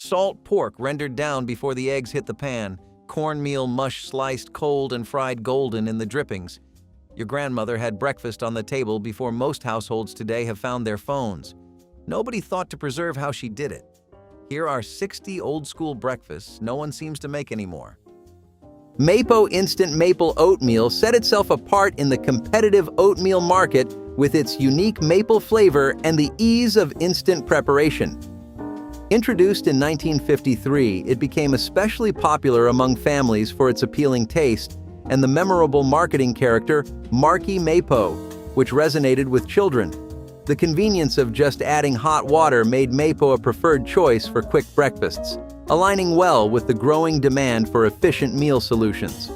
Salt pork rendered down before the eggs hit the pan, cornmeal mush sliced cold and fried golden in the drippings. Your grandmother had breakfast on the table before most households today have found their phones. Nobody thought to preserve how she did it. Here are 60 old-school breakfasts no one seems to make anymore. Mapo Instant Maple Oatmeal set itself apart in the competitive oatmeal market with its unique maple flavor and the ease of instant preparation. Introduced in 1953, it became especially popular among families for its appealing taste and the memorable marketing character Marky Mapo, which resonated with children. The convenience of just adding hot water made Mapo a preferred choice for quick breakfasts, aligning well with the growing demand for efficient meal solutions.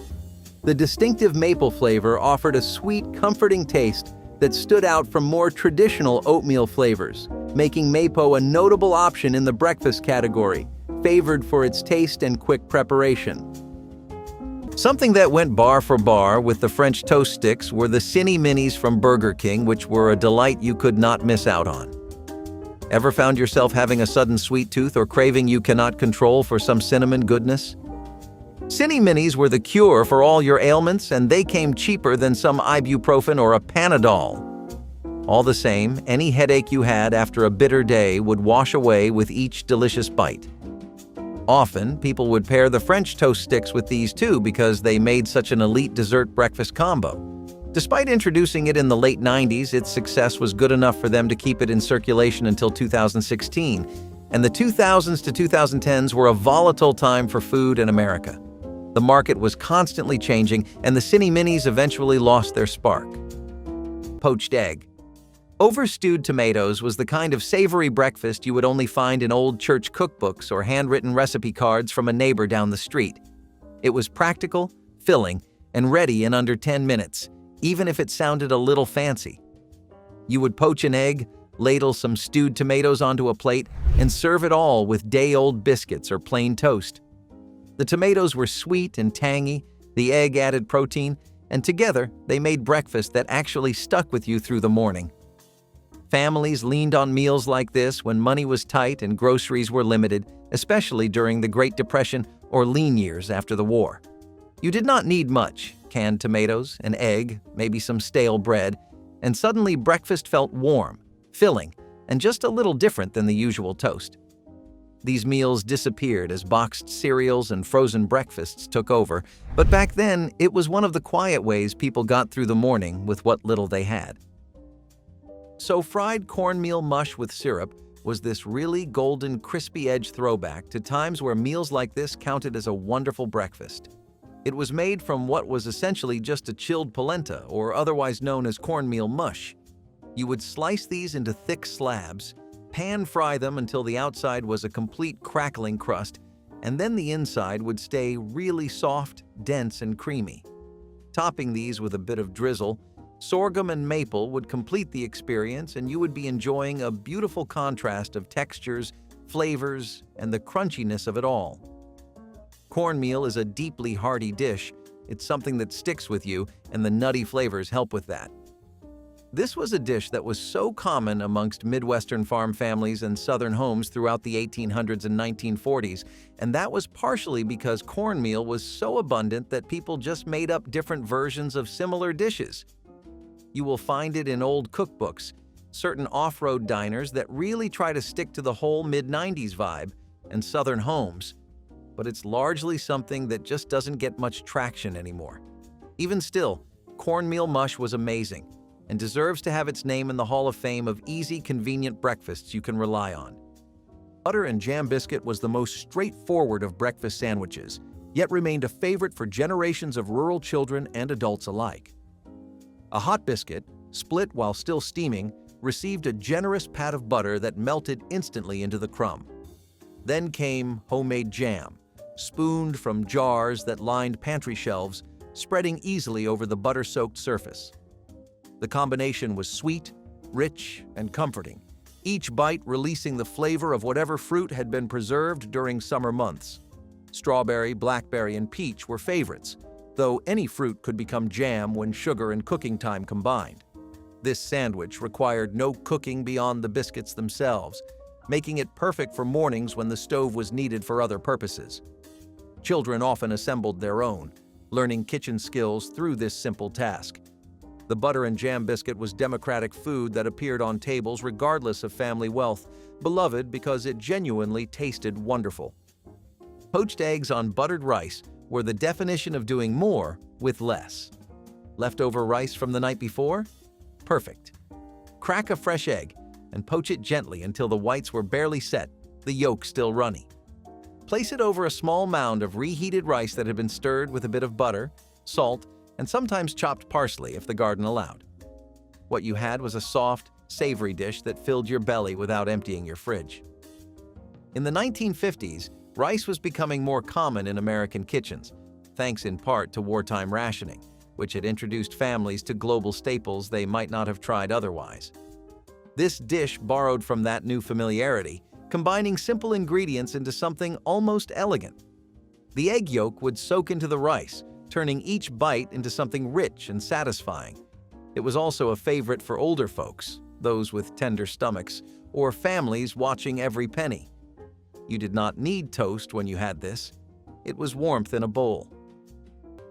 The distinctive maple flavor offered a sweet, comforting taste that stood out from more traditional oatmeal flavors, making Mapo a notable option in the breakfast category, favored for its taste and quick preparation. Something that went bar for bar with the French toast sticks were the Cinny Minis from Burger King, which were a delight you could not miss out on. Ever found yourself having a sudden sweet tooth or craving you cannot control for some cinnamon goodness? Cinny Minis were the cure for all your ailments, and they came cheaper than some ibuprofen or a Panadol. All the same, any headache you had after a bitter day would wash away with each delicious bite. Often, people would pair the French toast sticks with these too because they made such an elite dessert breakfast combo. Despite introducing it in the late 90s, its success was good enough for them to keep it in circulation until 2016, and the 2000s to 2010s were a volatile time for food in America. The market was constantly changing, and the Cinny Minis eventually lost their spark. Poached egg. Overstewed tomatoes was the kind of savory breakfast you would only find in old church cookbooks or handwritten recipe cards from a neighbor down the street. It was practical, filling, and ready in under 10 minutes, even if it sounded a little fancy. You would poach an egg, ladle some stewed tomatoes onto a plate, and serve it all with day-old biscuits or plain toast. The tomatoes were sweet and tangy, the egg added protein, and together they made breakfast that actually stuck with you through the morning. Families leaned on meals like this when money was tight and groceries were limited, especially during the Great Depression or lean years after the war. You did not need much: canned tomatoes, an egg, maybe some stale bread, and suddenly breakfast felt warm, filling, and just a little different than the usual toast. These meals disappeared as boxed cereals and frozen breakfasts took over, but back then it was one of the quiet ways people got through the morning with what little they had. So fried cornmeal mush with syrup was this really golden, crispy edge throwback to times where meals like this counted as a wonderful breakfast. It was made from what was essentially just a chilled polenta, or otherwise known as cornmeal mush. You would slice these into thick slabs, pan-fry them until the outside was a complete crackling crust, and then the inside would stay really soft, dense, and creamy. Topping these with a bit of drizzle, sorghum and maple would complete the experience, and you would be enjoying a beautiful contrast of textures, flavors, and the crunchiness of it all. Cornmeal is a deeply hearty dish. It's something that sticks with you, and the nutty flavors help with that. This was a dish that was so common amongst Midwestern farm families and Southern homes throughout the 1800s and 1940s, and that was partially because cornmeal was so abundant that people just made up different versions of similar dishes. You will find it in old cookbooks, certain off-road diners that really try to stick to the whole mid-90s vibe, and Southern homes, but it's largely something that just doesn't get much traction anymore. Even still, cornmeal mush was amazing and deserves to have its name in the Hall of Fame of easy, convenient breakfasts you can rely on. Butter and jam biscuit was the most straightforward of breakfast sandwiches, yet remained a favorite for generations of rural children and adults alike. A hot biscuit, split while still steaming, received a generous pat of butter that melted instantly into the crumb. Then came homemade jam, spooned from jars that lined pantry shelves, spreading easily over the butter-soaked surface. The combination was sweet, rich, and comforting, each bite releasing the flavor of whatever fruit had been preserved during summer months. Strawberry, blackberry, and peach were favorites, though any fruit could become jam when sugar and cooking time combined. This sandwich required no cooking beyond the biscuits themselves, making it perfect for mornings when the stove was needed for other purposes. Children often assembled their own, learning kitchen skills through this simple task. The butter and jam biscuit was democratic food that appeared on tables regardless of family wealth, beloved because it genuinely tasted wonderful. Poached eggs on buttered rice were the definition of doing more with less. Leftover rice from the night before? Perfect. Crack a fresh egg and poach it gently until the whites were barely set, the yolk still runny. Place it over a small mound of reheated rice that had been stirred with a bit of butter, salt, and sometimes chopped parsley if the garden allowed. What you had was a soft, savory dish that filled your belly without emptying your fridge. In the 1950s, rice was becoming more common in American kitchens, thanks in part to wartime rationing, which had introduced families to global staples they might not have tried otherwise. This dish borrowed from that new familiarity, combining simple ingredients into something almost elegant. The egg yolk would soak into the rice, turning each bite into something rich and satisfying. It was also a favorite for older folks, those with tender stomachs, or families watching every penny. You did not need toast when you had this. It was warmth in a bowl.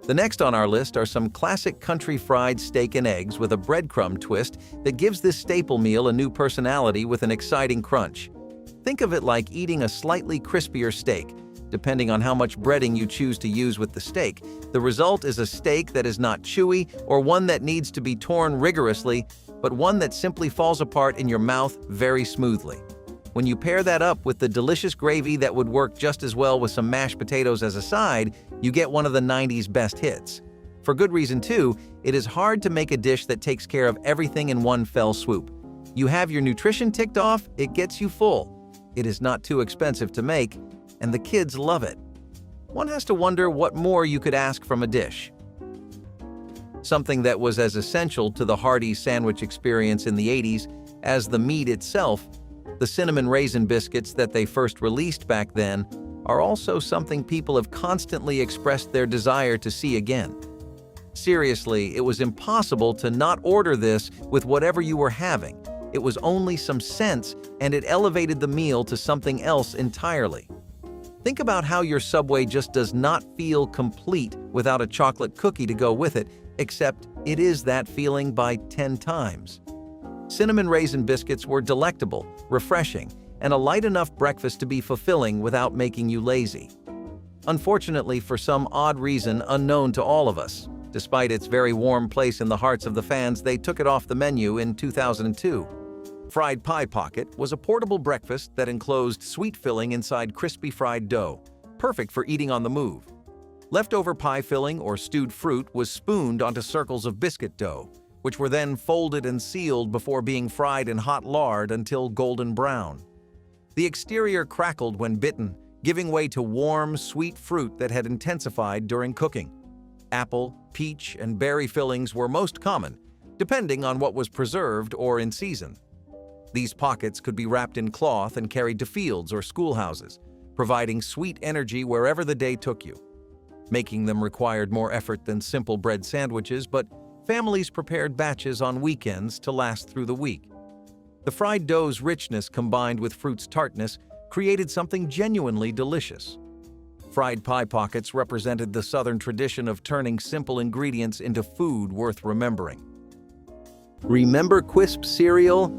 The next on our list are some classic country fried steak and eggs with a breadcrumb twist that gives this staple meal a new personality with an exciting crunch. Think of it like eating a slightly crispier steak. Depending on how much breading you choose to use with the steak, the result is a steak that is not chewy or one that needs to be torn rigorously, but one that simply falls apart in your mouth very smoothly. When you pair that up with the delicious gravy that would work just as well with some mashed potatoes as a side, you get one of the 90s best hits. For good reason too, it is hard to make a dish that takes care of everything in one fell swoop. You have your nutrition ticked off, it gets you full. It is not too expensive to make, and the kids love it. One has to wonder what more you could ask from a dish. Something that was as essential to the hearty sandwich experience in the 80s as the meat itself, the cinnamon raisin biscuits that they first released back then are also something people have constantly expressed their desire to see again. Seriously, it was impossible to not order this with whatever you were having. It was only some cents, and it elevated the meal to something else entirely. Think about how your Subway just does not feel complete without a chocolate cookie to go with it, except it is that feeling by 10 times. Cinnamon raisin biscuits were delectable, refreshing, and a light enough breakfast to be fulfilling without making you lazy. Unfortunately, for some odd reason unknown to all of us, despite its very warm place in the hearts of the fans, they took it off the menu in 2002. Fried Pie Pocket was a portable breakfast that enclosed sweet filling inside crispy fried dough, perfect for eating on the move. Leftover pie filling or stewed fruit was spooned onto circles of biscuit dough, which were then folded and sealed before being fried in hot lard until golden brown. The exterior crackled when bitten, giving way to warm, sweet fruit that had intensified during cooking. Apple, peach, and berry fillings were most common, depending on what was preserved or in season. These pockets could be wrapped in cloth and carried to fields or schoolhouses, providing sweet energy wherever the day took you. Making them required more effort than simple bread sandwiches, but families prepared batches on weekends to last through the week. The fried dough's richness combined with fruit's tartness created something genuinely delicious. Fried Pie Pockets represented the Southern tradition of turning simple ingredients into food worth remembering. Remember Quisp cereal?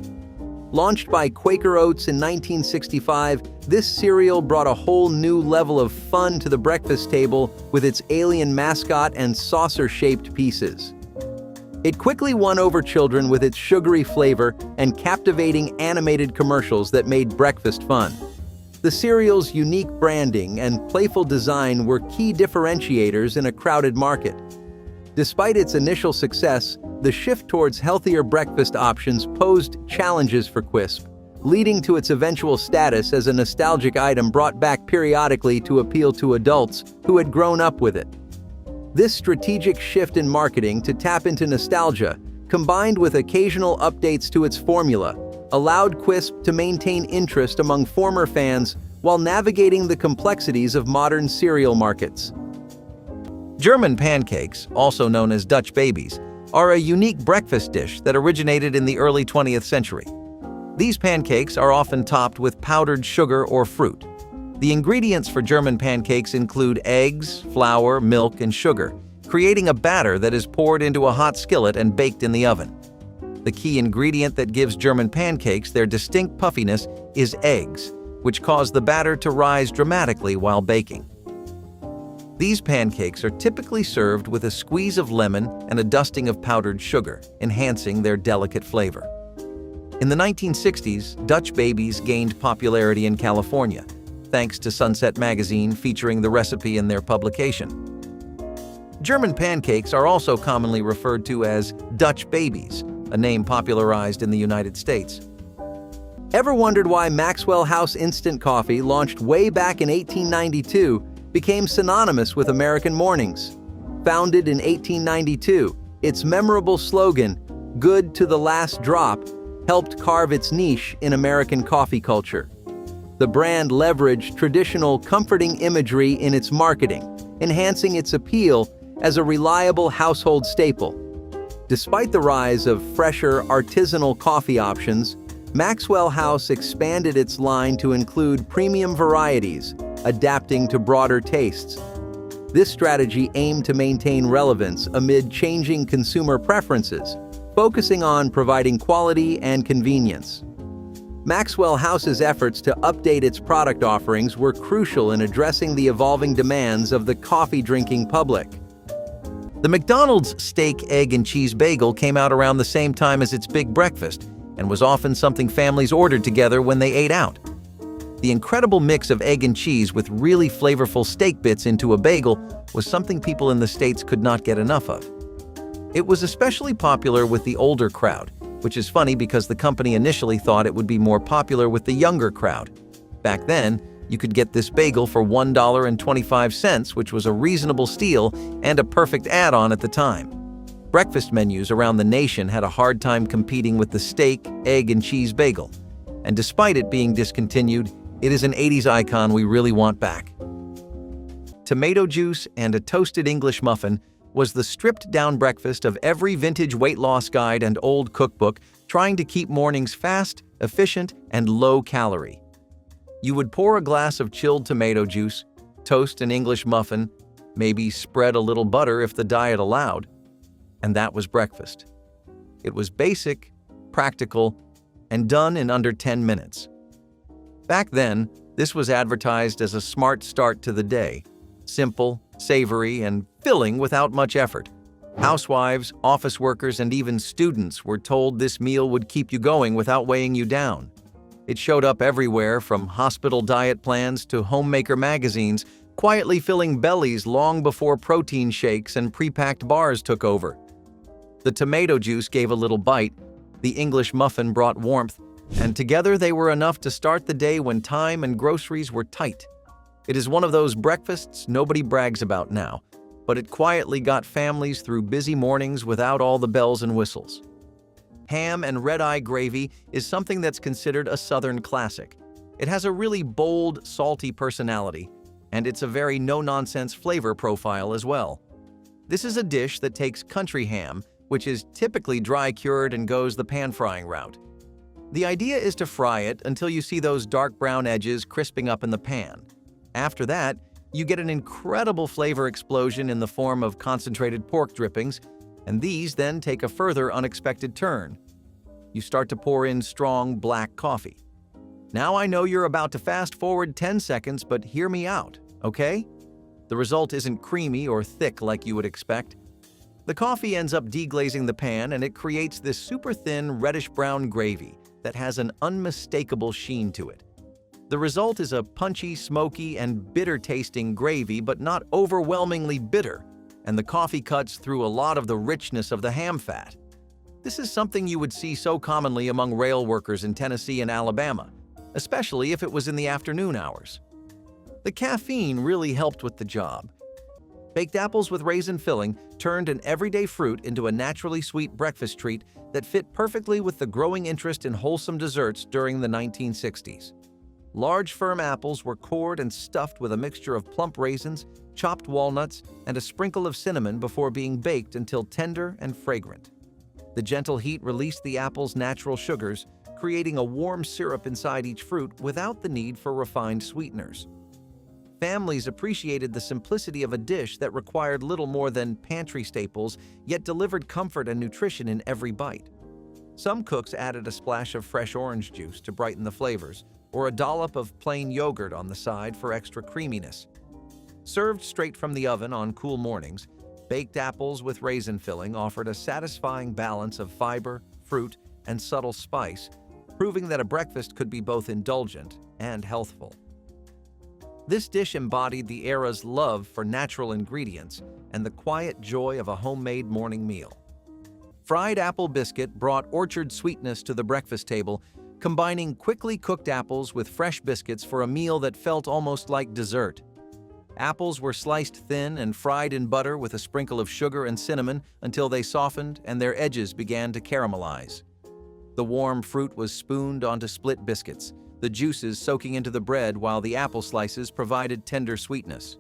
Launched by Quaker Oats in 1965, this cereal brought a whole new level of fun to the breakfast table with its alien mascot and saucer-shaped pieces. It quickly won over children with its sugary flavor and captivating animated commercials that made breakfast fun. The cereal's unique branding and playful design were key differentiators in a crowded market. Despite its initial success, the shift towards healthier breakfast options posed challenges for Quisp, leading to its eventual status as a nostalgic item brought back periodically to appeal to adults who had grown up with it. This strategic shift in marketing to tap into nostalgia, combined with occasional updates to its formula, allowed Quisp to maintain interest among former fans while navigating the complexities of modern cereal markets. German pancakes, also known as Dutch babies, are a unique breakfast dish that originated in the early 20th century. These pancakes are often topped with powdered sugar or fruit. The ingredients for German pancakes include eggs, flour, milk, and sugar, creating a batter that is poured into a hot skillet and baked in the oven. The key ingredient that gives German pancakes their distinct puffiness is eggs, which cause the batter to rise dramatically while baking. These pancakes are typically served with a squeeze of lemon and a dusting of powdered sugar, enhancing their delicate flavor. In the 1960s, Dutch babies gained popularity in California, thanks to Sunset magazine featuring the recipe in their publication. German pancakes are also commonly referred to as Dutch babies, a name popularized in the United States. Ever wondered why Maxwell House instant coffee, launched way back in 1892, became synonymous with American mornings? Founded in 1892, its memorable slogan, "Good to the last drop," helped carve its niche in American coffee culture. The brand leveraged traditional, comforting imagery in its marketing, enhancing its appeal as a reliable household staple. Despite the rise of fresher, artisanal coffee options, Maxwell House expanded its line to include premium varieties, adapting to broader tastes. This strategy aimed to maintain relevance amid changing consumer preferences, focusing on providing quality and convenience. Maxwell House's efforts to update its product offerings were crucial in addressing the evolving demands of the coffee-drinking public. The McDonald's steak, egg, and cheese bagel came out around the same time as its big breakfast and was often something families ordered together when they ate out. The incredible mix of egg and cheese with really flavorful steak bits into a bagel was something people in the States could not get enough of. It was especially popular with the older crowd, which is funny because the company initially thought it would be more popular with the younger crowd. Back then, you could get this bagel for $1.25, which was a reasonable steal and a perfect add-on at the time. Breakfast menus around the nation had a hard time competing with the steak, egg, and cheese bagel. And despite it being discontinued, it is an 80s icon we really want back. Tomato juice and a toasted English muffin was the stripped-down breakfast of every vintage weight loss guide and old cookbook trying to keep mornings fast, efficient, and low-calorie. You would pour a glass of chilled tomato juice, toast an English muffin, maybe spread a little butter if the diet allowed, and that was breakfast. It was basic, practical, and done in under 10 minutes. Back then, this was advertised as a smart start to the day, simple, savory, and filling without much effort. Housewives, office workers, and even students were told this meal would keep you going without weighing you down. It showed up everywhere from hospital diet plans to homemaker magazines, quietly filling bellies long before protein shakes and pre-packed bars took over. The tomato juice gave a little bite, the English muffin brought warmth, and together they were enough to start the day when time and groceries were tight. It is one of those breakfasts nobody brags about now, but it quietly got families through busy mornings without all the bells and whistles. Ham and red-eye gravy is something that's considered a Southern classic. It has a really bold, salty personality, and it's a very no-nonsense flavor profile as well. This is a dish that takes country ham, which is typically dry-cured and goes the pan-frying route. The idea is to fry it until you see those dark brown edges crisping up in the pan. After that, you get an incredible flavor explosion in the form of concentrated pork drippings, and these then take a further unexpected turn. You start to pour in strong black coffee. Now I know you're about to fast forward 10 seconds, but hear me out, okay? The result isn't creamy or thick like you would expect. The coffee ends up deglazing the pan, and it creates this super thin reddish-brown gravy that has an unmistakable sheen to it. The result is a punchy, smoky, and bitter-tasting gravy, but not overwhelmingly bitter, and the coffee cuts through a lot of the richness of the ham fat. This is something you would see so commonly among rail workers in Tennessee and Alabama, especially if it was in the afternoon hours. The caffeine really helped with the job. Baked apples with raisin filling turned an everyday fruit into a naturally sweet breakfast treat that fit perfectly with the growing interest in wholesome desserts during the 1960s. Large, firm apples were cored and stuffed with a mixture of plump raisins, chopped walnuts, and a sprinkle of cinnamon before being baked until tender and fragrant. The gentle heat released the apple's natural sugars, creating a warm syrup inside each fruit without the need for refined sweeteners. Families appreciated the simplicity of a dish that required little more than pantry staples, yet delivered comfort and nutrition in every bite. Some cooks added a splash of fresh orange juice to brighten the flavors, or a dollop of plain yogurt on the side for extra creaminess. Served straight from the oven on cool mornings, baked apples with raisin filling offered a satisfying balance of fiber, fruit, and subtle spice, proving that a breakfast could be both indulgent and healthful. This dish embodied the era's love for natural ingredients and the quiet joy of a homemade morning meal. Fried apple biscuit brought orchard sweetness to the breakfast table, combining quickly cooked apples with fresh biscuits for a meal that felt almost like dessert. Apples were sliced thin and fried in butter with a sprinkle of sugar and cinnamon until they softened and their edges began to caramelize. The warm fruit was spooned onto split biscuits, the juices soaking into the bread while the apple slices provided tender sweetness.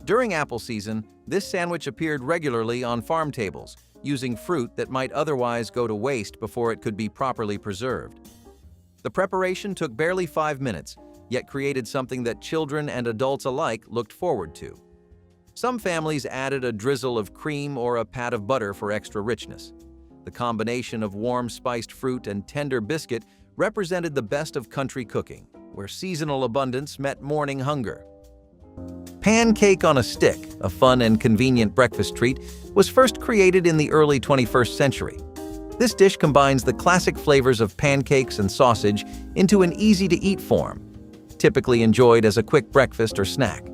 During apple season, this sandwich appeared regularly on farm tables, using fruit that might otherwise go to waste before it could be properly preserved. The preparation took barely 5 minutes, yet created something that children and adults alike looked forward to. Some families added a drizzle of cream or a pat of butter for extra richness. The combination of warm spiced fruit and tender biscuit represented the best of country cooking, where seasonal abundance met morning hunger. Pancake on a stick, a fun and convenient breakfast treat, was first created in the early 21st century. This dish combines the classic flavors of pancakes and sausage into an easy-to-eat form, typically enjoyed as a quick breakfast or snack.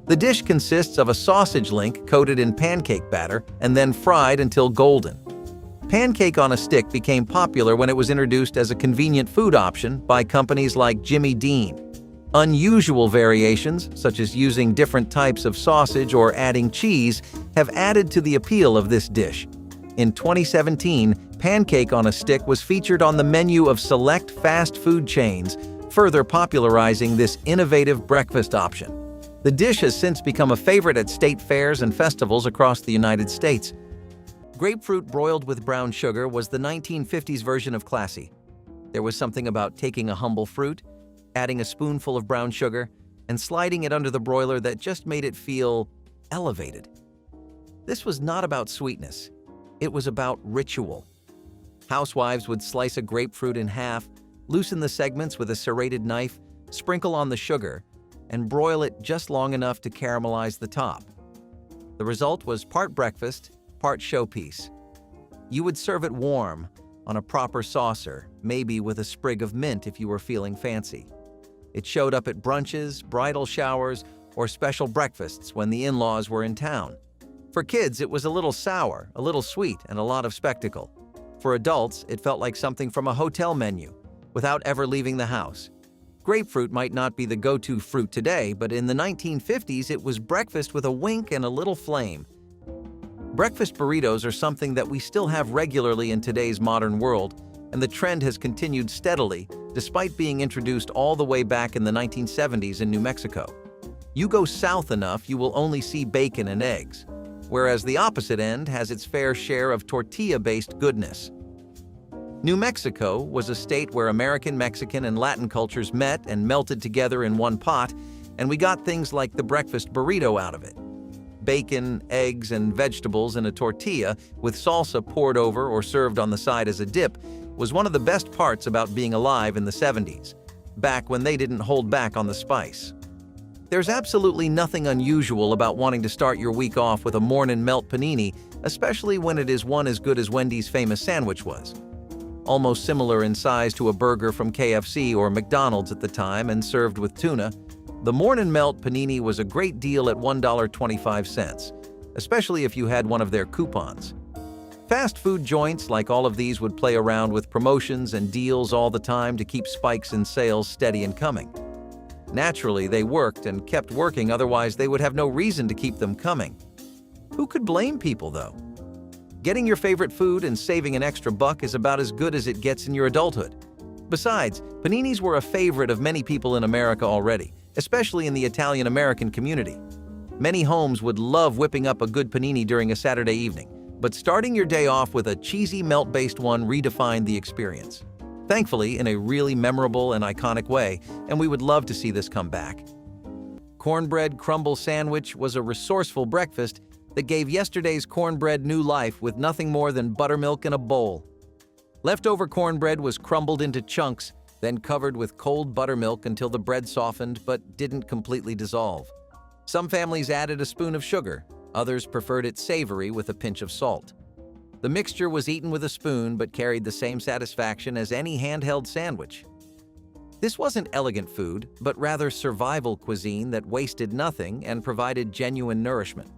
The dish consists of a sausage link coated in pancake batter and then fried until golden. Pancake on a stick became popular when it was introduced as a convenient food option by companies like Jimmy Dean. Unusual variations, such as using different types of sausage or adding cheese, have added to the appeal of this dish. In 2017, pancake on a stick was featured on the menu of select fast food chains, further popularizing this innovative breakfast option. The dish has since become a favorite at state fairs and festivals across the United States. Grapefruit broiled with brown sugar was the 1950s version of classy. There was something about taking a humble fruit, adding a spoonful of brown sugar, and sliding it under the broiler that just made it feel elevated. This was not about sweetness. It was about ritual. Housewives would slice a grapefruit in half, loosen the segments with a serrated knife, sprinkle on the sugar, and broil it just long enough to caramelize the top. The result was part breakfast, part showpiece. You would serve it warm, on a proper saucer, maybe with a sprig of mint if you were feeling fancy. It showed up at brunches, bridal showers, or special breakfasts when the in-laws were in town. For kids, it was a little sour, a little sweet, and a lot of spectacle. For adults, it felt like something from a hotel menu, without ever leaving the house. Grapefruit might not be the go-to fruit today, but in the 1950s, it was breakfast with a wink and a little flame. Breakfast burritos are something that we still have regularly in today's modern world, and the trend has continued steadily, despite being introduced all the way back in the 1970s in New Mexico. You go south enough, you will only see bacon and eggs, whereas the opposite end has its fair share of tortilla-based goodness. New Mexico was a state where American, Mexican, and Latin cultures met and melted together in one pot, and we got things like the breakfast burrito out of it. Bacon, eggs, and vegetables in a tortilla with salsa poured over or served on the side as a dip was one of the best parts about being alive in the 70s, back when they didn't hold back on the spice. There's absolutely nothing unusual about wanting to start your week off with a morning melt panini, especially when it is one as good as Wendy's famous sandwich was. Almost similar in size to a burger from KFC or McDonald's at the time and served with tuna, the Morning Melt panini was a great deal at $1.25, especially if you had one of their coupons. Fast food joints like all of these would play around with promotions and deals all the time to keep spikes in sales steady and coming. Naturally, they worked and kept working, otherwise they would have no reason to keep them coming. Who could blame people, though? Getting your favorite food and saving an extra buck is about as good as it gets in your adulthood. Besides, paninis were a favorite of many people in America already, especially in the Italian-American community. Many homes would love whipping up a good panini during a Saturday evening, but starting your day off with a cheesy melt-based one redefined the experience. Thankfully, in a really memorable and iconic way, and we would love to see this come back. Cornbread crumble sandwich was a resourceful breakfast that gave yesterday's cornbread new life with nothing more than buttermilk in a bowl. Leftover cornbread was crumbled into chunks, then covered with cold buttermilk until the bread softened but didn't completely dissolve. Some families added a spoon of sugar, others preferred it savory with a pinch of salt. The mixture was eaten with a spoon but carried the same satisfaction as any handheld sandwich. This wasn't elegant food, but rather survival cuisine that wasted nothing and provided genuine nourishment.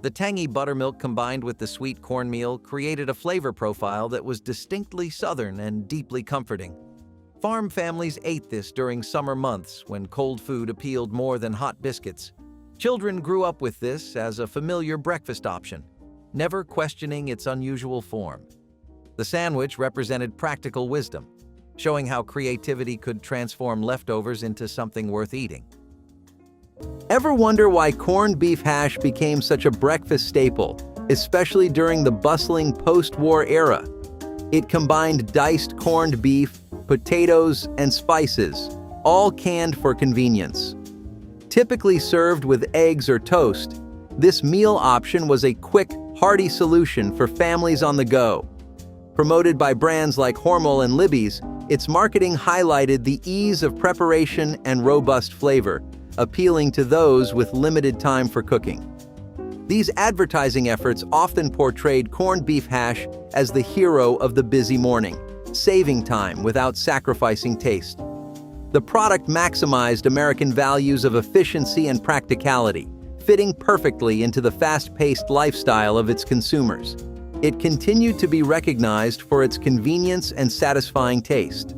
The tangy buttermilk combined with the sweet cornmeal created a flavor profile that was distinctly Southern and deeply comforting. Farm families ate this during summer months when cold food appealed more than hot biscuits. Children grew up with this as a familiar breakfast option, never questioning its unusual form. The sandwich represented practical wisdom, showing how creativity could transform leftovers into something worth eating. Ever wonder why corned beef hash became such a breakfast staple, especially during the bustling post-war era? It combined diced corned beef, potatoes, and spices, all canned for convenience. Typically served with eggs or toast, this meal option was a quick, hearty solution for families on the go. Promoted by brands like Hormel and Libby's, its marketing highlighted the ease of preparation and robust flavor, appealing to those with limited time for cooking. These advertising efforts often portrayed corned beef hash as the hero of the busy morning, saving time without sacrificing taste. The product maximized American values of efficiency and practicality, fitting perfectly into the fast-paced lifestyle of its consumers. It continued to be recognized for its convenience and satisfying taste.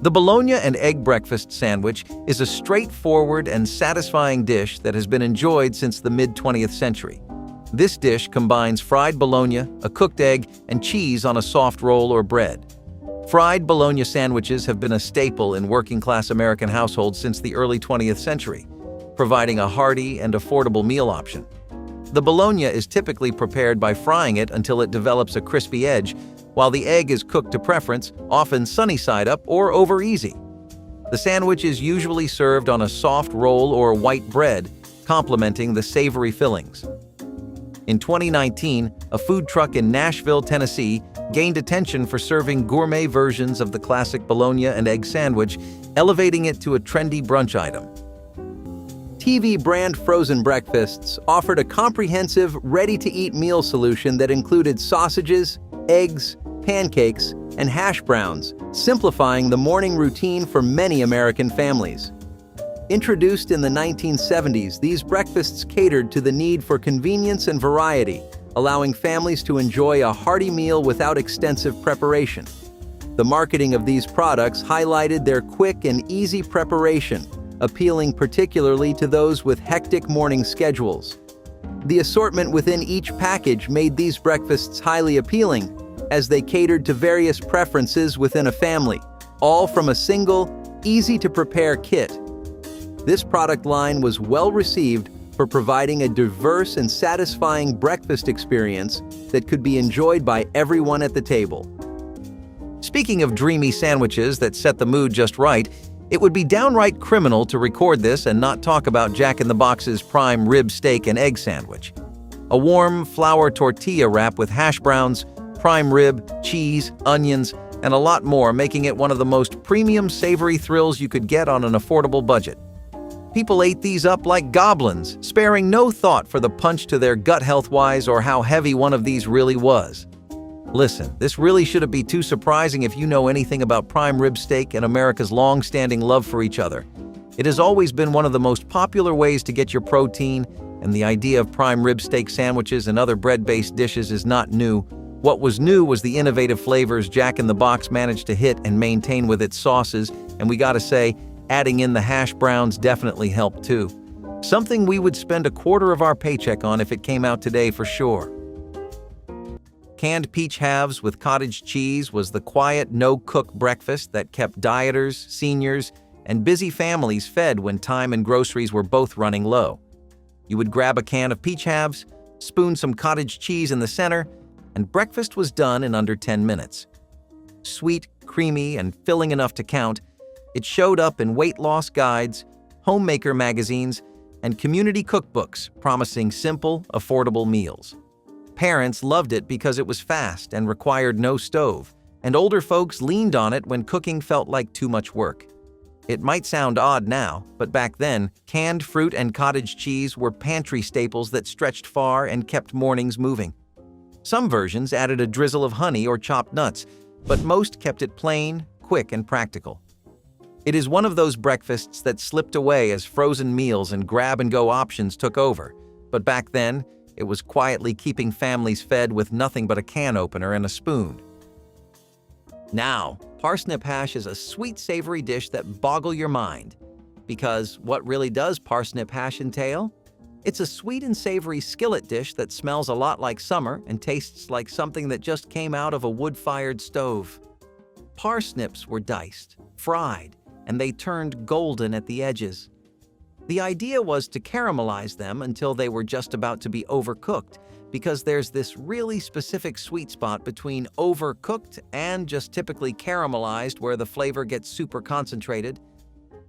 The bologna and egg breakfast sandwich is a straightforward and satisfying dish that has been enjoyed since the mid-20th century. This dish combines fried bologna, a cooked egg, and cheese on a soft roll or bread. Fried bologna sandwiches have been a staple in working-class American households since the early 20th century, providing a hearty and affordable meal option. The bologna is typically prepared by frying it until it develops a crispy edge, while the egg is cooked to preference, often sunny side up or over easy. The sandwich is usually served on a soft roll or white bread, complementing the savory fillings. In 2019, a food truck in Nashville, Tennessee, gained attention for serving gourmet versions of the classic bologna and egg sandwich, elevating it to a trendy brunch item. TV brand frozen breakfasts offered a comprehensive, ready-to-eat meal solution that included sausages, eggs, pancakes, and hash browns, simplifying the morning routine for many American families. Introduced in the 1970s, these breakfasts catered to the need for convenience and variety, allowing families to enjoy a hearty meal without extensive preparation. The marketing of these products highlighted their quick and easy preparation, appealing particularly to those with hectic morning schedules. The assortment within each package made these breakfasts highly appealing, as they catered to various preferences within a family, all from a single, easy-to-prepare kit. This product line was well received for providing a diverse and satisfying breakfast experience that could be enjoyed by everyone at the table. Speaking of dreamy sandwiches that set the mood just right, it would be downright criminal to record this and not talk about Jack in the Box's prime rib steak and egg sandwich. A warm flour tortilla wrap with hash browns, prime rib, cheese, onions, and a lot more, making it one of the most premium savory thrills you could get on an affordable budget. People ate these up like goblins, sparing no thought for the punch to their gut health-wise or how heavy one of these really was. Listen, this really shouldn't be too surprising if you know anything about prime rib steak and America's long-standing love for each other. It has always been one of the most popular ways to get your protein, and the idea of prime rib steak sandwiches and other bread-based dishes is not new. What was new was the innovative flavors Jack in the Box managed to hit and maintain with its sauces, and we gotta say, adding in the hash browns definitely helped too. Something we would spend a quarter of our paycheck on if it came out today for sure. Canned peach halves with cottage cheese was the quiet, no-cook breakfast that kept dieters, seniors, and busy families fed when time and groceries were both running low. You would grab a can of peach halves, spoon some cottage cheese in the center, and breakfast was done in under 10 minutes. Sweet, creamy, and filling enough to count, it showed up in weight loss guides, homemaker magazines, and community cookbooks promising simple, affordable meals. Parents loved it because it was fast and required no stove, and older folks leaned on it when cooking felt like too much work. It might sound odd now, but back then, canned fruit and cottage cheese were pantry staples that stretched far and kept mornings moving. Some versions added a drizzle of honey or chopped nuts, but most kept it plain, quick, and practical. It is one of those breakfasts that slipped away as frozen meals and grab-and-go options took over, but back then, it was quietly keeping families fed with nothing but a can opener and a spoon. Now, parsnip hash is a sweet, savory dish that boggle your mind. Because what really does parsnip hash entail? It's a sweet and savory skillet dish that smells a lot like summer and tastes like something that just came out of a wood-fired stove. Parsnips were diced, fried, and they turned golden at the edges. The idea was to caramelize them until they were just about to be overcooked, because there's this really specific sweet spot between overcooked and just typically caramelized where the flavor gets super concentrated.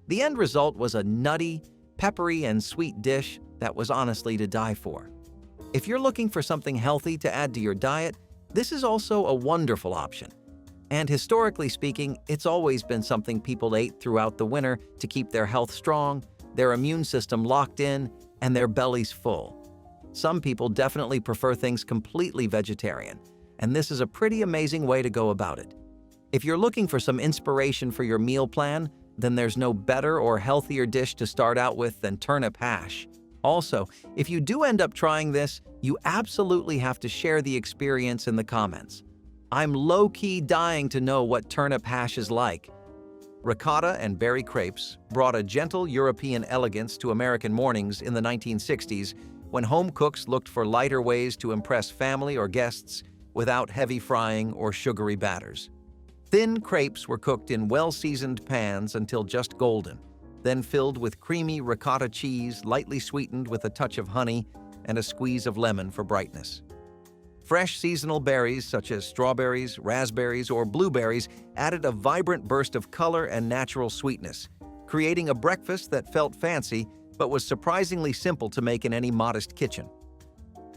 The end result was a nutty, peppery, and sweet dish that was honestly to die for. If you're looking for something healthy to add to your diet, this is also a wonderful option. And historically speaking, it's always been something people ate throughout the winter to keep their health strong, their immune system locked in, and their bellies full. Some people definitely prefer things completely vegetarian, and this is a pretty amazing way to go about it. If you're looking for some inspiration for your meal plan, then there's no better or healthier dish to start out with than turnip hash. Also, if you do end up trying this, you absolutely have to share the experience in the comments. I'm low-key dying to know what turnip hash is like. Ricotta and berry crepes brought a gentle European elegance to American mornings in the 1960s when home cooks looked for lighter ways to impress family or guests without heavy frying or sugary batters. Thin crepes were cooked in well-seasoned pans until just golden, then filled with creamy ricotta cheese lightly sweetened with a touch of honey and a squeeze of lemon for brightness. Fresh seasonal berries such as strawberries, raspberries, or blueberries added a vibrant burst of color and natural sweetness, creating a breakfast that felt fancy but was surprisingly simple to make in any modest kitchen.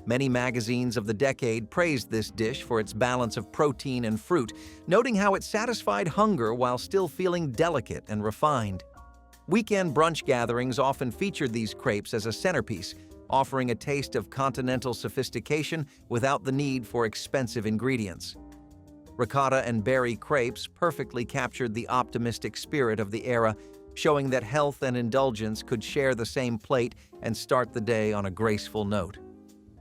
Many magazines of the decade praised this dish for its balance of protein and fruit, noting how it satisfied hunger while still feeling delicate and refined. Weekend brunch gatherings often featured these crepes as a centerpiece, offering a taste of continental sophistication without the need for expensive ingredients. Ricotta and berry crepes perfectly captured the optimistic spirit of the era, showing that health and indulgence could share the same plate and start the day on a graceful note.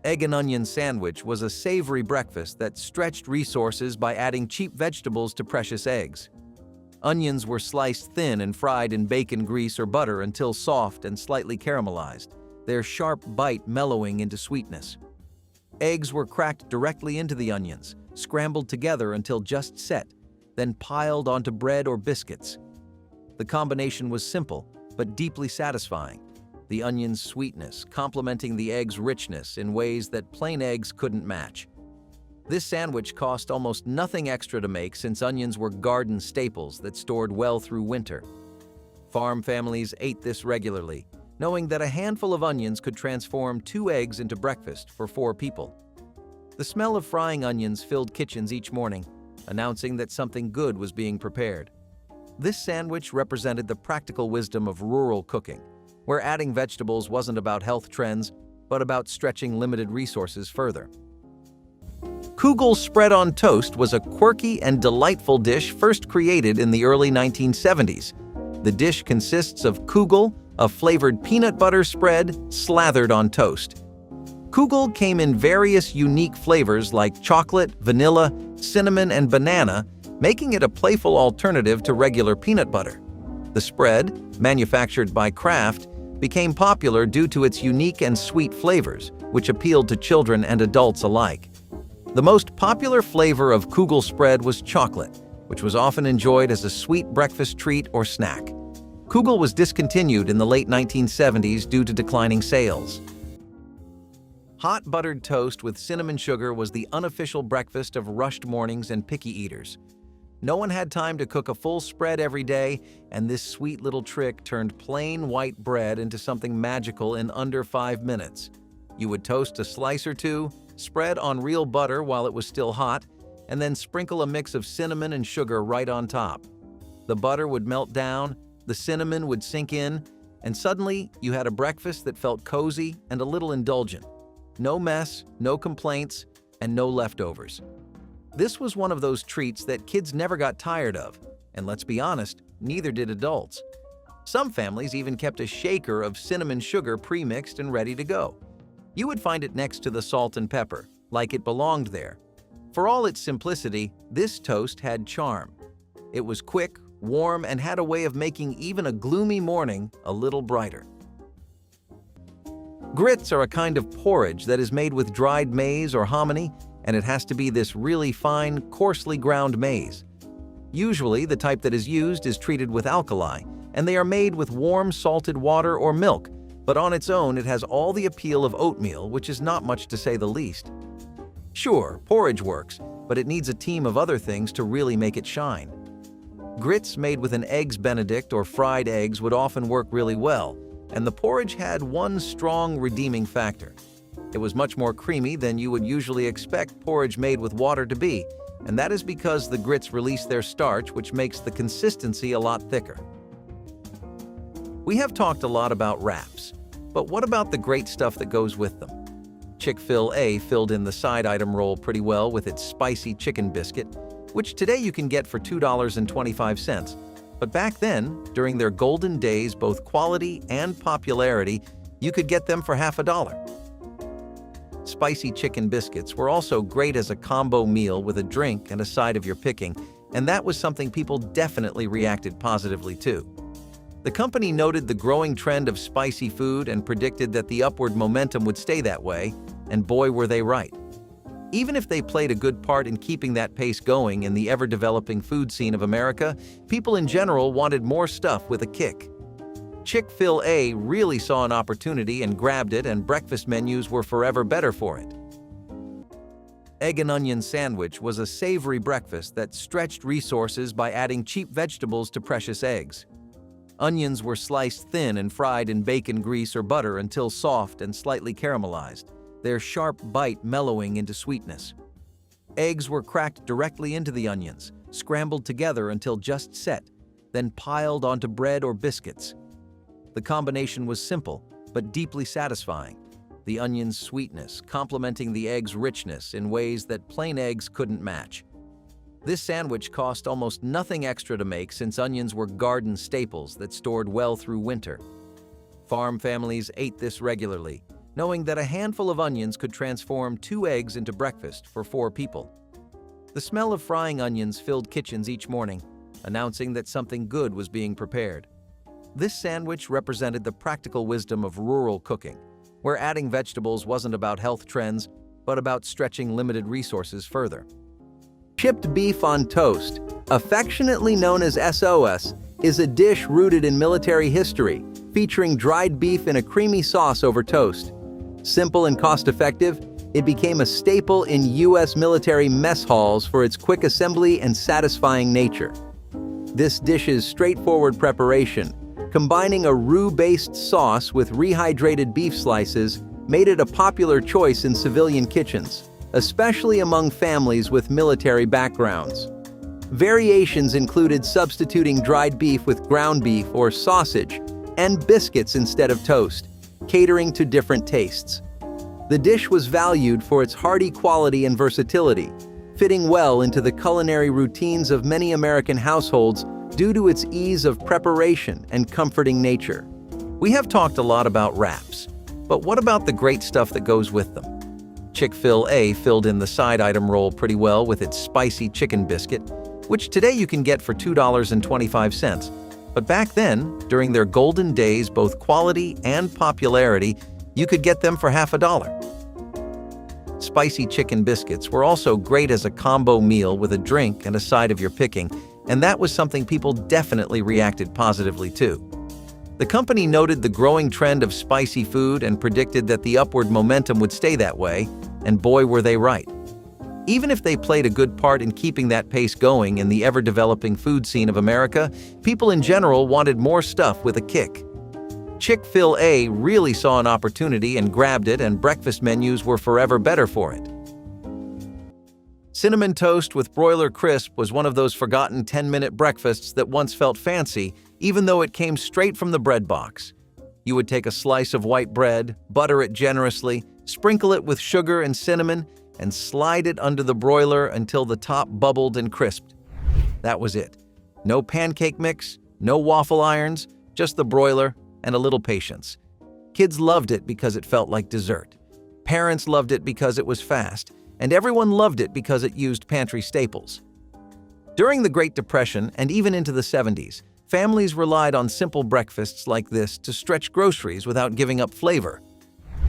Egg and onion sandwich was a savory breakfast that stretched resources by adding cheap vegetables to precious eggs. Onions were sliced thin and fried in bacon grease or butter until soft and slightly caramelized, their sharp bite mellowing into sweetness. Eggs were cracked directly into the onions, scrambled together until just set, then piled onto bread or biscuits. The combination was simple, but deeply satisfying, the onion's sweetness complementing the egg's richness in ways that plain eggs couldn't match. This sandwich cost almost nothing extra to make since onions were garden staples that stored well through winter. Farm families ate this regularly, knowing that a handful of onions could transform 2 eggs into breakfast for 4 people. The smell of frying onions filled kitchens each morning, announcing that something good was being prepared. This sandwich represented the practical wisdom of rural cooking, where adding vegetables wasn't about health trends, but about stretching limited resources further. Kugel spread on toast was a quirky and delightful dish first created in the early 1970s. The dish consists of kugel, a flavored peanut butter spread slathered on toast. Kugel came in various unique flavors like chocolate, vanilla, cinnamon, and banana, making it a playful alternative to regular peanut butter. The spread, manufactured by Kraft, became popular due to its unique and sweet flavors, which appealed to children and adults alike. The most popular flavor of Kugel spread was chocolate, which was often enjoyed as a sweet breakfast treat or snack. Kugel was discontinued in the late 1970s due to declining sales. Hot buttered toast with cinnamon sugar was the unofficial breakfast of rushed mornings and picky eaters. No one had time to cook a full spread every day, and this sweet little trick turned plain white bread into something magical in under 5 minutes. You would toast a slice or two, spread on real butter while it was still hot, and then sprinkle a mix of cinnamon and sugar right on top. The butter would melt down, the cinnamon would sink in, and suddenly you had a breakfast that felt cozy and a little indulgent. No mess, no complaints, and no leftovers. This was one of those treats that kids never got tired of, and let's be honest, neither did adults. Some families even kept a shaker of cinnamon sugar pre-mixed and ready to go. You would find it next to the salt and pepper, like it belonged there. For all its simplicity, this toast had charm. It was quick, warm, and had a way of making even a gloomy morning a little brighter. Grits are a kind of porridge that is made with dried maize or hominy, and it has to be this really fine, coarsely ground maize. Usually, the type that is used is treated with alkali, and they are made with warm salted water or milk, but on its own it has all the appeal of oatmeal, which is not much to say the least. Sure, porridge works, but it needs a team of other things to really make it shine. Grits made with an eggs benedict or fried eggs would often work really well, and the porridge had one strong redeeming factor. It was much more creamy than you would usually expect porridge made with water to be, and that is because the grits release their starch, which makes the consistency a lot thicker. We have talked a lot about wraps, but what about the great stuff that goes with them? Chick-fil-A filled in the side item role pretty well with its spicy chicken biscuit, which today you can get for $2.25. But back then, during their golden days, both quality and popularity, you could get them for half a dollar. Spicy chicken biscuits were also great as a combo meal with a drink and a side of your picking, and that was something people definitely reacted positively to. The company noted the growing trend of spicy food and predicted that the upward momentum would stay that way, and boy were they right. Even if they played a good part in keeping that pace going in the ever-developing food scene of America, people in general wanted more stuff with a kick. Chick-fil-A really saw an opportunity and grabbed it, and breakfast menus were forever better for it. Egg and onion sandwich was a savory breakfast that stretched resources by adding cheap vegetables to precious eggs. Onions were sliced thin and fried in bacon grease or butter until soft and slightly caramelized, their sharp bite mellowing into sweetness. Eggs were cracked directly into the onions, scrambled together until just set, then piled onto bread or biscuits. The combination was simple, but deeply satisfying, the onion's sweetness complementing the egg's richness in ways that plain eggs couldn't match. This sandwich cost almost nothing extra to make since onions were garden staples that stored well through winter. Farm families ate this regularly, knowing that a handful of onions could transform 2 eggs into breakfast for 4 people. The smell of frying onions filled kitchens each morning, announcing that something good was being prepared. This sandwich represented the practical wisdom of rural cooking, where adding vegetables wasn't about health trends, but about stretching limited resources further. Chipped beef on toast, affectionately known as SOS, is a dish rooted in military history, featuring dried beef in a creamy sauce over toast. Simple and cost-effective, it became a staple in U.S. military mess halls for its quick assembly and satisfying nature. This dish's straightforward preparation, combining a roux-based sauce with rehydrated beef slices, made it a popular choice in civilian kitchens, especially among families with military backgrounds. Variations included substituting dried beef with ground beef or sausage, and biscuits instead of toast, catering to different tastes. The dish was valued for its hearty quality and versatility, fitting well into the culinary routines of many American households due to its ease of preparation and comforting nature. We have talked a lot about wraps, but what about the great stuff that goes with them? Chick-fil-A filled in the side item role pretty well with its spicy chicken biscuit, which today you can get for $2.25. But back then, during their golden days, both quality and popularity, you could get them for half a dollar. Spicy chicken biscuits were also great as a combo meal with a drink and a side of your picking, and that was something people definitely reacted positively to. The company noted the growing trend of spicy food and predicted that the upward momentum would stay that way, and boy were they right. Even if they played a good part in keeping that pace going in the ever-developing food scene of America, people in general wanted more stuff with a kick. Chick-fil-A really saw an opportunity and grabbed it, and breakfast menus were forever better for it. Cinnamon toast with broiler crisp was one of those forgotten 10-minute breakfasts that once felt fancy, even though it came straight from the bread box. You would take a slice of white bread, butter it generously, sprinkle it with sugar and cinnamon, and slide it under the broiler until the top bubbled and crisped. That was it. No pancake mix, no waffle irons, just the broiler and a little patience. Kids loved it because it felt like dessert. Parents loved it because it was fast, and everyone loved it because it used pantry staples. During the Great Depression and even into the 70s, families relied on simple breakfasts like this to stretch groceries without giving up flavor.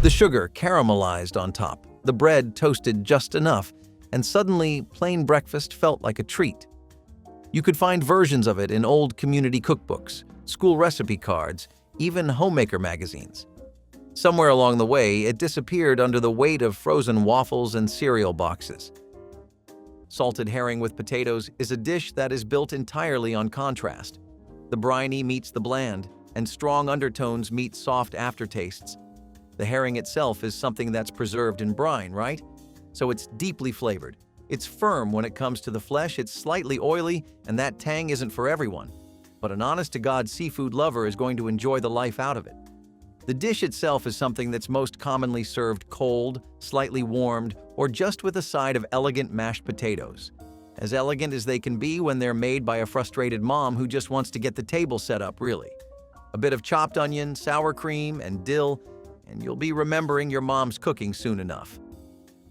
The sugar caramelized on top, the bread toasted just enough, and suddenly plain breakfast felt like a treat. You could find versions of it in old community cookbooks, school recipe cards, even homemaker magazines. Somewhere along the way, it disappeared under the weight of frozen waffles and cereal boxes. Salted herring with potatoes is a dish that is built entirely on contrast. The briny meets the bland, and strong undertones meet soft aftertastes. The herring itself is something that's preserved in brine, right? So it's deeply flavored. It's firm when it comes to the flesh, it's slightly oily, and that tang isn't for everyone. But an honest-to-God seafood lover is going to enjoy the life out of it. The dish itself is something that's most commonly served cold, slightly warmed, or just with a side of elegant mashed potatoes. As elegant as they can be when they're made by a frustrated mom who just wants to get the table set up, really. A bit of chopped onion, sour cream, and dill, and you'll be remembering your mom's cooking soon enough.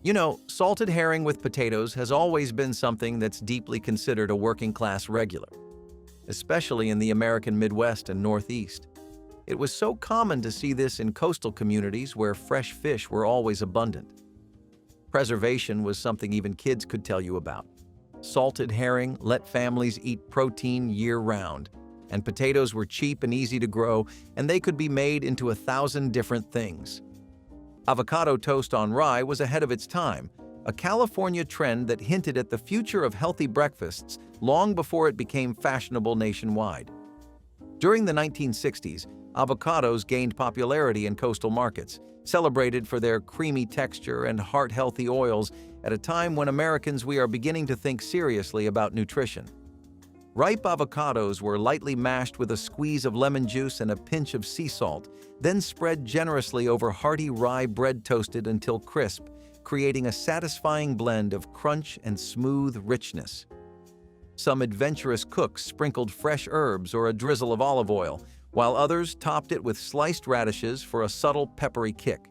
You know, salted herring with potatoes has always been something that's deeply considered a working-class regular, especially in the American Midwest and Northeast. It was so common to see this in coastal communities where fresh fish were always abundant. Preservation was something even kids could tell you about. Salted herring let families eat protein year-round, and potatoes were cheap and easy to grow, and they could be made into 1,000 different things. Avocado toast on rye was ahead of its time, a California trend that hinted at the future of healthy breakfasts long before it became fashionable nationwide. During the 1960s, avocados gained popularity in coastal markets, celebrated for their creamy texture and heart-healthy oils at a time when Americans we are beginning to think seriously about nutrition. Ripe avocados were lightly mashed with a squeeze of lemon juice and a pinch of sea salt, then spread generously over hearty rye bread toasted until crisp, creating a satisfying blend of crunch and smooth richness. Some adventurous cooks sprinkled fresh herbs or a drizzle of olive oil, while others topped it with sliced radishes for a subtle peppery kick.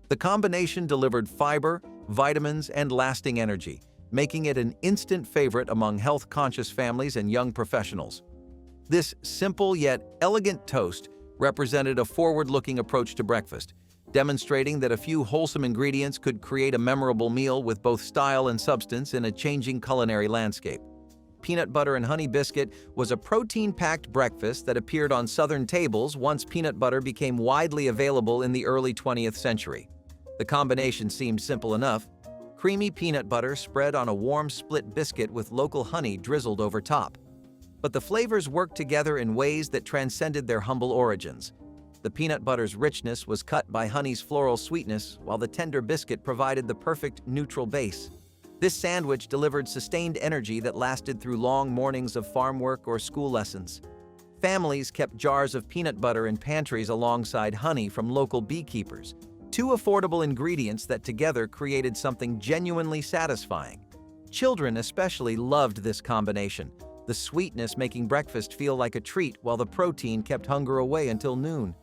The combination delivered fiber, vitamins, and lasting energy, making it an instant favorite among health-conscious families and young professionals. This simple yet elegant toast represented a forward-looking approach to breakfast, demonstrating that a few wholesome ingredients could create a memorable meal with both style and substance in a changing culinary landscape. Peanut butter and honey biscuit was a protein-packed breakfast that appeared on Southern tables once peanut butter became widely available in the early 20th century. The combination seemed simple enough: creamy peanut butter spread on a warm split biscuit with local honey drizzled over top. But the flavors worked together in ways that transcended their humble origins. The peanut butter's richness was cut by honey's floral sweetness, while the tender biscuit provided the perfect neutral base. This sandwich delivered sustained energy that lasted through long mornings of farm work or school lessons. Families kept jars of peanut butter in pantries alongside honey from local beekeepers, two affordable ingredients that together created something genuinely satisfying. Children especially loved this combination, the sweetness making breakfast feel like a treat while the protein kept hunger away until noon.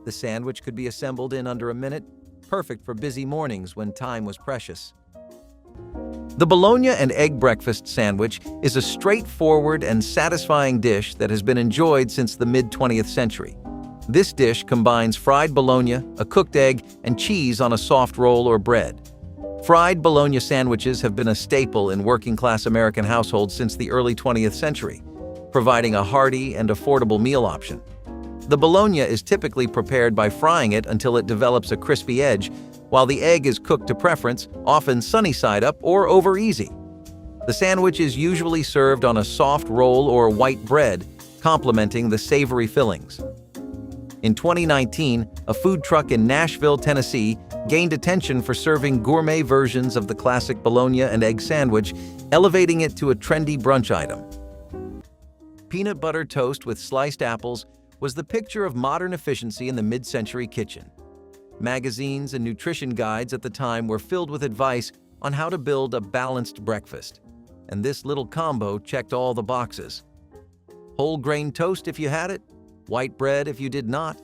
The sandwich could be assembled in under a minute, perfect for busy mornings when time was precious. The bologna and egg breakfast sandwich is a straightforward and satisfying dish that has been enjoyed since the mid-20th century. This dish combines fried bologna, a cooked egg, and cheese on a soft roll or bread. Fried bologna sandwiches have been a staple in working-class American households since the early 20th century, providing a hearty and affordable meal option. The bologna is typically prepared by frying it until it develops a crispy edge, while the egg is cooked to preference, often sunny side up or over easy. The sandwich is usually served on a soft roll or white bread, complementing the savory fillings. In 2019, a food truck in Nashville, Tennessee, gained attention for serving gourmet versions of the classic bologna and egg sandwich, elevating it to a trendy brunch item. Peanut butter toast with sliced apples was the picture of modern efficiency in the mid-century kitchen. Magazines and nutrition guides at the time were filled with advice on how to build a balanced breakfast, and this little combo checked all the boxes. Whole grain toast if you had it, white bread if you did not,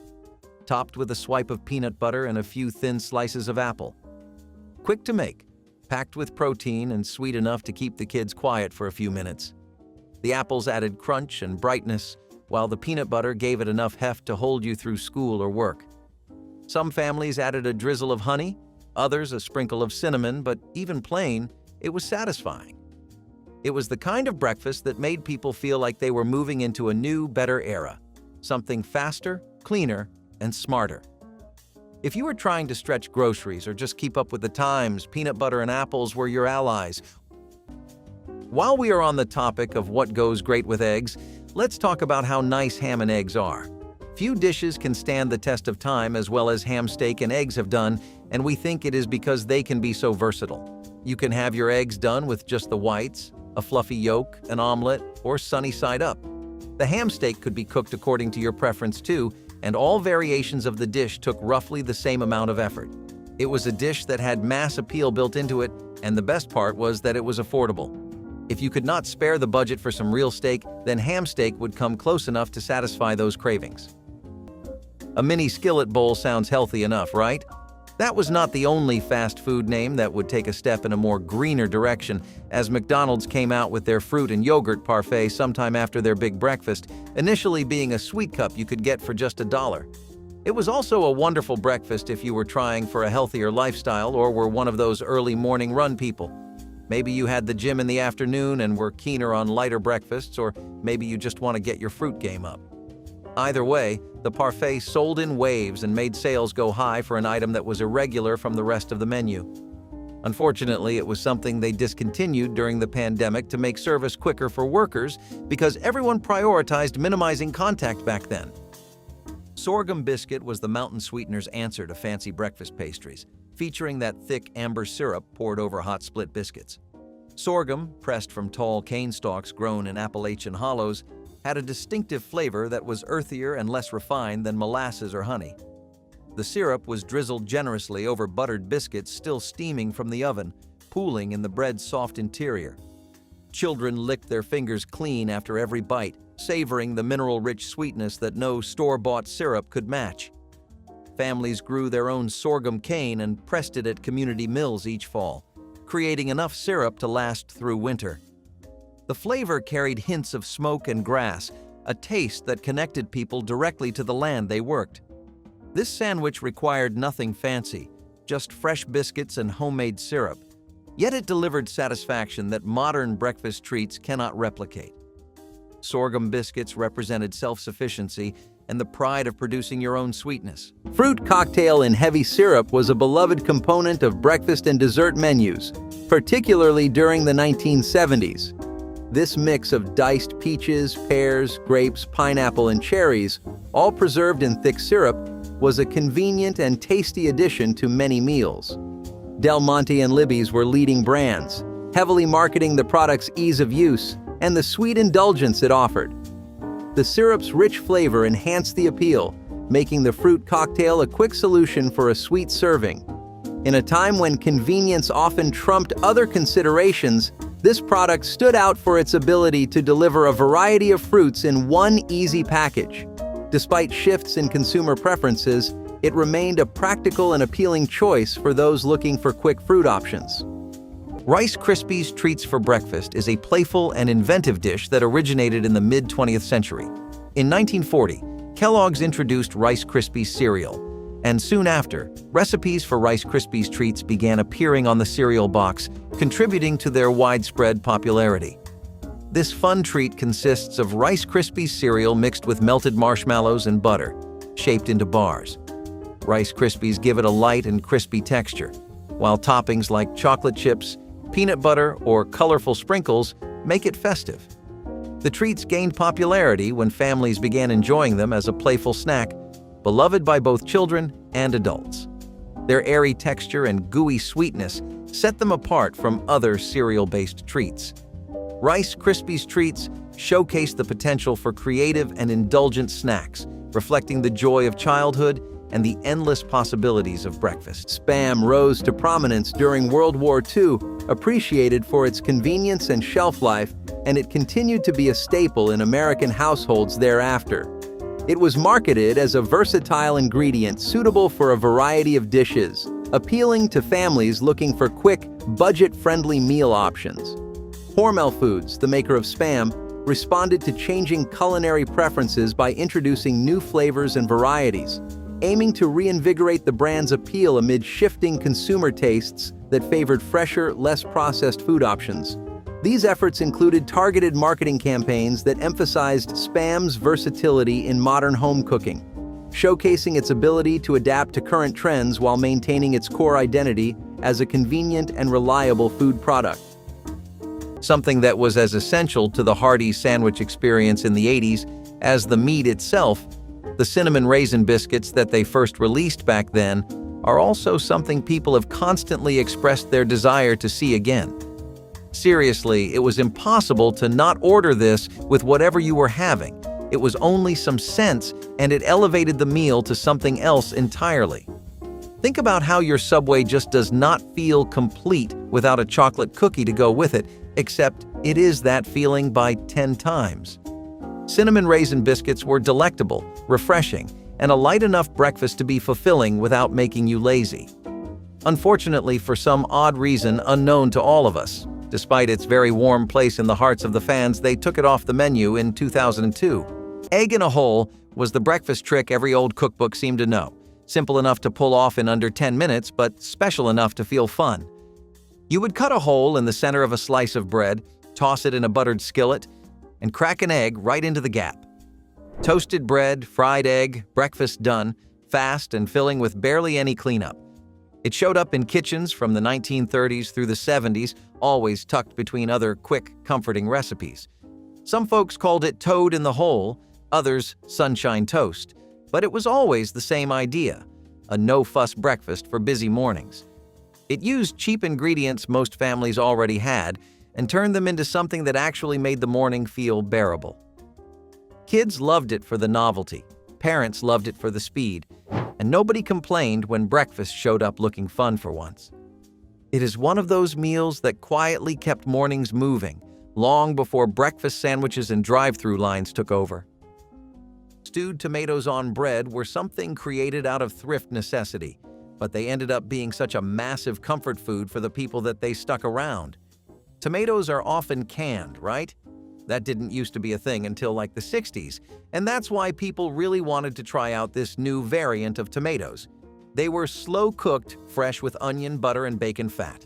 topped with a swipe of peanut butter and a few thin slices of apple. Quick to make, packed with protein and sweet enough to keep the kids quiet for a few minutes. The apples added crunch and brightness, while the peanut butter gave it enough heft to hold you through school or work. Some families added a drizzle of honey, others a sprinkle of cinnamon, but even plain, it was satisfying. It was the kind of breakfast that made people feel like they were moving into a new, better era, something faster, cleaner, and smarter. If you were trying to stretch groceries or just keep up with the times, peanut butter and apples were your allies. While we are on the topic of what goes great with eggs, let's talk about how nice ham and eggs are. Few dishes can stand the test of time as well as ham, steak, and eggs have done, and we think it is because they can be so versatile. You can have your eggs done with just the whites, a fluffy yolk, an omelet, or sunny side up. The ham steak could be cooked according to your preference too, and all variations of the dish took roughly the same amount of effort. It was a dish that had mass appeal built into it, and the best part was that it was affordable. If you could not spare the budget for some real steak, then ham steak would come close enough to satisfy those cravings. A mini skillet bowl sounds healthy enough, right? That was not the only fast food name that would take a step in a more greener direction, as McDonald's came out with their fruit and yogurt parfait sometime after their big breakfast, initially being a sweet cup you could get for just $1. It was also a wonderful breakfast if you were trying for a healthier lifestyle or were one of those early morning run people. Maybe you had the gym in the afternoon and were keener on lighter breakfasts, or maybe you just want to get your fruit game up. Either way, the parfait sold in waves and made sales go high for an item that was irregular from the rest of the menu. Unfortunately, it was something they discontinued during the pandemic to make service quicker for workers because everyone prioritized minimizing contact back then. Sorghum biscuit was the mountain sweetener's answer to fancy breakfast pastries, featuring that thick amber syrup poured over hot split biscuits. Sorghum, pressed from tall cane stalks grown in Appalachian hollows, had a distinctive flavor that was earthier and less refined than molasses or honey. The syrup was drizzled generously over buttered biscuits still steaming from the oven, pooling in the bread's soft interior. Children licked their fingers clean after every bite, savoring the mineral-rich sweetness that no store-bought syrup could match. Families grew their own sorghum cane and pressed it at community mills each fall, creating enough syrup to last through winter. The flavor carried hints of smoke and grass, a taste that connected people directly to the land they worked. This sandwich required nothing fancy, just fresh biscuits and homemade syrup. Yet it delivered satisfaction that modern breakfast treats cannot replicate. Sorghum biscuits represented self-sufficiency and the pride of producing your own sweetness. Fruit cocktail in heavy syrup was a beloved component of breakfast and dessert menus, particularly during the 1970s. This mix of diced peaches, pears, grapes, pineapple, and cherries, all preserved in thick syrup, was a convenient and tasty addition to many meals. Del Monte and Libby's were leading brands, heavily marketing the product's ease of use and the sweet indulgence it offered. The syrup's rich flavor enhanced the appeal, making the fruit cocktail a quick solution for a sweet serving. In a time when convenience often trumped other considerations, this product stood out for its ability to deliver a variety of fruits in one easy package. Despite shifts in consumer preferences, it remained a practical and appealing choice for those looking for quick fruit options. Rice Krispies Treats for Breakfast is a playful and inventive dish that originated in the mid-20th century. In 1940, Kellogg's introduced Rice Krispies cereal, and soon after, recipes for Rice Krispies treats began appearing on the cereal box, contributing to their widespread popularity. This fun treat consists of Rice Krispies cereal mixed with melted marshmallows and butter, shaped into bars. Rice Krispies give it a light and crispy texture, while toppings like chocolate chips, peanut butter, or colorful sprinkles make it festive. The treats gained popularity when families began enjoying them as a playful snack, beloved by both children and adults. Their airy texture and gooey sweetness set them apart from other cereal-based treats. Rice Krispies treats showcase the potential for creative and indulgent snacks, reflecting the joy of childhood and the endless possibilities of breakfast. Spam rose to prominence during World War II, appreciated for its convenience and shelf life, and it continued to be a staple in American households thereafter. It was marketed as a versatile ingredient suitable for a variety of dishes, appealing to families looking for quick, budget-friendly meal options. Hormel Foods, the maker of Spam, responded to changing culinary preferences by introducing new flavors and varieties, aiming to reinvigorate the brand's appeal amid shifting consumer tastes that favored fresher, less processed food options. These efforts included targeted marketing campaigns that emphasized Spam's versatility in modern home cooking, showcasing its ability to adapt to current trends while maintaining its core identity as a convenient and reliable food product. Something that was as essential to the hearty sandwich experience in the 80s as the meat itself, the cinnamon raisin biscuits that they first released back then are also something people have constantly expressed their desire to see again. Seriously, it was impossible to not order this with whatever you were having. It was only some cents, and it elevated the meal to something else entirely. Think about how your Subway just does not feel complete without a chocolate cookie to go with it, except it is that feeling by 10 times. Cinnamon raisin biscuits were delectable, refreshing, and a light enough breakfast to be fulfilling without making you lazy. Unfortunately, for some odd reason unknown to all of us, despite its very warm place in the hearts of the fans, they took it off the menu in 2002. Egg in a hole was the breakfast trick every old cookbook seemed to know. Simple enough to pull off in under 10 minutes, but special enough to feel fun. You would cut a hole in the center of a slice of bread, toss it in a buttered skillet, and crack an egg right into the gap. Toasted bread, fried egg, breakfast done, fast and filling with barely any cleanup. It showed up in kitchens from the 1930s through the 70s, always tucked between other quick, comforting recipes. Some folks called it toad in the hole, others sunshine toast, but it was always the same idea, a no-fuss breakfast for busy mornings. It used cheap ingredients most families already had and turned them into something that actually made the morning feel bearable. Kids loved it for the novelty, parents loved it for the speed, and nobody complained when breakfast showed up looking fun for once. It is one of those meals that quietly kept mornings moving, long before breakfast sandwiches and drive-through lines took over. Stewed tomatoes on bread were something created out of thrift necessity, but they ended up being such a massive comfort food for the people that they stuck around. Tomatoes are often canned, right? That didn't used to be a thing until like the 60s, and that's why people really wanted to try out this new variant of tomatoes. They were slow-cooked, fresh with onion, butter, and bacon fat.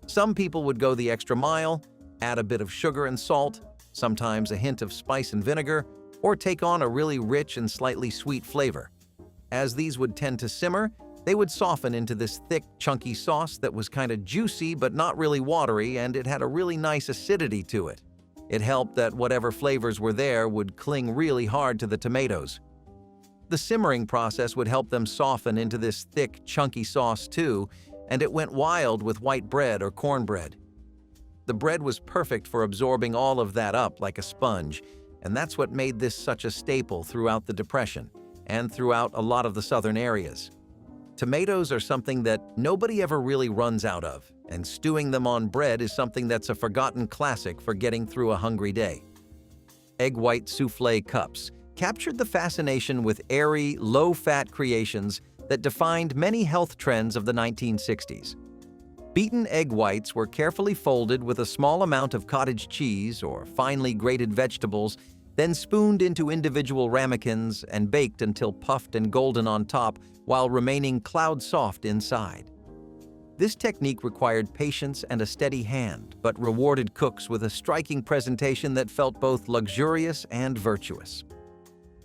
Some people would go the extra mile, add a bit of sugar and salt, sometimes a hint of spice and vinegar, or take on a really rich and slightly sweet flavor. As these would tend to simmer, they would soften into this thick, chunky sauce that was kind of juicy but not really watery, and it had a really nice acidity to it. It helped that whatever flavors were there would cling really hard to the tomatoes. The simmering process would help them soften into this thick, chunky sauce too, and it went wild with white bread or cornbread. The bread was perfect for absorbing all of that up like a sponge, and that's what made this such a staple throughout the Depression and throughout a lot of the southern areas. Tomatoes are something that nobody ever really runs out of, and stewing them on bread is something that's a forgotten classic for getting through a hungry day. Egg white soufflé cups captured the fascination with airy, low-fat creations that defined many health trends of the 1960s. Beaten egg whites were carefully folded with a small amount of cottage cheese or finely grated vegetables, then spooned into individual ramekins and baked until puffed and golden on top while remaining cloud-soft inside. This technique required patience and a steady hand, but rewarded cooks with a striking presentation that felt both luxurious and virtuous.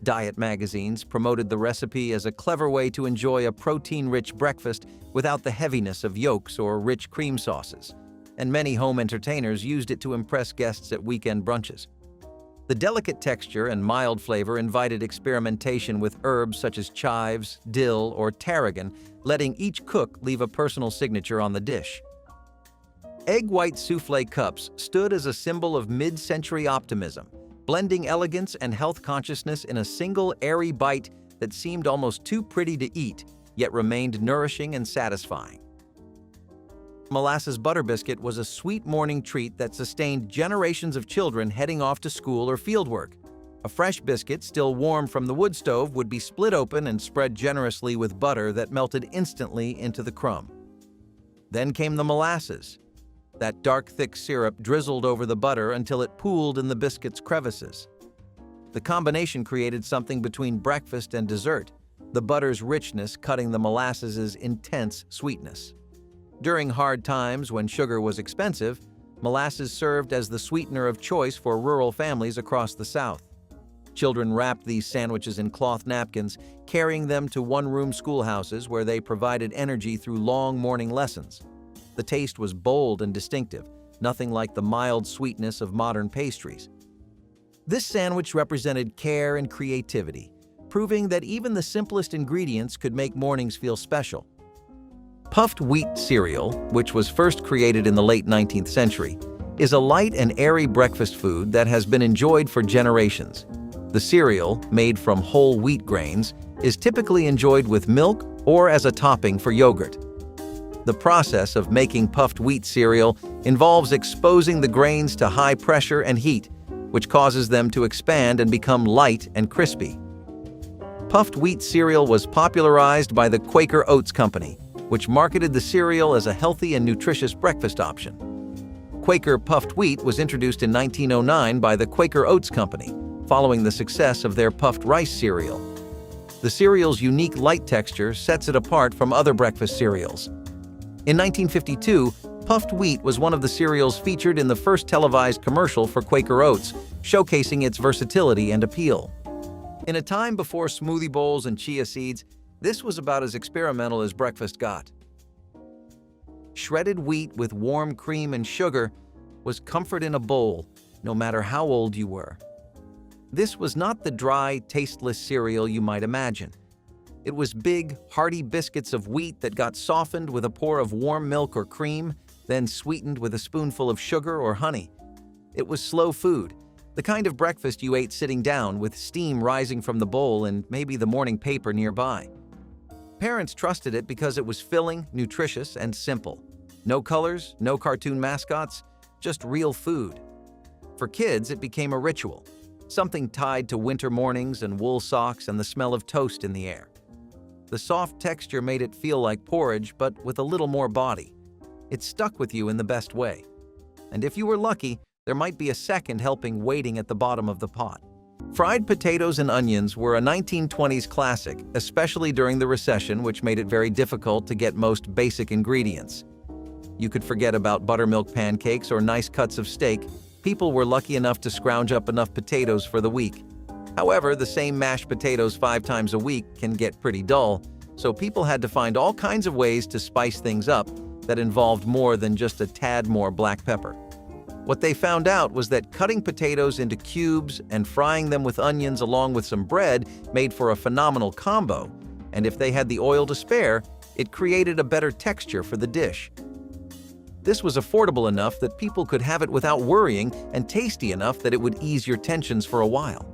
Diet magazines promoted the recipe as a clever way to enjoy a protein-rich breakfast without the heaviness of yolks or rich cream sauces, and many home entertainers used it to impress guests at weekend brunches. The delicate texture and mild flavor invited experimentation with herbs such as chives, dill, or tarragon, letting each cook leave a personal signature on the dish. Egg white soufflé cups stood as a symbol of mid-century optimism, blending elegance and health consciousness in a single airy bite that seemed almost too pretty to eat, yet remained nourishing and satisfying. Molasses butter biscuit was a sweet morning treat that sustained generations of children heading off to school or fieldwork. A fresh biscuit, still warm from the wood stove, would be split open and spread generously with butter that melted instantly into the crumb. Then came the molasses. That dark, thick syrup drizzled over the butter until it pooled in the biscuit's crevices. The combination created something between breakfast and dessert, the butter's richness cutting the molasses' intense sweetness. During hard times when sugar was expensive, molasses served as the sweetener of choice for rural families across the South. Children wrapped these sandwiches in cloth napkins, carrying them to one-room schoolhouses where they provided energy through long morning lessons. The taste was bold and distinctive, nothing like the mild sweetness of modern pastries. This sandwich represented care and creativity, proving that even the simplest ingredients could make mornings feel special. Puffed wheat cereal, which was first created in the late 19th century, is a light and airy breakfast food that has been enjoyed for generations. The cereal, made from whole wheat grains, is typically enjoyed with milk or as a topping for yogurt. The process of making puffed wheat cereal involves exposing the grains to high pressure and heat, which causes them to expand and become light and crispy. Puffed wheat cereal was popularized by the Quaker Oats Company, which marketed the cereal as a healthy and nutritious breakfast option. Quaker puffed wheat was introduced in 1909 by the Quaker Oats Company, following the success of their puffed rice cereal. The cereal's unique light texture sets it apart from other breakfast cereals. In 1952, puffed wheat was one of the cereals featured in the first televised commercial for Quaker Oats, showcasing its versatility and appeal. In a time before smoothie bowls and chia seeds, this was about as experimental as breakfast got. Shredded wheat with warm cream and sugar was comfort in a bowl, no matter how old you were. This was not the dry, tasteless cereal you might imagine. It was big, hearty biscuits of wheat that got softened with a pour of warm milk or cream, then sweetened with a spoonful of sugar or honey. It was slow food, the kind of breakfast you ate sitting down with steam rising from the bowl and maybe the morning paper nearby. Parents trusted it because it was filling, nutritious, and simple. No colors, no cartoon mascots, just real food. For kids, it became a ritual, something tied to winter mornings and wool socks and the smell of toast in the air. The soft texture made it feel like porridge, but with a little more body. It stuck with you in the best way. And if you were lucky, there might be a second helping waiting at the bottom of the pot. Fried potatoes and onions were a 1920s classic, especially during the recession, which made it very difficult to get most basic ingredients. You could forget about buttermilk pancakes or nice cuts of steak. People were lucky enough to scrounge up enough potatoes for the week. However, the same mashed potatoes 5 times a week can get pretty dull, so people had to find all kinds of ways to spice things up that involved more than just a tad more black pepper. What they found out was that cutting potatoes into cubes and frying them with onions along with some bread made for a phenomenal combo, and if they had the oil to spare, it created a better texture for the dish. This was affordable enough that people could have it without worrying and tasty enough that it would ease your tensions for a while.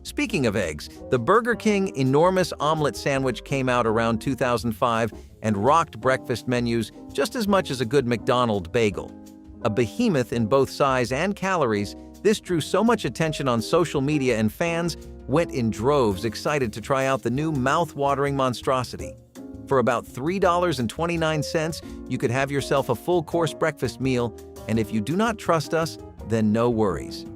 Speaking of eggs, the Burger King enormous omelet sandwich came out around 2005 and rocked breakfast menus just as much as a good McDonald's bagel. A behemoth in both size and calories, this drew so much attention on social media and fans went in droves excited to try out the new mouth-watering monstrosity. For about $3.29, you could have yourself a full-course breakfast meal, and if you do not trust us, then no worries.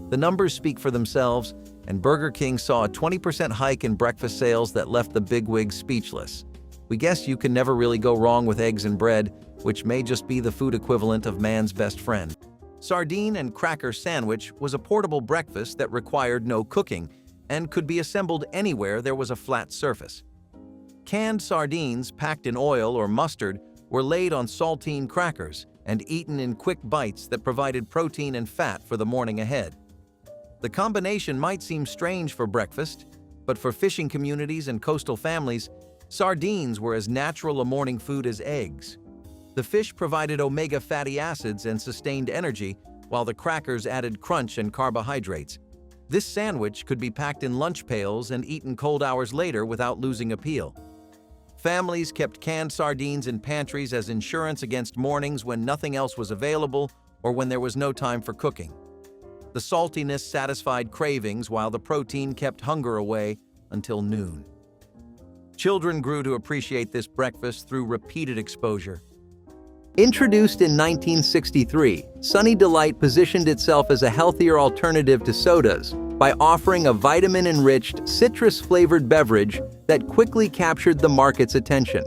The numbers speak for themselves, and Burger King saw a 20% hike in breakfast sales that left the bigwigs speechless. We guess you can never really go wrong with eggs and bread, which may just be the food equivalent of man's best friend. Sardine and cracker sandwich was a portable breakfast that required no cooking and could be assembled anywhere there was a flat surface. Canned sardines packed in oil or mustard were laid on saltine crackers and eaten in quick bites that provided protein and fat for the morning ahead. The combination might seem strange for breakfast, but for fishing communities and coastal families, sardines were as natural a morning food as eggs. The fish provided omega fatty acids and sustained energy, while the crackers added crunch and carbohydrates. This sandwich could be packed in lunch pails and eaten cold hours later without losing appeal. Families kept canned sardines in pantries as insurance against mornings when nothing else was available or when there was no time for cooking. The saltiness satisfied cravings while the protein kept hunger away until noon. Children grew to appreciate this breakfast through repeated exposure. Introduced in 1963, Sunny Delight positioned itself as a healthier alternative to sodas by offering a vitamin-enriched, citrus-flavored beverage that quickly captured the market's attention.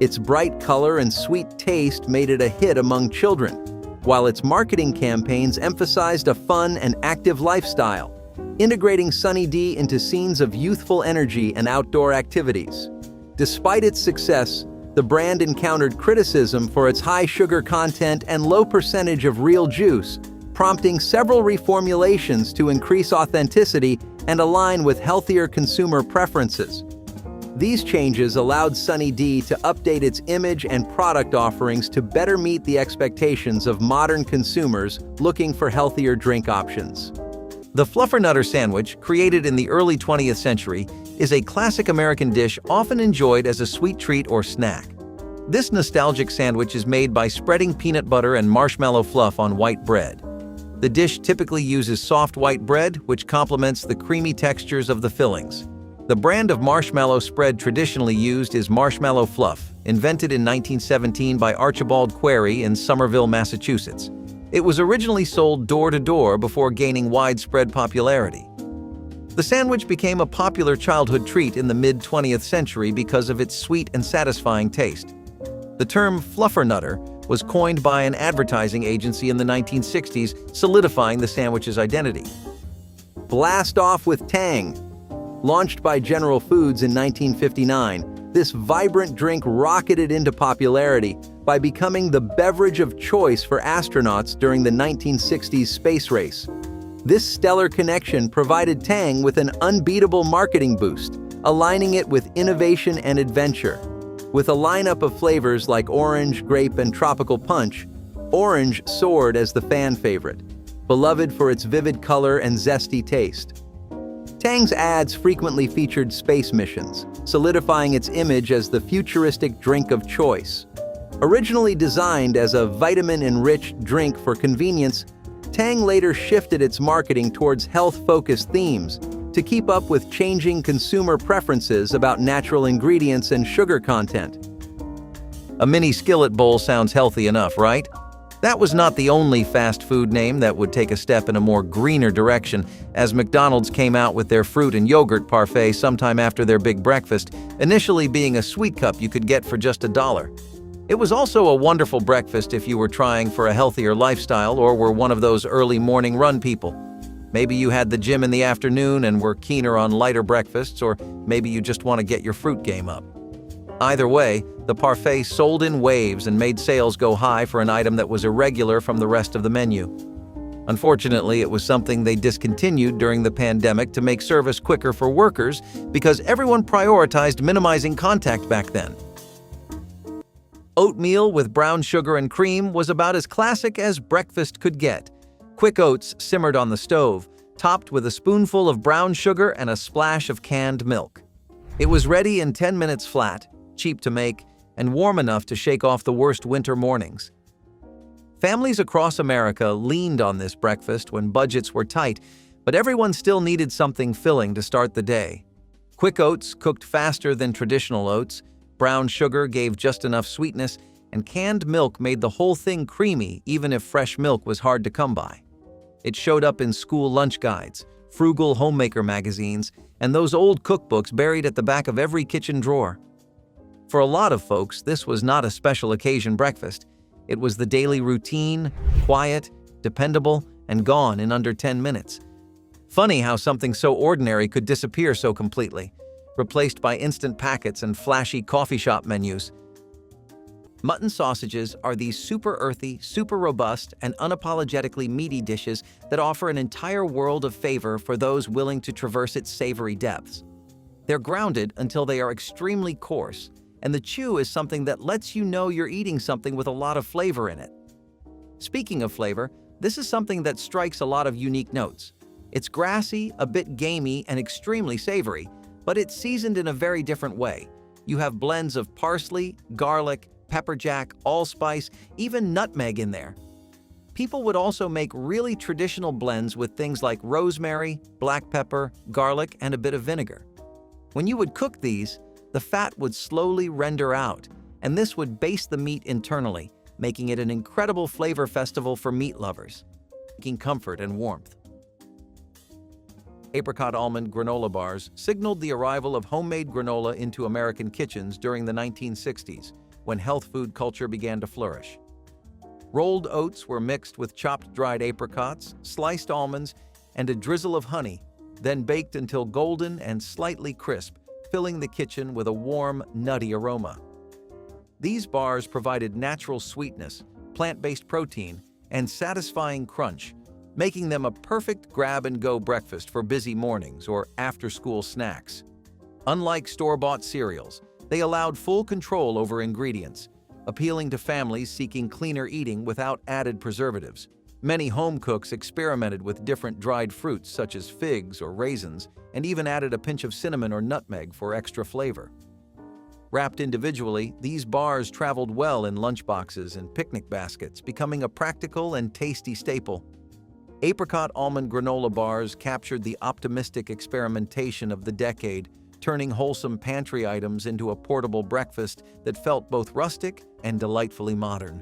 Its bright color and sweet taste made it a hit among children, while its marketing campaigns emphasized a fun and active lifestyle, integrating Sunny D into scenes of youthful energy and outdoor activities. Despite its success, the brand encountered criticism for its high sugar content and low percentage of real juice, prompting several reformulations to increase authenticity and align with healthier consumer preferences. These changes allowed Sunny D to update its image and product offerings to better meet the expectations of modern consumers looking for healthier drink options. The Fluffernutter sandwich, created in the early 20th century, is a classic American dish often enjoyed as a sweet treat or snack. This nostalgic sandwich is made by spreading peanut butter and marshmallow fluff on white bread. The dish typically uses soft white bread, which complements the creamy textures of the fillings. The brand of marshmallow spread traditionally used is Marshmallow Fluff, invented in 1917 by Archibald Query in Somerville, Massachusetts. It was originally sold door-to-door before gaining widespread popularity. The sandwich became a popular childhood treat in the mid-20th century because of its sweet and satisfying taste. The term Fluffernutter was coined by an advertising agency in the 1960s, solidifying the sandwich's identity. Blast off with Tang. Launched by General Foods in 1959, this vibrant drink rocketed into popularity by becoming the beverage of choice for astronauts during the 1960s space race. This stellar connection provided Tang with an unbeatable marketing boost, aligning it with innovation and adventure. With a lineup of flavors like orange, grape, and tropical punch, orange soared as the fan favorite, beloved for its vivid color and zesty taste. Tang's ads frequently featured space missions, solidifying its image as the futuristic drink of choice. Originally designed as a vitamin-enriched drink for convenience, Tang later shifted its marketing towards health-focused themes to keep up with changing consumer preferences about natural ingredients and sugar content. A mini skillet bowl sounds healthy enough, right? That was not the only fast food name that would take a step in a more greener direction, as McDonald's came out with their fruit and yogurt parfait sometime after their big breakfast, initially being a sweet cup you could get for just $1. It was also a wonderful breakfast if you were trying for a healthier lifestyle or were one of those early morning run people. Maybe you had the gym in the afternoon and were keener on lighter breakfasts, or maybe you just want to get your fruit game up. Either way, the parfait sold in waves and made sales go high for an item that was irregular from the rest of the menu. Unfortunately, it was something they discontinued during the pandemic to make service quicker for workers because everyone prioritized minimizing contact back then. Oatmeal with brown sugar and cream was about as classic as breakfast could get. Quick oats simmered on the stove, topped with a spoonful of brown sugar and a splash of canned milk. It was ready in 10 minutes flat, cheap to make, and warm enough to shake off the worst winter mornings. Families across America leaned on this breakfast when budgets were tight, but everyone still needed something filling to start the day. Quick oats cooked faster than traditional oats, brown sugar gave just enough sweetness, and canned milk made the whole thing creamy even if fresh milk was hard to come by. It showed up in school lunch guides, frugal homemaker magazines, and those old cookbooks buried at the back of every kitchen drawer. For a lot of folks, this was not a special occasion breakfast. It was the daily routine, quiet, dependable, and gone in under 10 minutes. Funny how something so ordinary could disappear so completely, replaced by instant packets and flashy coffee shop menus. Mutton sausages are these super earthy, super robust, and unapologetically meaty dishes that offer an entire world of flavor for those willing to traverse its savory depths. They're grounded until they are extremely coarse, and the chew is something that lets you know you're eating something with a lot of flavor in it. Speaking of flavor, this is something that strikes a lot of unique notes. It's grassy, a bit gamey, and extremely savory, but it's seasoned in a very different way. You have blends of parsley, garlic, pepperjack, allspice, even nutmeg in there. People would also make really traditional blends with things like rosemary, black pepper, garlic, and a bit of vinegar. When you would cook these, the fat would slowly render out, and this would baste the meat internally, making it an incredible flavor festival for meat lovers, making comfort and warmth. Apricot almond granola bars signaled the arrival of homemade granola into American kitchens during the 1960s, when health food culture began to flourish. Rolled oats were mixed with chopped dried apricots, sliced almonds, and a drizzle of honey, then baked until golden and slightly crisp, filling the kitchen with a warm, nutty aroma. These bars provided natural sweetness, plant-based protein, and satisfying crunch, making them a perfect grab-and-go breakfast for busy mornings or after-school snacks. Unlike store-bought cereals, they allowed full control over ingredients, appealing to families seeking cleaner eating without added preservatives. Many home cooks experimented with different dried fruits such as figs or raisins, and even added a pinch of cinnamon or nutmeg for extra flavor. Wrapped individually, these bars traveled well in lunchboxes and picnic baskets, becoming a practical and tasty staple. Apricot almond granola bars captured the optimistic experimentation of the decade, turning wholesome pantry items into a portable breakfast that felt both rustic and delightfully modern.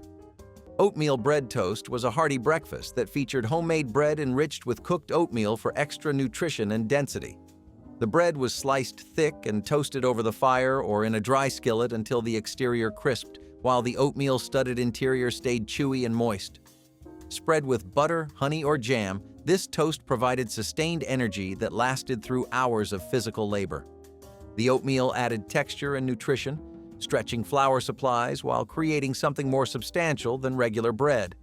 Oatmeal bread toast was a hearty breakfast that featured homemade bread enriched with cooked oatmeal for extra nutrition and density. The bread was sliced thick and toasted over the fire or in a dry skillet until the exterior crisped, while the oatmeal-studded interior stayed chewy and moist. Spread with butter, honey, or jam, this toast provided sustained energy that lasted through hours of physical labor. The oatmeal added texture and nutrition, stretching flour supplies while creating something more substantial than regular bread.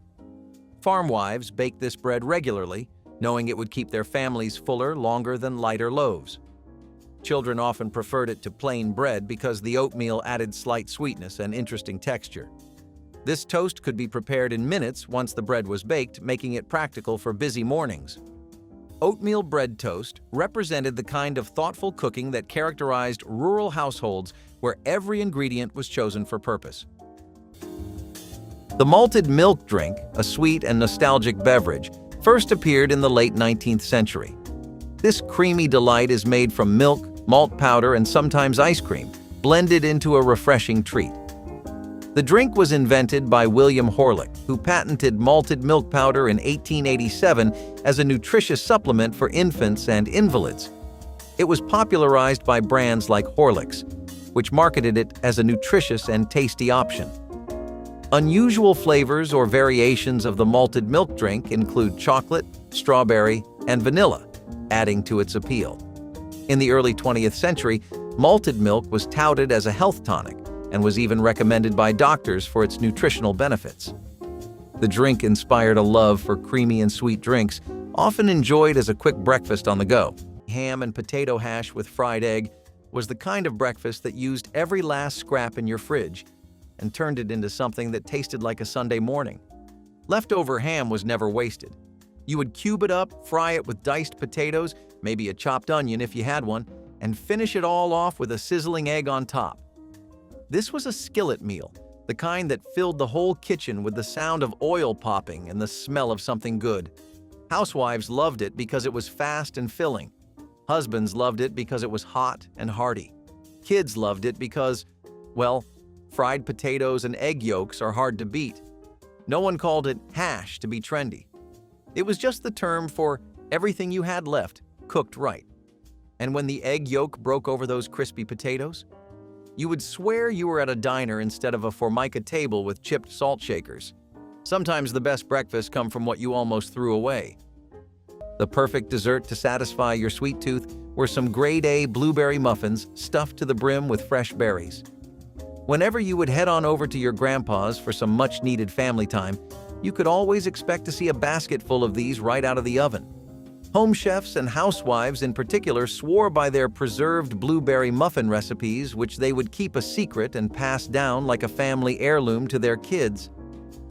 Farm wives baked this bread regularly, knowing it would keep their families fuller longer than lighter loaves. Children often preferred it to plain bread because the oatmeal added slight sweetness and interesting texture. This toast could be prepared in minutes once the bread was baked, making it practical for busy mornings. Oatmeal bread toast represented the kind of thoughtful cooking that characterized rural households where every ingredient was chosen for purpose. The malted milk drink, a sweet and nostalgic beverage, first appeared in the late 19th century. This creamy delight is made from milk, malt powder, and sometimes ice cream, blended into a refreshing treat. The drink was invented by William Horlick, who patented malted milk powder in 1887 as a nutritious supplement for infants and invalids. It was popularized by brands like Horlicks, which marketed it as a nutritious and tasty option. Unusual flavors or variations of the malted milk drink include chocolate, strawberry, and vanilla, adding to its appeal. In the early 20th century, malted milk was touted as a health tonic and was even recommended by doctors for its nutritional benefits. The drink inspired a love for creamy and sweet drinks, often enjoyed as a quick breakfast on the go. Ham and potato hash with fried egg was the kind of breakfast that used every last scrap in your fridge and turned it into something that tasted like a Sunday morning. Leftover ham was never wasted. You would cube it up, fry it with diced potatoes, maybe a chopped onion if you had one, and finish it all off with a sizzling egg on top. This was a skillet meal, the kind that filled the whole kitchen with the sound of oil popping and the smell of something good. Housewives loved it because it was fast and filling. Husbands loved it because it was hot and hearty. Kids loved it because, well, fried potatoes and egg yolks are hard to beat. No one called it hash to be trendy. It was just the term for everything you had left, cooked right. And when the egg yolk broke over those crispy potatoes, You would swear you were at a diner instead of a Formica table with chipped salt shakers. Sometimes the best breakfasts come from what you almost threw away. The perfect dessert to satisfy your sweet tooth were some grade A blueberry muffins stuffed to the brim with fresh berries. Whenever you would head on over to your grandpa's for some much-needed family time, you could always expect to see a basket full of these right out of the oven. Home chefs and housewives in particular swore by their preserved blueberry muffin recipes, which they would keep a secret and pass down like a family heirloom to their kids.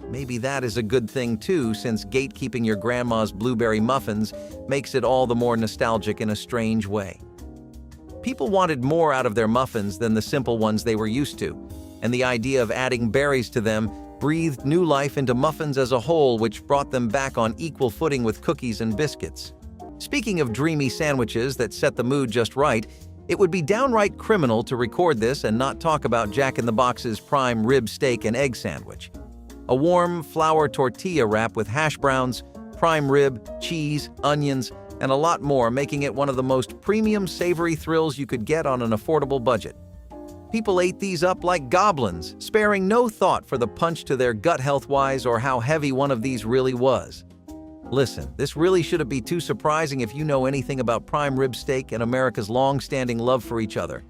Maybe that is a good thing too, since gatekeeping your grandma's blueberry muffins makes it all the more nostalgic in a strange way. People wanted more out of their muffins than the simple ones they were used to, and the idea of adding berries to them breathed new life into muffins as a whole, which brought them back on equal footing with cookies and biscuits. Speaking of dreamy sandwiches that set the mood just right, it would be downright criminal to record this and not talk about Jack in the Box's prime rib steak and egg sandwich. A warm flour tortilla wrap with hash browns, prime rib, cheese, onions, and a lot more, making it one of the most premium savory thrills you could get on an affordable budget. People ate these up like goblins, sparing no thought for the punch to their gut health-wise or how heavy one of these really was. Listen, this really shouldn't be too surprising if you know anything about prime rib steak and America's long-standing love for each other.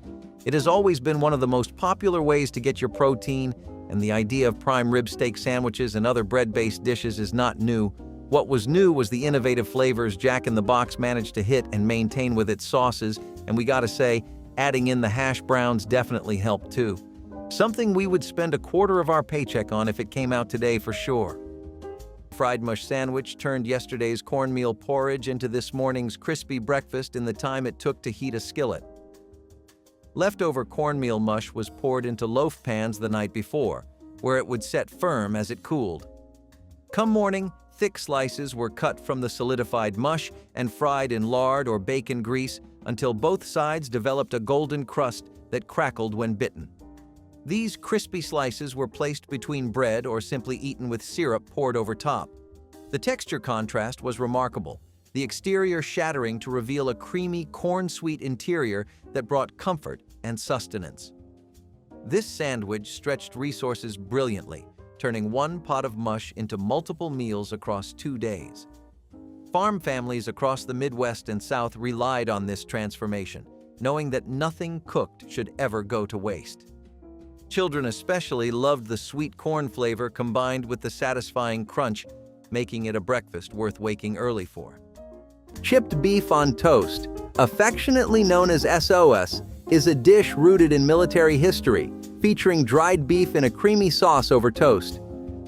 It has always been one of the most popular ways to get your protein, and the idea of prime rib steak sandwiches and other bread-based dishes is not new. What was new was the innovative flavors Jack in the Box managed to hit and maintain with its sauces, and we gotta say, adding in the hash browns definitely helped too. Something we would spend a quarter of our paycheck on if it came out today for sure. Fried mush sandwich turned yesterday's cornmeal porridge into this morning's crispy breakfast in the time it took to heat a skillet. Leftover cornmeal mush was poured into loaf pans the night before, where it would set firm as it cooled. Come morning, thick slices were cut from the solidified mush and fried in lard or bacon grease until both sides developed a golden crust that crackled when bitten. These crispy slices were placed between bread or simply eaten with syrup poured over top. The texture contrast was remarkable, the exterior shattering to reveal a creamy, corn-sweet interior that brought comfort and sustenance. This sandwich stretched resources brilliantly, turning one pot of mush into multiple meals across 2 days. Farm families across the Midwest and South relied on this transformation, knowing that nothing cooked should ever go to waste. Children especially loved the sweet corn flavor combined with the satisfying crunch, making it a breakfast worth waking early for. Chipped beef on toast, affectionately known as SOS, is a dish rooted in military history, featuring dried beef in a creamy sauce over toast.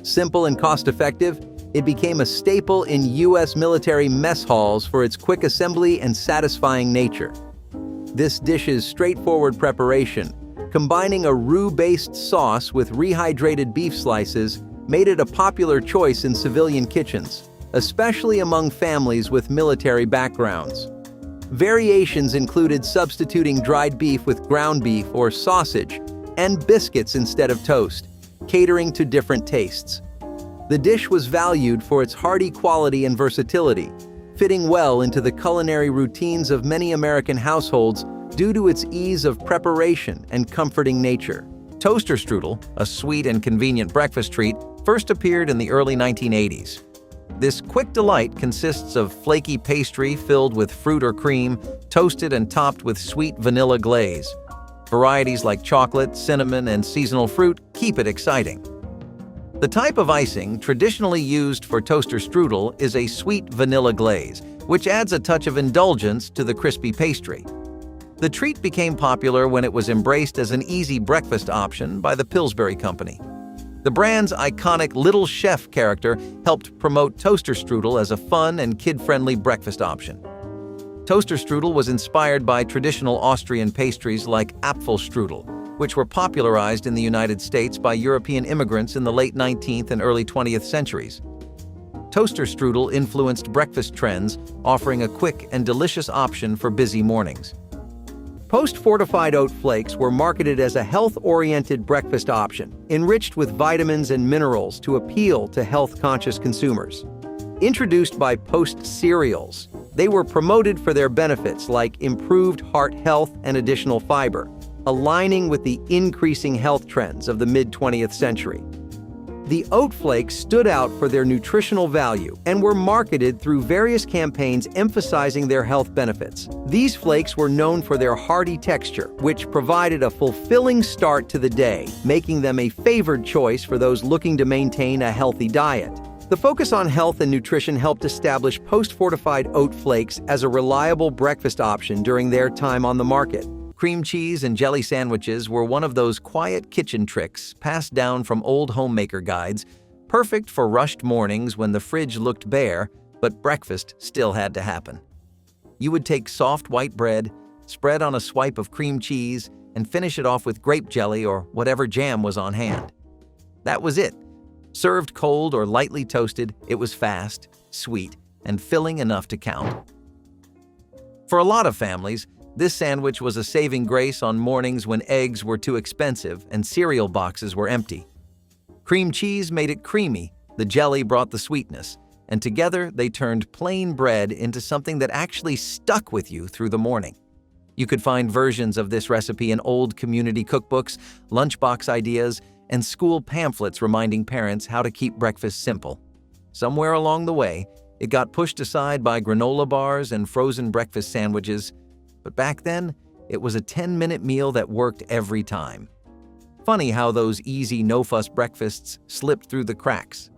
Simple and cost-effective, it became a staple in U.S. military mess halls for its quick assembly and satisfying nature. This dish's straightforward preparation, combining a roux-based sauce with rehydrated beef slices, made it a popular choice in civilian kitchens, especially among families with military backgrounds. Variations included substituting dried beef with ground beef or sausage, and biscuits instead of toast, catering to different tastes. The dish was valued for its hearty quality and versatility, fitting well into the culinary routines of many American households due to its ease of preparation and comforting nature. Toaster strudel, a sweet and convenient breakfast treat, first appeared in the early 1980s. This quick delight consists of flaky pastry filled with fruit or cream, toasted and topped with sweet vanilla glaze. Varieties like chocolate, cinnamon, and seasonal fruit keep it exciting. The type of icing traditionally used for toaster strudel is a sweet vanilla glaze, which adds a touch of indulgence to the crispy pastry. The treat became popular when it was embraced as an easy breakfast option by the Pillsbury Company. The brand's iconic Little Chef character helped promote toaster strudel as a fun and kid-friendly breakfast option. Toaster strudel was inspired by traditional Austrian pastries like Apfelstrudel, which were popularized in the United States by European immigrants in the late 19th and early 20th centuries. Toaster strudel influenced breakfast trends, offering a quick and delicious option for busy mornings. Post-fortified oat flakes were marketed as a health-oriented breakfast option, enriched with vitamins and minerals to appeal to health-conscious consumers. Introduced by Post cereals, they were promoted for their benefits like improved heart health and additional fiber, aligning with the increasing health trends of the mid-20th century. The oat flakes stood out for their nutritional value and were marketed through various campaigns emphasizing their health benefits. These flakes were known for their hearty texture, which provided a fulfilling start to the day, making them a favored choice for those looking to maintain a healthy diet. The focus on health and nutrition helped establish post-fortified oat flakes as a reliable breakfast option during their time on the market. Cream cheese and jelly sandwiches were one of those quiet kitchen tricks passed down from old homemaker guides, perfect for rushed mornings when the fridge looked bare, but breakfast still had to happen. You would take soft white bread, spread on a swipe of cream cheese, and finish it off with grape jelly or whatever jam was on hand. That was it. Served cold or lightly toasted, it was fast, sweet, and filling enough to count. For a lot of families, this sandwich was a saving grace on mornings when eggs were too expensive and cereal boxes were empty. Cream cheese made it creamy, the jelly brought the sweetness, and together they turned plain bread into something that actually stuck with you through the morning. You could find versions of this recipe in old community cookbooks, lunchbox ideas, and school pamphlets reminding parents how to keep breakfast simple. Somewhere along the way, it got pushed aside by granola bars and frozen breakfast sandwiches, but back then, it was a 10-minute meal that worked every time. Funny how those easy, no-fuss breakfasts slipped through the cracks.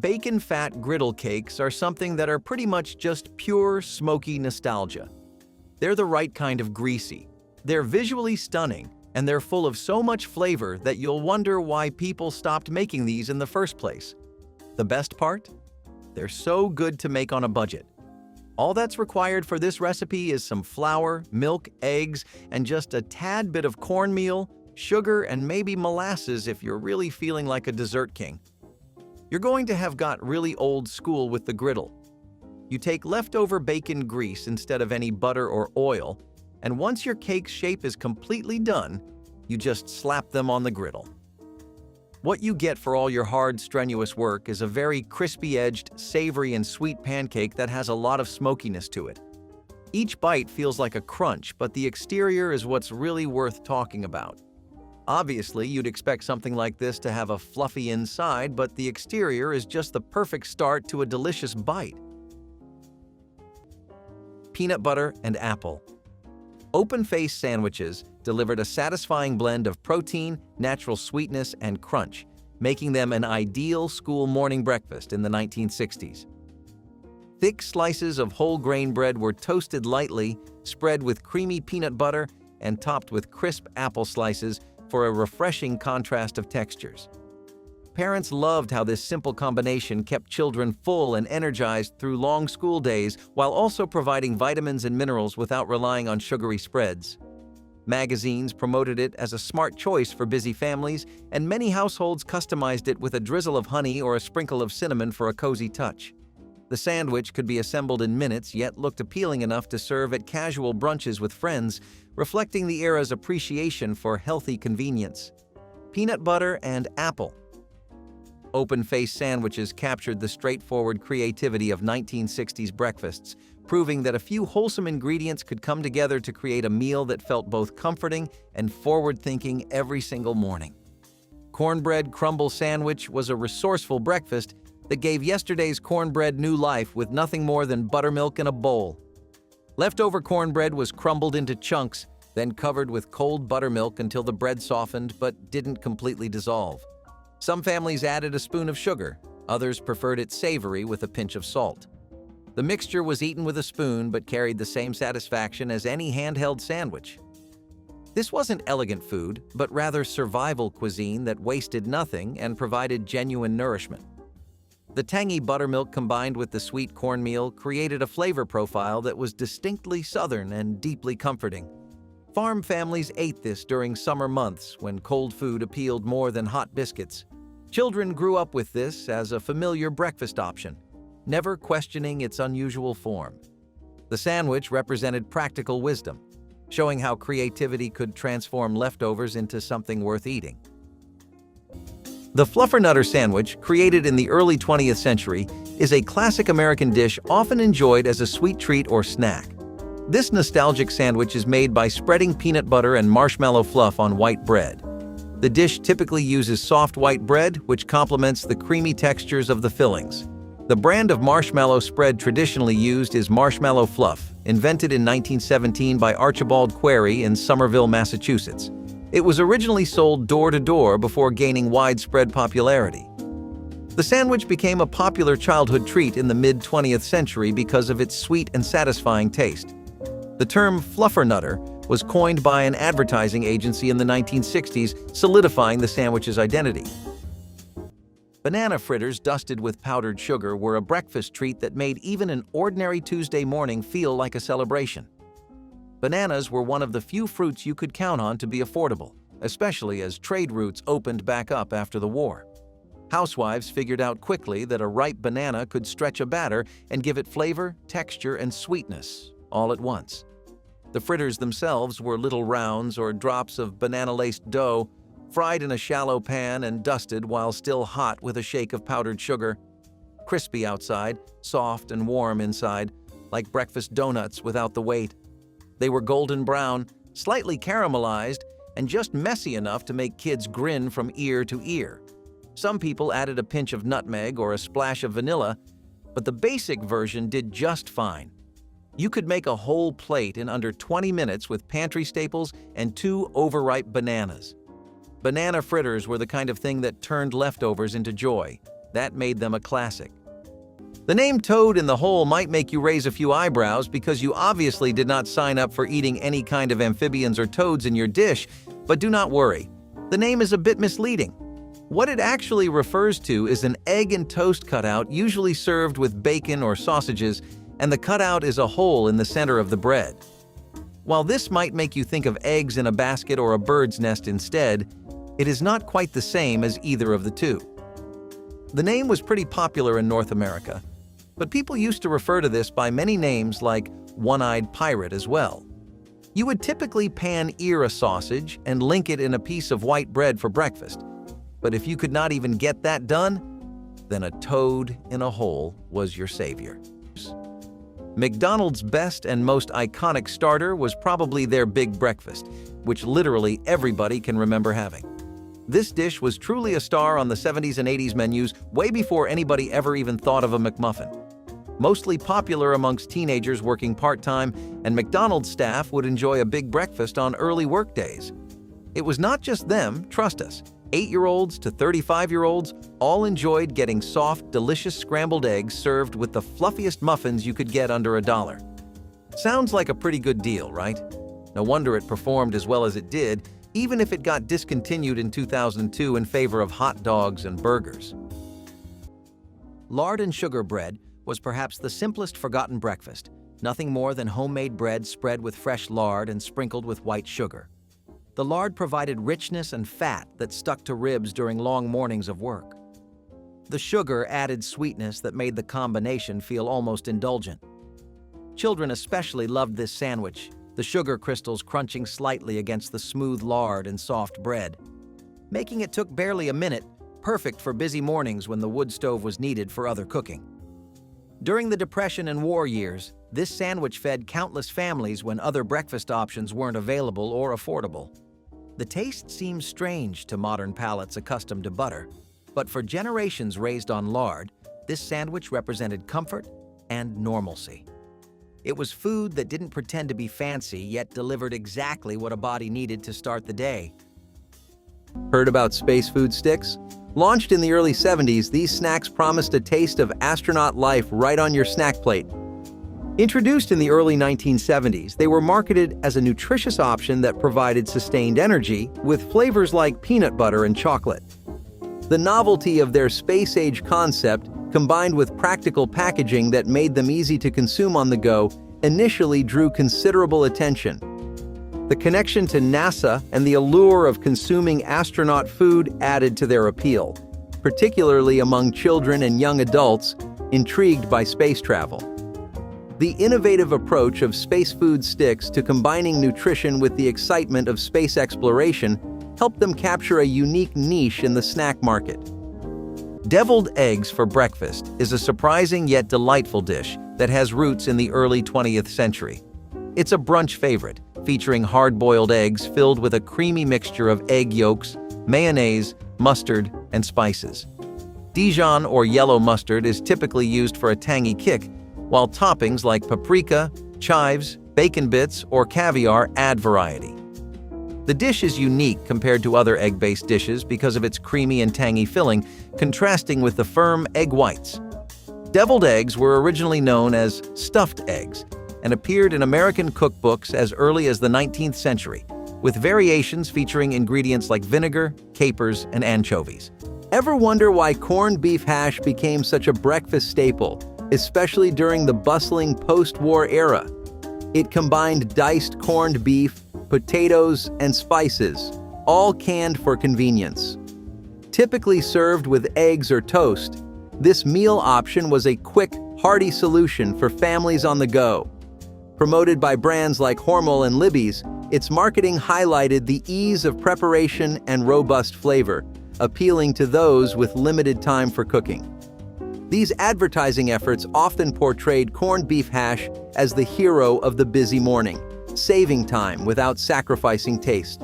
Bacon fat griddle cakes are something that are pretty much just pure, smoky nostalgia. They're the right kind of greasy. They're visually stunning, and they're full of so much flavor that you'll wonder why people stopped making these in the first place. The best part? They're so good to make on a budget. All that's required for this recipe is some flour, milk, eggs, and just a tad bit of cornmeal, sugar, and maybe molasses if you're really feeling like a dessert king. You're going to have got really old school with the griddle. You take leftover bacon grease instead of any butter or oil, and once your cake's shape is completely done, you just slap them on the griddle. What you get for all your hard, strenuous work is a very crispy-edged, savory and sweet pancake that has a lot of smokiness to it. Each bite feels like a crunch, but the exterior is what's really worth talking about. Obviously, you'd expect something like this to have a fluffy inside, but the exterior is just the perfect start to a delicious bite. Peanut butter and apple. Open-faced sandwiches delivered a satisfying blend of protein, natural sweetness, and crunch, making them an ideal school morning breakfast in the 1960s. Thick slices of whole grain bread were toasted lightly, spread with creamy peanut butter, and topped with crisp apple slices for a refreshing contrast of textures. Parents loved how this simple combination kept children full and energized through long school days while also providing vitamins and minerals without relying on sugary spreads. Magazines promoted it as a smart choice for busy families, and many households customized it with a drizzle of honey or a sprinkle of cinnamon for a cozy touch. The sandwich could be assembled in minutes, yet looked appealing enough to serve at casual brunches with friends, reflecting the era's appreciation for healthy convenience. Peanut butter and apple. Open-faced sandwiches captured the straightforward creativity of 1960s breakfasts, proving that a few wholesome ingredients could come together to create a meal that felt both comforting and forward-thinking every single morning. Cornbread crumble sandwich was a resourceful breakfast that gave yesterday's cornbread new life with nothing more than buttermilk in a bowl. Leftover cornbread was crumbled into chunks, then covered with cold buttermilk until the bread softened but didn't completely dissolve. Some families added a spoon of sugar, others preferred it savory with a pinch of salt. The mixture was eaten with a spoon but carried the same satisfaction as any handheld sandwich. This wasn't elegant food, but rather survival cuisine that wasted nothing and provided genuine nourishment. The tangy buttermilk combined with the sweet cornmeal created a flavor profile that was distinctly Southern and deeply comforting. Farm families ate this during summer months when cold food appealed more than hot biscuits. Children grew up with this as a familiar breakfast option, never questioning its unusual form. The sandwich represented practical wisdom, showing how creativity could transform leftovers into something worth eating. The fluffernutter sandwich, created in the early 20th century, is a classic American dish often enjoyed as a sweet treat or snack. This nostalgic sandwich is made by spreading peanut butter and marshmallow fluff on white bread. The dish typically uses soft white bread, which complements the creamy textures of the fillings. The brand of marshmallow spread traditionally used is marshmallow fluff, invented in 1917 by Archibald Query in Somerville, Massachusetts. It was originally sold door-to-door before gaining widespread popularity. The sandwich became a popular childhood treat in the mid-20th century because of its sweet and satisfying taste. The term fluffernutter was coined by an advertising agency in the 1960s, solidifying the sandwich's identity. Banana fritters dusted with powdered sugar were a breakfast treat that made even an ordinary Tuesday morning feel like a celebration. Bananas were one of the few fruits you could count on to be affordable, especially as trade routes opened back up after the war. Housewives figured out quickly that a ripe banana could stretch a batter and give it flavor, texture, and sweetness all at once. The fritters themselves were little rounds or drops of banana-laced dough, fried in a shallow pan and dusted while still hot with a shake of powdered sugar. Crispy outside, soft and warm inside, like breakfast donuts without the weight. They were golden brown, slightly caramelized, and just messy enough to make kids grin from ear to ear. Some people added a pinch of nutmeg or a splash of vanilla, but the basic version did just fine. You could make a whole plate in under 20 minutes with pantry staples and 2 overripe bananas. Banana fritters were the kind of thing that turned leftovers into joy. That made them a classic. The name toad in the hole might make you raise a few eyebrows because you obviously did not sign up for eating any kind of amphibians or toads in your dish, but do not worry. The name is a bit misleading. What it actually refers to is an egg and toast cutout usually served with bacon or sausages, and the cutout is a hole in the center of the bread. While this might make you think of eggs in a basket or a bird's nest instead, it is not quite the same as either of the two. The name was pretty popular in North America, but people used to refer to this by many names like one-eyed pirate as well. You would typically pan-ear a sausage and link it in a piece of white bread for breakfast, but if you could not even get that done, then a toad in a hole was your savior. McDonald's best and most iconic starter was probably their Big Breakfast, which literally everybody can remember having. This dish was truly a star on the 70s and 80s menus way before anybody ever even thought of a McMuffin. Mostly popular amongst teenagers working part-time, and McDonald's staff would enjoy a big breakfast on early work days. It was not just them, trust us. 8-year-olds to 35-year-olds all enjoyed getting soft, delicious scrambled eggs served with the fluffiest muffins you could get under $1. Sounds like a pretty good deal, right? No wonder it performed as well as it did, even if it got discontinued in 2002 in favor of hot dogs and burgers. Lard and sugar bread was perhaps the simplest forgotten breakfast, nothing more than homemade bread spread with fresh lard and sprinkled with white sugar. The lard provided richness and fat that stuck to ribs during long mornings of work. The sugar added sweetness that made the combination feel almost indulgent. Children especially loved this sandwich, the sugar crystals crunching slightly against the smooth lard and soft bread. Making it took barely a minute, perfect for busy mornings when the wood stove was needed for other cooking. During the Depression and war years, this sandwich fed countless families when other breakfast options weren't available or affordable. The taste seems strange to modern palates accustomed to butter, but for generations raised on lard, this sandwich represented comfort and normalcy. It was food that didn't pretend to be fancy, yet delivered exactly what a body needed to start the day. Heard about space food sticks? Launched in the early 70s, these snacks promised a taste of astronaut life right on your snack plate. Introduced in the early 1970s, they were marketed as a nutritious option that provided sustained energy with flavors like peanut butter and chocolate. The novelty of their space-age concept, combined with practical packaging that made them easy to consume on the go, initially drew considerable attention. The connection to NASA and the allure of consuming astronaut food added to their appeal, particularly among children and young adults intrigued by space travel. The innovative approach of space food sticks to combining nutrition with the excitement of space exploration helped them capture a unique niche in the snack market. Deviled eggs for breakfast is a surprising yet delightful dish that has roots in the early 20th century. It's a brunch favorite, featuring hard-boiled eggs filled with a creamy mixture of egg yolks, mayonnaise, mustard, and spices. Dijon or yellow mustard is typically used for a tangy kick, while toppings like paprika, chives, bacon bits, or caviar add variety. The dish is unique compared to other egg-based dishes because of its creamy and tangy filling, contrasting with the firm egg whites. Deviled eggs were originally known as stuffed eggs and appeared in American cookbooks as early as the 19th century, with variations featuring ingredients like vinegar, capers, and anchovies. Ever wonder why corned beef hash became such a breakfast staple, especially during the bustling post-war era? It combined diced corned beef, potatoes, and spices, all canned for convenience. Typically served with eggs or toast, this meal option was a quick, hearty solution for families on the go. Promoted by brands like Hormel and Libby's, its marketing highlighted the ease of preparation and robust flavor, appealing to those with limited time for cooking. These advertising efforts often portrayed corned beef hash as the hero of the busy morning, saving time without sacrificing taste.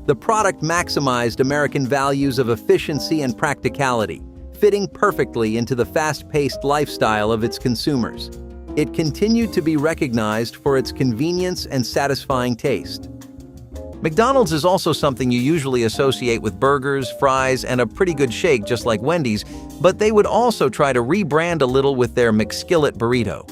The product maximized American values of efficiency and practicality, fitting perfectly into the fast-paced lifestyle of its consumers. It continued to be recognized for its convenience and satisfying taste. McDonald's is also something you usually associate with burgers, fries, and a pretty good shake just like Wendy's, but they would also try to rebrand a little with their McSkillet burrito.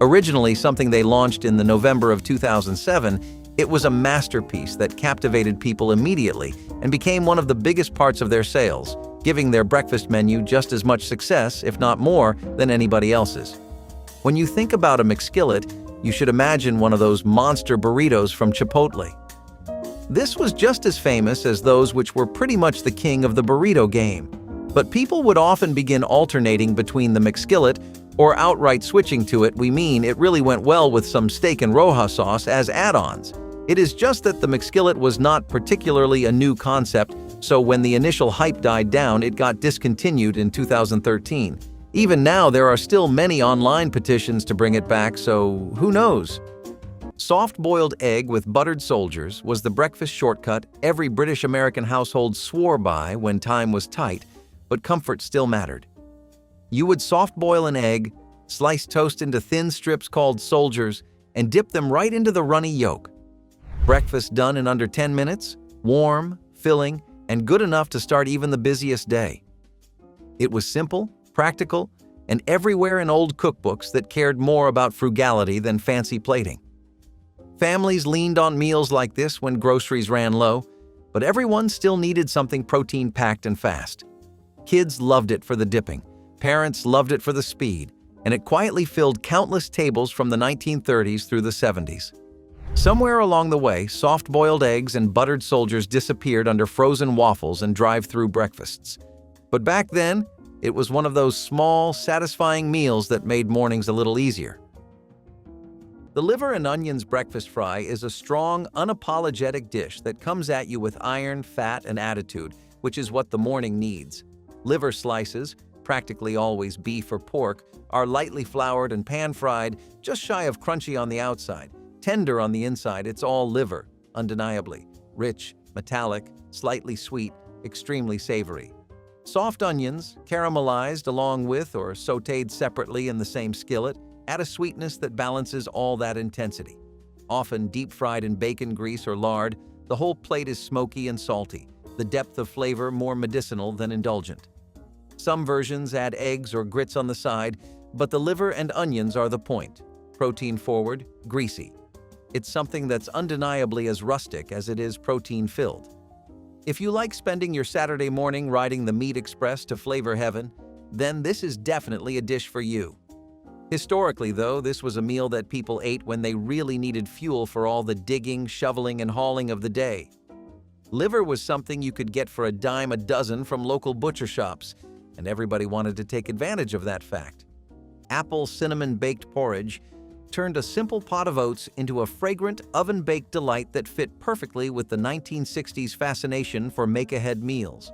Originally something they launched in the November of 2007, it was a masterpiece that captivated people immediately and became one of the biggest parts of their sales, giving their breakfast menu just as much success, if not more, than anybody else's. When you think about a McSkillet, you should imagine one of those monster burritos from Chipotle. This was just as famous as those which were pretty much the king of the burrito game, but people would often begin alternating between the McSkillet or outright switching to it. It really went well with some steak and roja sauce as add-ons. It is just that the McSkillet was not particularly a new concept, so when the initial hype died down, it got discontinued in 2013. Even now, there are still many online petitions to bring it back, so who knows? Soft-boiled egg with buttered soldiers was the breakfast shortcut every British American household swore by when time was tight, but comfort still mattered. You would soft-boil an egg, slice toast into thin strips called soldiers, and dip them right into the runny yolk. Breakfast done in under 10 minutes, warm, filling, and good enough to start even the busiest day. It was simple, practical, and everywhere in old cookbooks that cared more about frugality than fancy plating. Families leaned on meals like this when groceries ran low, but everyone still needed something protein-packed and fast. Kids loved it for the dipping, parents loved it for the speed, and it quietly filled countless tables from the 1930s through the 70s. Somewhere along the way, soft-boiled eggs and buttered soldiers disappeared under frozen waffles and drive-through breakfasts. But back then, it was one of those small, satisfying meals that made mornings a little easier. The liver and onions breakfast fry is a strong, unapologetic dish that comes at you with iron, fat, and attitude, which is what the morning needs. Liver slices, practically always beef or pork, are lightly floured and pan-fried, just shy of crunchy on the outside. Tender on the inside, it's all liver, undeniably. Rich, metallic, slightly sweet, extremely savory. Soft onions, caramelized along with or sautéed separately in the same skillet, add a sweetness that balances all that intensity. Often deep-fried in bacon grease or lard, the whole plate is smoky and salty, the depth of flavor more medicinal than indulgent. Some versions add eggs or grits on the side, but the liver and onions are the point. Protein-forward, greasy. It's something that's undeniably as rustic as it is protein-filled. If you like spending your Saturday morning riding the meat express to flavor heaven, then this is definitely a dish for you. Historically, though, this was a meal that people ate when they really needed fuel for all the digging, shoveling, and hauling of the day. Liver was something you could get for a dime a dozen from local butcher shops, and everybody wanted to take advantage of that fact. Apple cinnamon-baked porridge turned a simple pot of oats into a fragrant, oven-baked delight that fit perfectly with the 1960s fascination for make-ahead meals.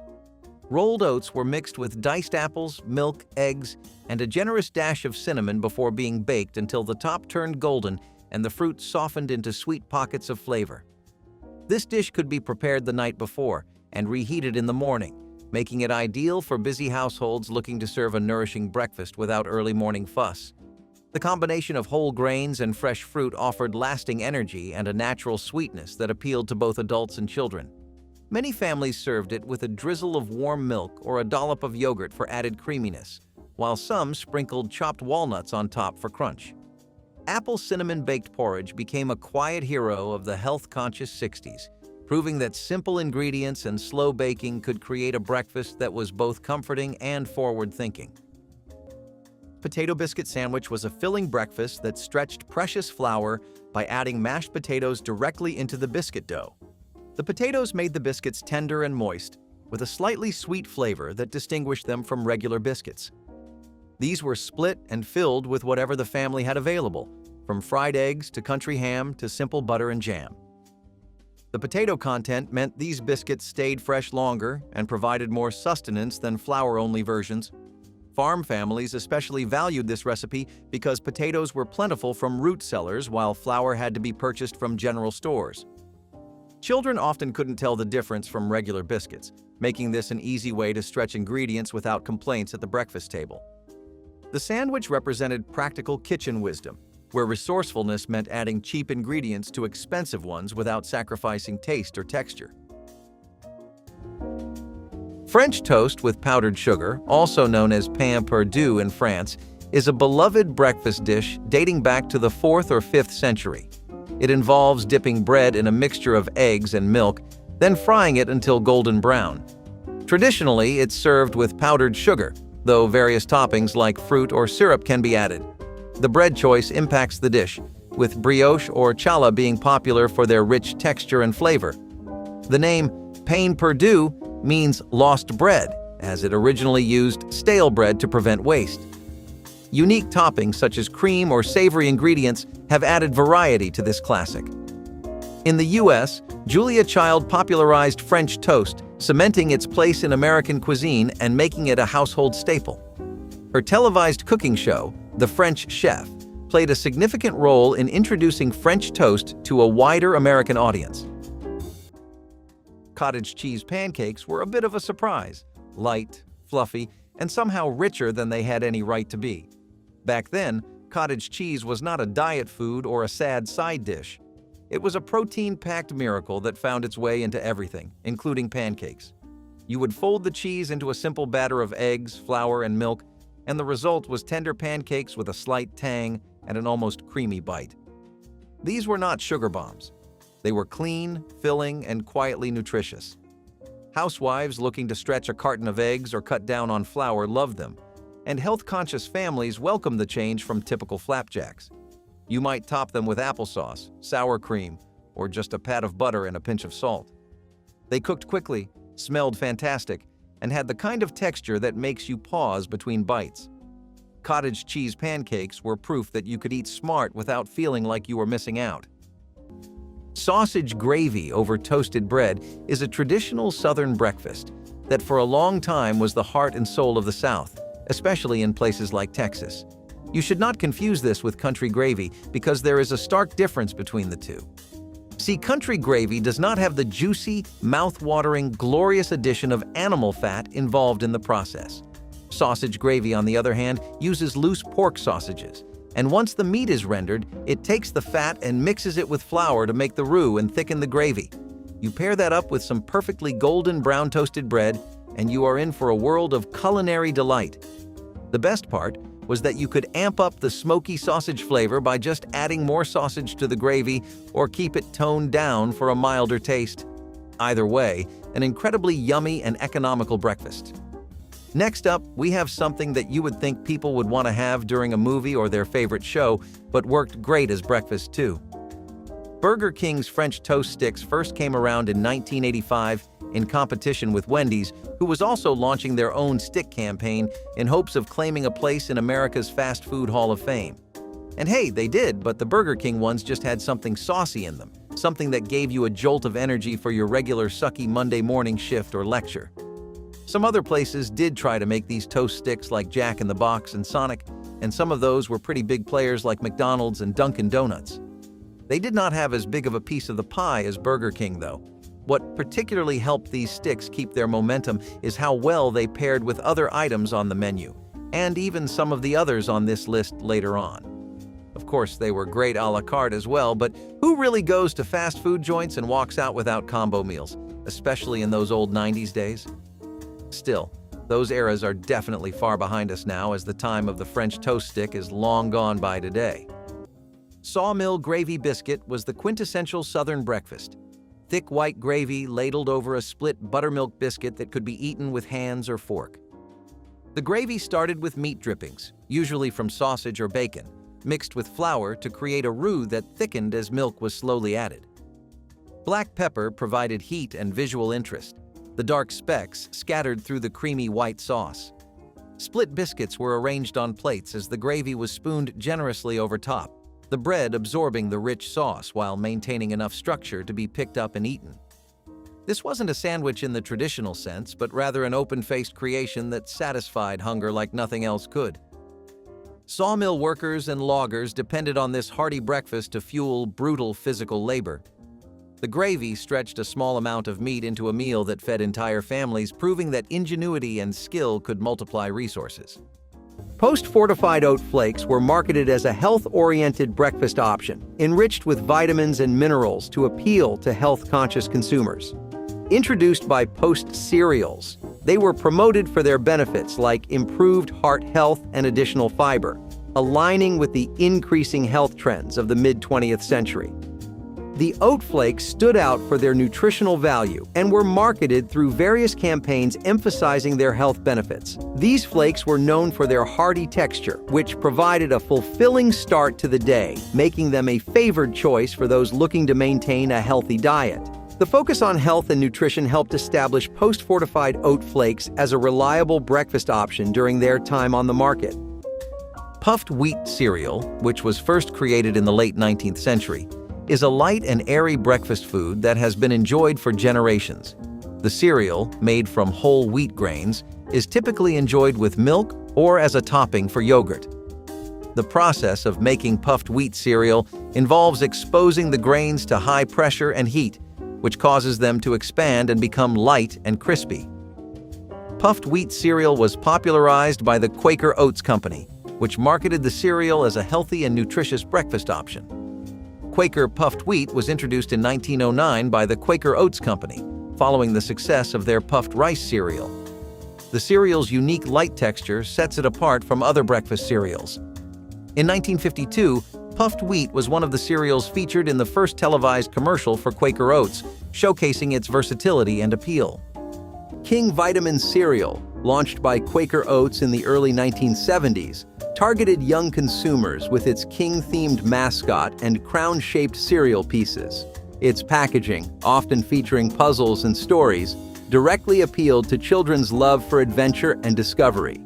Rolled oats were mixed with diced apples, milk, eggs, and a generous dash of cinnamon before being baked until the top turned golden and the fruit softened into sweet pockets of flavor. This dish could be prepared the night before and reheated in the morning, making it ideal for busy households looking to serve a nourishing breakfast without early morning fuss. The combination of whole grains and fresh fruit offered lasting energy and a natural sweetness that appealed to both adults and children. Many families served it with a drizzle of warm milk or a dollop of yogurt for added creaminess, while some sprinkled chopped walnuts on top for crunch. Apple cinnamon baked porridge became a quiet hero of the health-conscious 60s, proving that simple ingredients and slow baking could create a breakfast that was both comforting and forward-thinking. Potato biscuit sandwich was a filling breakfast that stretched precious flour by adding mashed potatoes directly into the biscuit dough. The potatoes made the biscuits tender and moist, with a slightly sweet flavor that distinguished them from regular biscuits. These were split and filled with whatever the family had available, from fried eggs to country ham to simple butter and jam. The potato content meant these biscuits stayed fresh longer and provided more sustenance than flour-only versions. Farm families especially valued this recipe because potatoes were plentiful from root cellars while flour had to be purchased from general stores. Children often couldn't tell the difference from regular biscuits, making this an easy way to stretch ingredients without complaints at the breakfast table. The sandwich represented practical kitchen wisdom, where resourcefulness meant adding cheap ingredients to expensive ones without sacrificing taste or texture. French toast with powdered sugar, also known as pain perdu in France, is a beloved breakfast dish dating back to the 4th or 5th century. It involves dipping bread in a mixture of eggs and milk, then frying it until golden brown. Traditionally, it's served with powdered sugar, though various toppings like fruit or syrup can be added. The bread choice impacts the dish, with brioche or challah being popular for their rich texture and flavor. The name pain perdu means lost bread, as it originally used stale bread to prevent waste. Unique toppings such as cream or savory ingredients have added variety to this classic. In the US, Julia Child popularized French toast, cementing its place in American cuisine and making it a household staple. Her televised cooking show, The French Chef, played a significant role in introducing French toast to a wider American audience. Cottage cheese pancakes were a bit of a surprise, light, fluffy, and somehow richer than they had any right to be. Back then, cottage cheese was not a diet food or a sad side dish. It was a protein-packed miracle that found its way into everything, including pancakes. You would fold the cheese into a simple batter of eggs, flour, and milk, and the result was tender pancakes with a slight tang and an almost creamy bite. These were not sugar bombs. They were clean, filling, and quietly nutritious. Housewives looking to stretch a carton of eggs or cut down on flour loved them, and health-conscious families welcomed the change from typical flapjacks. You might top them with applesauce, sour cream, or just a pat of butter and a pinch of salt. They cooked quickly, smelled fantastic, and had the kind of texture that makes you pause between bites. Cottage cheese pancakes were proof that you could eat smart without feeling like you were missing out. Sausage gravy over toasted bread is a traditional Southern breakfast that for a long time was the heart and soul of the South, especially in places like Texas. You should not confuse this with country gravy because there is a stark difference between the two. See, country gravy does not have the juicy, mouth-watering, glorious addition of animal fat involved in the process. Sausage gravy, on the other hand, uses loose pork sausages, and once the meat is rendered, it takes the fat and mixes it with flour to make the roux and thicken the gravy. You pair that up with some perfectly golden brown toasted bread, and you are in for a world of culinary delight. The best part was that you could amp up the smoky sausage flavor by just adding more sausage to the gravy or keep it toned down for a milder taste. Either way, an incredibly yummy and economical breakfast. Next up, we have something that you would think people would want to have during a movie or their favorite show, but worked great as breakfast too. Burger King's French toast sticks first came around in 1985 in competition with Wendy's, who was also launching their own stick campaign in hopes of claiming a place in America's fast food hall of fame. And hey, they did, but the Burger King ones just had something saucy in them, something that gave you a jolt of energy for your regular sucky Monday morning shift or lecture. Some other places did try to make these toast sticks like Jack in the Box and Sonic, and some of those were pretty big players like McDonald's and Dunkin' Donuts. They did not have as big of a piece of the pie as Burger King, though. What particularly helped these sticks keep their momentum is how well they paired with other items on the menu, and even some of the others on this list later on. Of course, they were great a la carte as well, but who really goes to fast food joints and walks out without combo meals, especially in those old 90s days? Still, those eras are definitely far behind us now, as the time of the French toast stick is long gone by today. Sawmill gravy biscuit was the quintessential Southern breakfast. Thick white gravy ladled over a split buttermilk biscuit that could be eaten with hands or fork. The gravy started with meat drippings, usually from sausage or bacon, mixed with flour to create a roux that thickened as milk was slowly added. Black pepper provided heat and visual interest, the dark specks scattered through the creamy white sauce. Split biscuits were arranged on plates as the gravy was spooned generously over top, the bread absorbing the rich sauce while maintaining enough structure to be picked up and eaten. This wasn't a sandwich in the traditional sense, but rather an open-faced creation that satisfied hunger like nothing else could. Sawmill workers and loggers depended on this hearty breakfast to fuel brutal physical labor. The gravy stretched a small amount of meat into a meal that fed entire families, proving that ingenuity and skill could multiply resources. Post-fortified oat flakes were marketed as a health-oriented breakfast option, enriched with vitamins and minerals to appeal to health-conscious consumers. Introduced by Post cereals, they were promoted for their benefits like improved heart health and additional fiber, aligning with the increasing health trends of the mid-20th century. The oat flakes stood out for their nutritional value and were marketed through various campaigns emphasizing their health benefits. These flakes were known for their hearty texture, which provided a fulfilling start to the day, making them a favored choice for those looking to maintain a healthy diet. The focus on health and nutrition helped establish post-fortified oat flakes as a reliable breakfast option during their time on the market. Puffed wheat cereal, which was first created in the late 19th century, is a light and airy breakfast food that has been enjoyed for generations. The cereal, made from whole wheat grains, is typically enjoyed with milk or as a topping for yogurt. The process of making puffed wheat cereal involves exposing the grains to high pressure and heat, which causes them to expand and become light and crispy. Puffed wheat cereal was popularized by the Quaker Oats Company, which marketed the cereal as a healthy and nutritious breakfast option. Quaker puffed wheat was introduced in 1909 by the Quaker Oats Company, following the success of their puffed rice cereal. The cereal's unique light texture sets it apart from other breakfast cereals. In 1952, puffed wheat was one of the cereals featured in the first televised commercial for Quaker Oats, showcasing its versatility and appeal. King Vitamin cereal, launched by Quaker Oats in the early 1970s, targeted young consumers with its king-themed mascot and crown-shaped cereal pieces. Its packaging, often featuring puzzles and stories, directly appealed to children's love for adventure and discovery.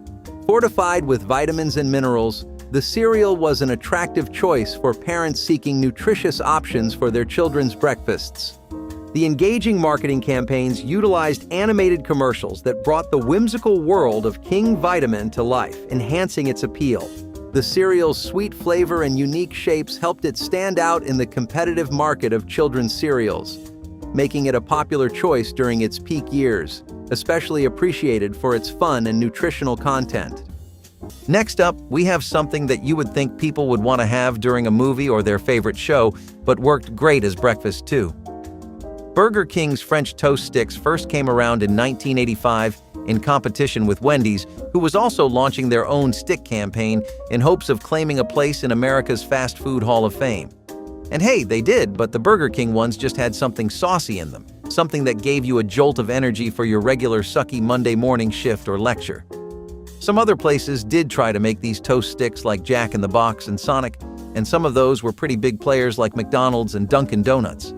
Fortified with vitamins and minerals, the cereal was an attractive choice for parents seeking nutritious options for their children's breakfasts. The engaging marketing campaigns utilized animated commercials that brought the whimsical world of King Vitamin to life, enhancing its appeal. The cereal's sweet flavor and unique shapes helped it stand out in the competitive market of children's cereals, making it a popular choice during its peak years, especially appreciated for its fun and nutritional content. Next up, we have something that you would think people would want to have during a movie or their favorite show, but worked great as breakfast too. Burger King's French toast sticks first came around in 1985 in competition with Wendy's, who was also launching their own stick campaign in hopes of claiming a place in America's fast food Hall of Fame. And hey, they did, but the Burger King ones just had something saucy in them, something that gave you a jolt of energy for your regular sucky Monday morning shift or lecture. Some other places did try to make these toast sticks like Jack in the Box and Sonic, and some of those were pretty big players like McDonald's and Dunkin' Donuts.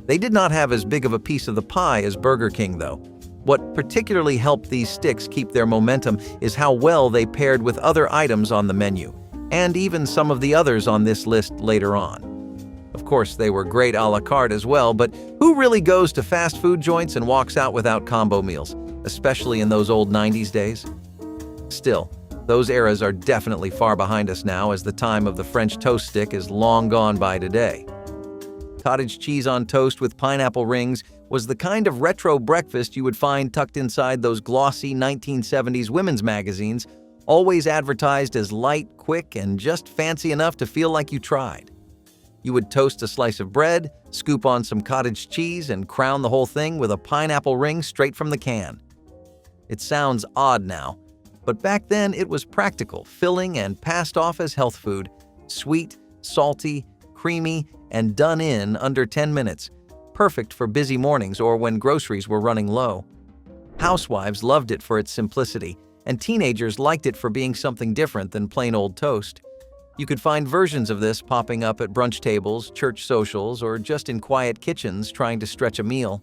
They did not have as big of a piece of the pie as Burger King, though. What particularly helped these sticks keep their momentum is how well they paired with other items on the menu, and even some of the others on this list later on. Of course, they were great a la carte as well, but who really goes to fast food joints and walks out without combo meals, especially in those old 90s days? Still, those eras are definitely far behind us now, as the time of the French toast stick is long gone by today. Cottage cheese on toast with pineapple rings was the kind of retro breakfast you would find tucked inside those glossy 1970s women's magazines, always advertised as light, quick, and just fancy enough to feel like you tried. You would toast a slice of bread, scoop on some cottage cheese, and crown the whole thing with a pineapple ring straight from the can. It sounds odd now, but back then it was practical, filling, and passed off as health food, sweet, salty, creamy, and done in under 10 minutes, perfect for busy mornings or when groceries were running low. Housewives loved it for its simplicity, and teenagers liked it for being something different than plain old toast. You could find versions of this popping up at brunch tables, church socials, or just in quiet kitchens trying to stretch a meal.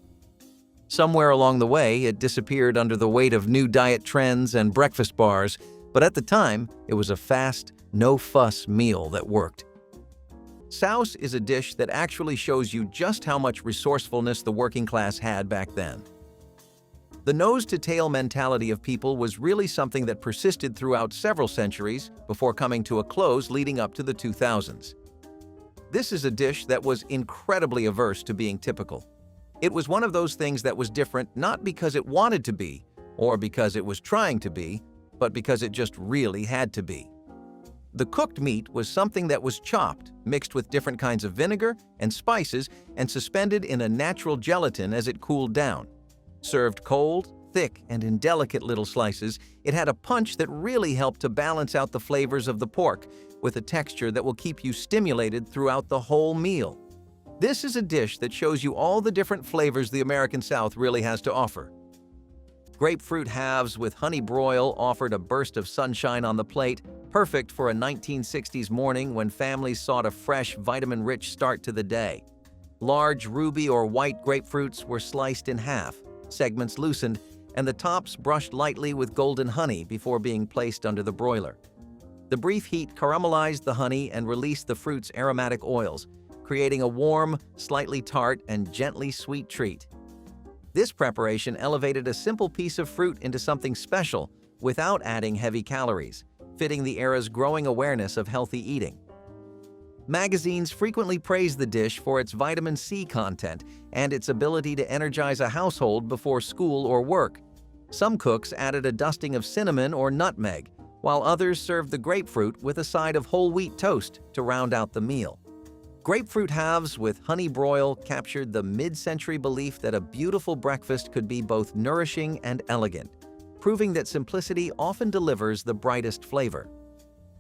Somewhere along the way, it disappeared under the weight of new diet trends and breakfast bars, but at the time, it was a fast, no-fuss meal that worked. Sauce is a dish that actually shows you just how much resourcefulness the working class had back then. The nose-to-tail mentality of people was really something that persisted throughout several centuries before coming to a close leading up to the 2000s. This is a dish that was incredibly averse to being typical. It was one of those things that was different not because it wanted to be, or because it was trying to be, but because it just really had to be. The cooked meat was something that was chopped, mixed with different kinds of vinegar and spices, and suspended in a natural gelatin as it cooled down. Served cold, thick, and in delicate little slices, it had a punch that really helped to balance out the flavors of the pork, with a texture that will keep you stimulated throughout the whole meal. This is a dish that shows you all the different flavors the American South really has to offer. Grapefruit halves with honey broil offered a burst of sunshine on the plate, perfect for a 1960s morning when families sought a fresh, vitamin-rich start to the day. Large ruby or white grapefruits were sliced in half, segments loosened, and the tops brushed lightly with golden honey before being placed under the broiler. The brief heat caramelized the honey and released the fruit's aromatic oils, creating a warm, slightly tart, and gently sweet treat. This preparation elevated a simple piece of fruit into something special without adding heavy calories, fitting the era's growing awareness of healthy eating. Magazines frequently praised the dish for its vitamin C content and its ability to energize a household before school or work. Some cooks added a dusting of cinnamon or nutmeg, while others served the grapefruit with a side of whole wheat toast to round out the meal. Grapefruit halves with honey broil captured the mid-century belief that a beautiful breakfast could be both nourishing and elegant, proving that simplicity often delivers the brightest flavor.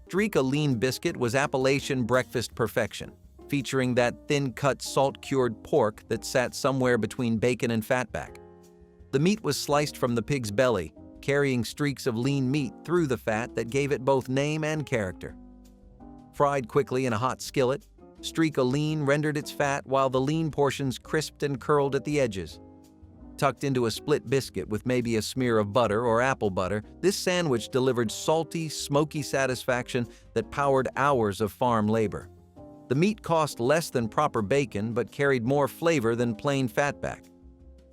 Streak a lean biscuit was Appalachian breakfast perfection, featuring that thin-cut salt-cured pork that sat somewhere between bacon and fatback. The meat was sliced from the pig's belly, carrying streaks of lean meat through the fat that gave it both name and character. Fried quickly in a hot skillet, streak a lean rendered its fat while the lean portions crisped and curled at the edges. Tucked into a split biscuit with maybe a smear of butter or apple butter, this sandwich delivered salty, smoky satisfaction that powered hours of farm labor. The meat cost less than proper bacon but carried more flavor than plain fatback.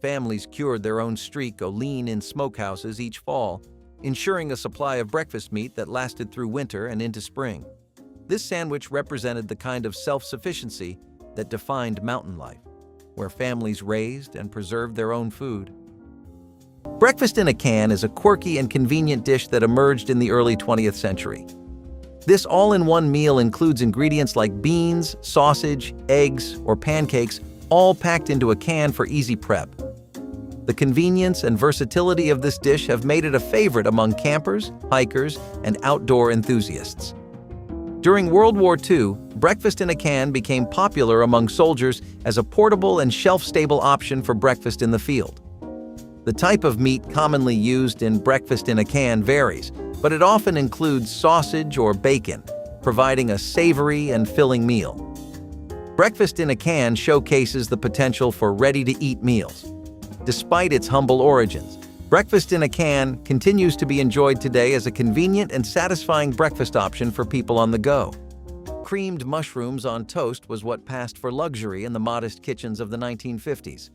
Families cured their own streak o' lean in smokehouses each fall, ensuring a supply of breakfast meat that lasted through winter and into spring. This sandwich represented the kind of self-sufficiency that defined mountain life, where families raised and preserved their own food. Breakfast in a can is a quirky and convenient dish that emerged in the early 20th century. This all-in-one meal includes ingredients like beans, sausage, eggs, or pancakes, all packed into a can for easy prep. The convenience and versatility of this dish have made it a favorite among campers, hikers, and outdoor enthusiasts. During World War II, breakfast in a can became popular among soldiers as a portable and shelf-stable option for breakfast in the field. The type of meat commonly used in breakfast in a can varies, but it often includes sausage or bacon, providing a savory and filling meal. Breakfast in a can showcases the potential for ready-to-eat meals. Despite its humble origins, breakfast in a can continues to be enjoyed today as a convenient and satisfying breakfast option for people on the go. Creamed mushrooms on toast was what passed for luxury in the modest kitchens of the 1950s.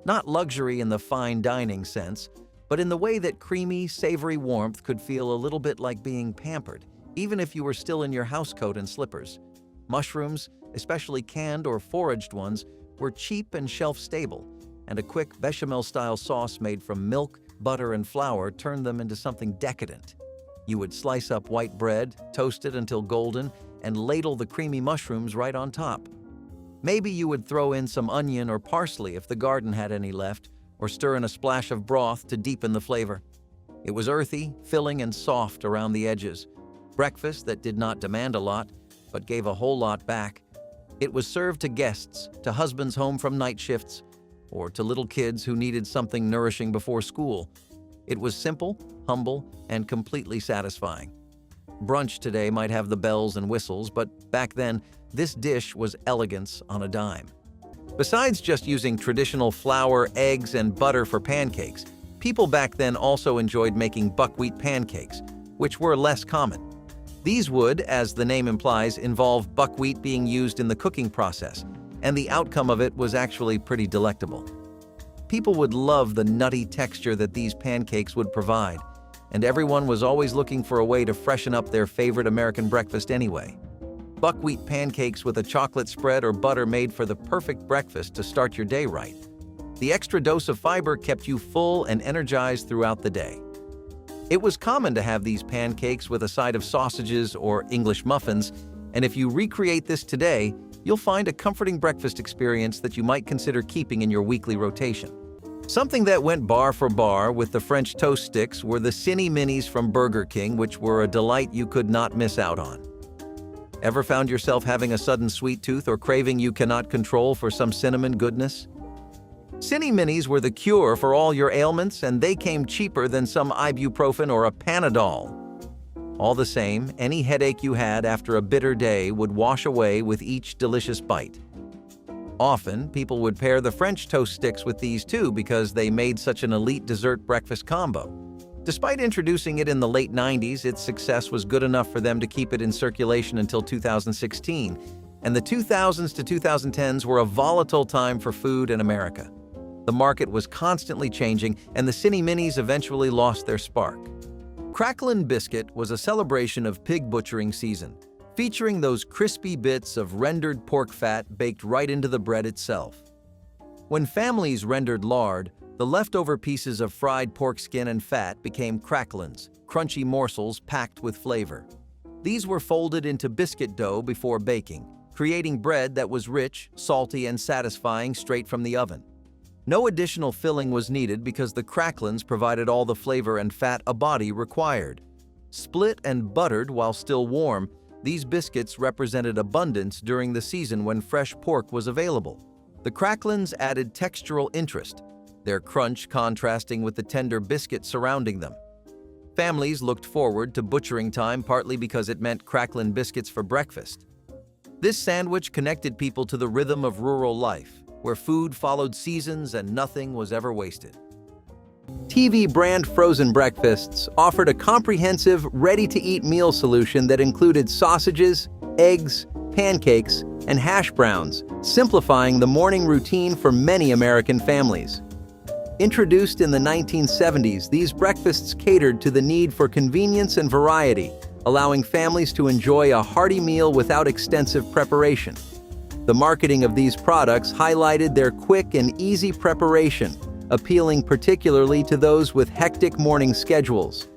Not luxury in the fine dining sense, but in the way that creamy, savory warmth could feel a little bit like being pampered, even if you were still in your housecoat and slippers. Mushrooms, especially canned or foraged ones, were cheap and shelf-stable, and a quick bechamel-style sauce made from milk, butter, and flour turned them into something decadent. You would slice up white bread, toast it until golden, and ladle the creamy mushrooms right on top. Maybe you would throw in some onion or parsley if the garden had any left, or stir in a splash of broth to deepen the flavor. It was earthy, filling, and soft around the edges. Breakfast that did not demand a lot, but gave a whole lot back. It was served to guests, to husbands home from night shifts, or to little kids who needed something nourishing before school. It was simple, humble, and completely satisfying. Brunch today might have the bells and whistles, but back then, this dish was elegance on a dime. Besides just using traditional flour, eggs, and butter for pancakes, people back then also enjoyed making buckwheat pancakes, which were less common. These would, as the name implies, involve buckwheat being used in the cooking process, and the outcome of it was actually pretty delectable. People would love the nutty texture that these pancakes would provide, and everyone was always looking for a way to freshen up their favorite American breakfast anyway. Buckwheat pancakes with a chocolate spread or butter made for the perfect breakfast to start your day right. The extra dose of fiber kept you full and energized throughout the day. It was common to have these pancakes with a side of sausages or English muffins, and if you recreate this today, you'll find a comforting breakfast experience that you might consider keeping in your weekly rotation. Something that went bar for bar with the French toast sticks were the Cinni Minis from Burger King, which were a delight you could not miss out on. Ever found yourself having a sudden sweet tooth or craving you cannot control for some cinnamon goodness? Cinni Minis were the cure for all your ailments, and they came cheaper than some ibuprofen or a Panadol. All the same, any headache you had after a bitter day would wash away with each delicious bite. Often, people would pair the French toast sticks with these too because they made such an elite dessert breakfast combo. Despite introducing it in the late 90s, its success was good enough for them to keep it in circulation until 2016, and the 2000s to 2010s were a volatile time for food in America. The market was constantly changing, and the Cinni Minis eventually lost their spark. Cracklin' Biscuit was a celebration of pig butchering season, featuring those crispy bits of rendered pork fat baked right into the bread itself. When families rendered lard, the leftover pieces of fried pork skin and fat became cracklins, crunchy morsels packed with flavor. These were folded into biscuit dough before baking, creating bread that was rich, salty, and satisfying straight from the oven. No additional filling was needed because the cracklins provided all the flavor and fat a body required. Split and buttered while still warm, these biscuits represented abundance during the season when fresh pork was available. The cracklins added textural interest, their crunch contrasting with the tender biscuit surrounding them. Families looked forward to butchering time partly because it meant cracklin' biscuits for breakfast. This sandwich connected people to the rhythm of rural life, where food followed seasons and nothing was ever wasted. TV brand frozen breakfasts offered a comprehensive, ready-to-eat meal solution that included sausages, eggs, pancakes, and hash browns, simplifying the morning routine for many American families. Introduced in the 1970s, these breakfasts catered to the need for convenience and variety, allowing families to enjoy a hearty meal without extensive preparation. The marketing of these products highlighted their quick and easy preparation, appealing particularly to those with hectic morning schedules.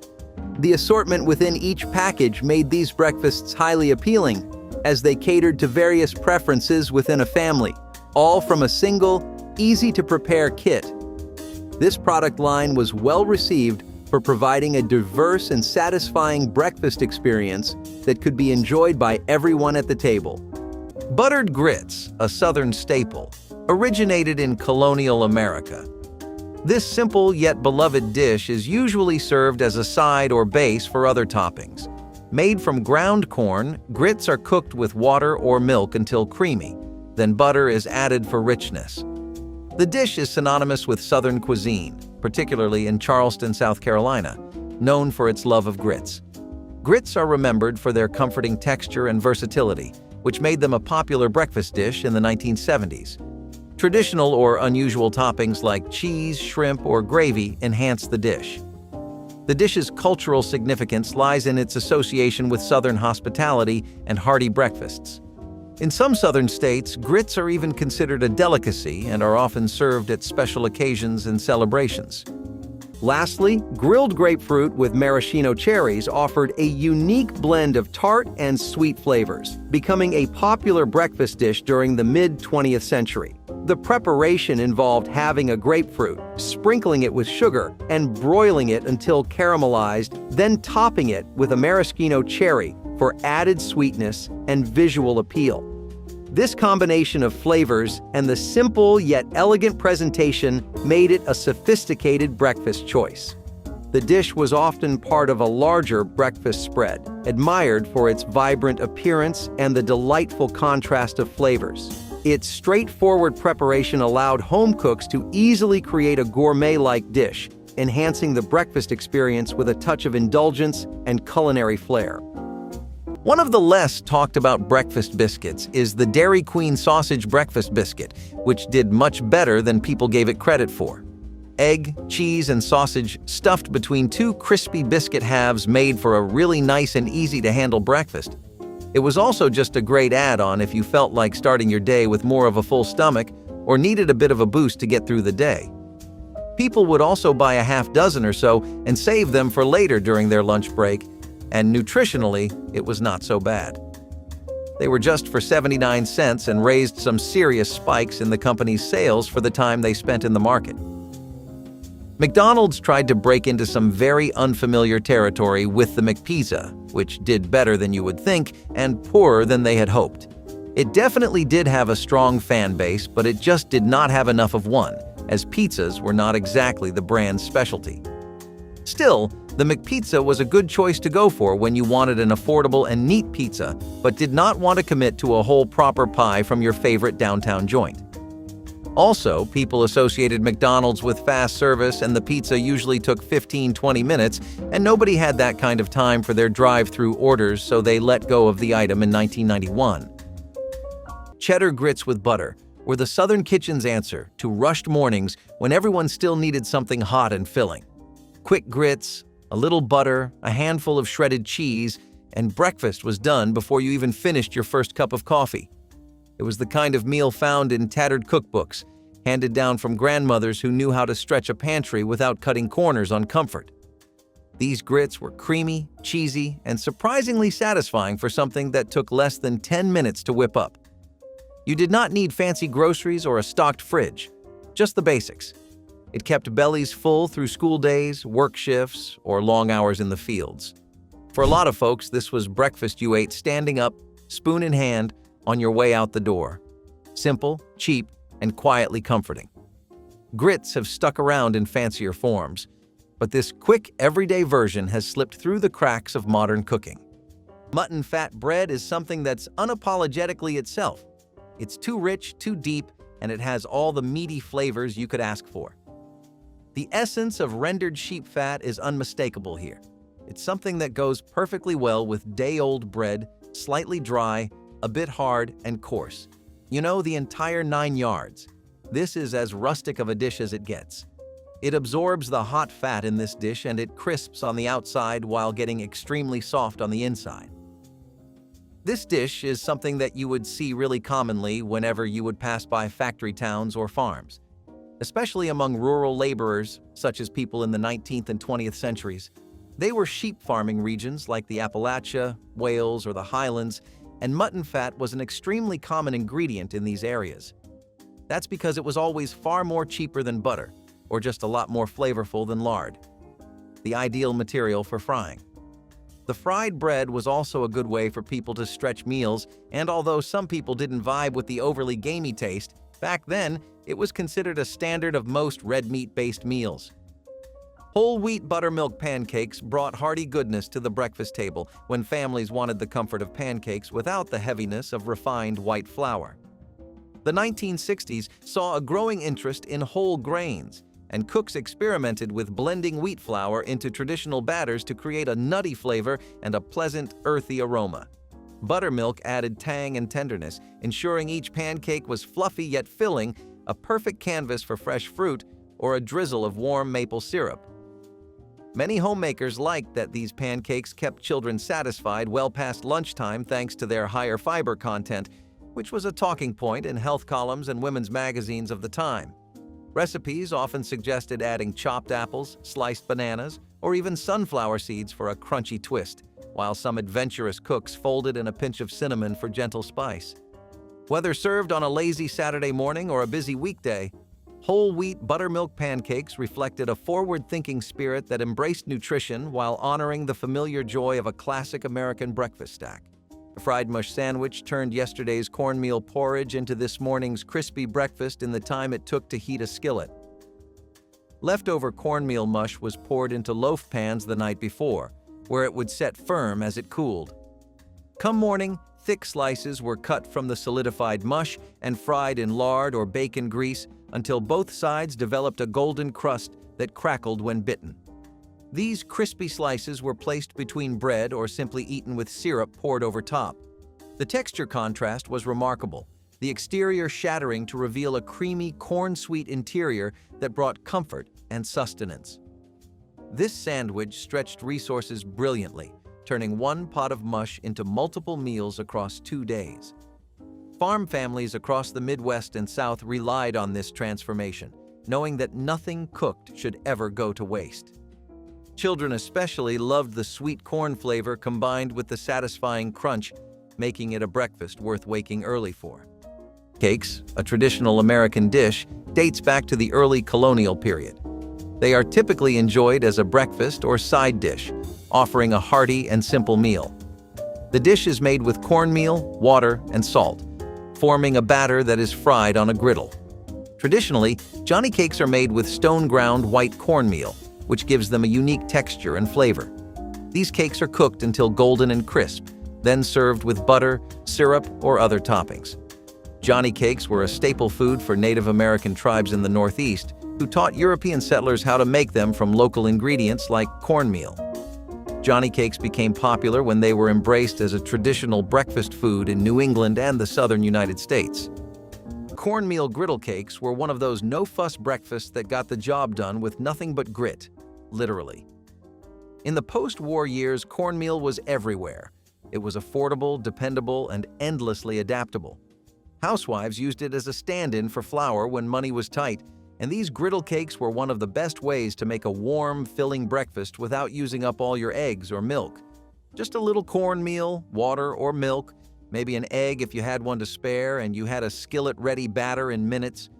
The assortment within each package made these breakfasts highly appealing, as they catered to various preferences within a family, all from a single, easy-to-prepare kit. This product line was well received for providing a diverse and satisfying breakfast experience that could be enjoyed by everyone at the table. Buttered grits, a Southern staple, originated in colonial America. This simple yet beloved dish is usually served as a side or base for other toppings. Made from ground corn, grits are cooked with water or milk until creamy, then butter is added for richness. The dish is synonymous with Southern cuisine, particularly in Charleston, South Carolina, known for its love of grits. Grits are remembered for their comforting texture and versatility, which made them a popular breakfast dish in the 1970s. Traditional or unusual toppings like cheese, shrimp, or gravy enhance the dish. The dish's cultural significance lies in its association with Southern hospitality and hearty breakfasts. In some southern states, grits are even considered a delicacy and are often served at special occasions and celebrations. Lastly, grilled grapefruit with maraschino cherries offered a unique blend of tart and sweet flavors, becoming a popular breakfast dish during the mid-20th century. The preparation involved having a grapefruit, sprinkling it with sugar, and broiling it until caramelized, then topping it with a maraschino cherry for added sweetness and visual appeal. This combination of flavors and the simple yet elegant presentation made it a sophisticated breakfast choice. The dish was often part of a larger breakfast spread, admired for its vibrant appearance and the delightful contrast of flavors. Its straightforward preparation allowed home cooks to easily create a gourmet-like dish, enhancing the breakfast experience with a touch of indulgence and culinary flair. One of the less talked about breakfast biscuits is the Dairy Queen sausage breakfast biscuit, which did much better than people gave it credit for. Egg, cheese, and sausage stuffed between two crispy biscuit halves made for a really nice and easy-to-handle breakfast. It was also just a great add-on if you felt like starting your day with more of a full stomach or needed a bit of a boost to get through the day. People would also buy a half dozen or so and save them for later during their lunch break, and nutritionally, it was not so bad. They were just for 79 cents and raised some serious spikes in the company's sales for the time they spent in the market. McDonald's tried to break into some very unfamiliar territory with the McPizza, which did better than you would think and poorer than they had hoped. It definitely did have a strong fan base, but it just did not have enough of one, as pizzas were not exactly the brand's specialty. Still, the McPizza was a good choice to go for when you wanted an affordable and neat pizza, but did not want to commit to a whole proper pie from your favorite downtown joint. Also, people associated McDonald's with fast service, and the pizza usually took 15-20 minutes, and nobody had that kind of time for their drive-through orders, so they let go of the item in 1991. Cheddar grits with butter were the Southern kitchen's answer to rushed mornings when everyone still needed something hot and filling. Quick grits, a little butter, a handful of shredded cheese, and breakfast was done before you even finished your first cup of coffee. It was the kind of meal found in tattered cookbooks, handed down from grandmothers who knew how to stretch a pantry without cutting corners on comfort. These grits were creamy, cheesy, and surprisingly satisfying for something that took less than 10 minutes to whip up. You did not need fancy groceries or a stocked fridge, just the basics. It kept bellies full through school days, work shifts, or long hours in the fields. For a lot of folks, this was breakfast you ate standing up, spoon in hand, on your way out the door. Simple, cheap, and quietly comforting. Grits have stuck around in fancier forms, but this quick, everyday version has slipped through the cracks of modern cooking. Mutton fat bread is something that's unapologetically itself. It's too rich, too deep, and it has all the meaty flavors you could ask for. The essence of rendered sheep fat is unmistakable here. It's something that goes perfectly well with day-old bread, slightly dry, a bit hard, and coarse. You know, the entire 9 yards. This is as rustic of a dish as it gets. It absorbs the hot fat in this dish and it crisps on the outside while getting extremely soft on the inside. This dish is something that you would see really commonly whenever you would pass by factory towns or farms. Especially among rural laborers, such as people in the 19th and 20th centuries. They were sheep farming regions like the Appalachia, Wales, or the Highlands, and mutton fat was an extremely common ingredient in these areas. That's because it was always far more cheaper than butter, or just a lot more flavorful than lard. The ideal material for frying. The fried bread was also a good way for people to stretch meals, and although some people didn't vibe with the overly gamey taste, back then, it was considered a standard of most red meat-based meals. Whole wheat buttermilk pancakes brought hearty goodness to the breakfast table when families wanted the comfort of pancakes without the heaviness of refined white flour. The 1960s saw a growing interest in whole grains, and cooks experimented with blending wheat flour into traditional batters to create a nutty flavor and a pleasant, earthy aroma. Buttermilk added tang and tenderness, ensuring each pancake was fluffy yet filling, a perfect canvas for fresh fruit or a drizzle of warm maple syrup. Many homemakers liked that these pancakes kept children satisfied well past lunchtime thanks to their higher fiber content, which was a talking point in health columns and women's magazines of the time. Recipes often suggested adding chopped apples, sliced bananas, or even sunflower seeds for a crunchy twist, while some adventurous cooks folded in a pinch of cinnamon for gentle spice. Whether served on a lazy Saturday morning or a busy weekday, whole wheat buttermilk pancakes reflected a forward-thinking spirit that embraced nutrition while honoring the familiar joy of a classic American breakfast stack. A fried mush sandwich turned yesterday's cornmeal porridge into this morning's crispy breakfast in the time it took to heat a skillet. Leftover cornmeal mush was poured into loaf pans the night before, where it would set firm as it cooled. Come morning, thick slices were cut from the solidified mush and fried in lard or bacon grease until both sides developed a golden crust that crackled when bitten. These crispy slices were placed between bread or simply eaten with syrup poured over top. The texture contrast was remarkable, the exterior shattering to reveal a creamy, corn-sweet interior that brought comfort and sustenance. This sandwich stretched resources brilliantly, turning one pot of mush into multiple meals across 2 days. Farm families across the Midwest and South relied on this transformation, knowing that nothing cooked should ever go to waste. Children especially loved the sweet corn flavor combined with the satisfying crunch, making it a breakfast worth waking early for. Cakes, a traditional American dish, dates back to the early colonial period. They are typically enjoyed as a breakfast or side dish, offering a hearty and simple meal. The dish is made with cornmeal, water, and salt, forming a batter that is fried on a griddle. Traditionally, Johnny cakes are made with stone-ground white cornmeal, which gives them a unique texture and flavor. These cakes are cooked until golden and crisp, then served with butter, syrup, or other toppings. Johnny cakes were a staple food for Native American tribes in the Northeast, who taught European settlers how to make them from local ingredients like cornmeal. Johnny cakes became popular when they were embraced as a traditional breakfast food in New England and the southern United States. Cornmeal griddle cakes were one of those no-fuss breakfasts that got the job done with nothing but grit, literally. In the post-war years, cornmeal was everywhere. It was affordable, dependable, and endlessly adaptable. Housewives used it as a stand-in for flour when money was tight, and these griddle cakes were one of the best ways to make a warm, filling breakfast without using up all your eggs or milk. Just a little cornmeal, water or milk, maybe an egg if you had one to spare, and you had a skillet-ready batter in minutes.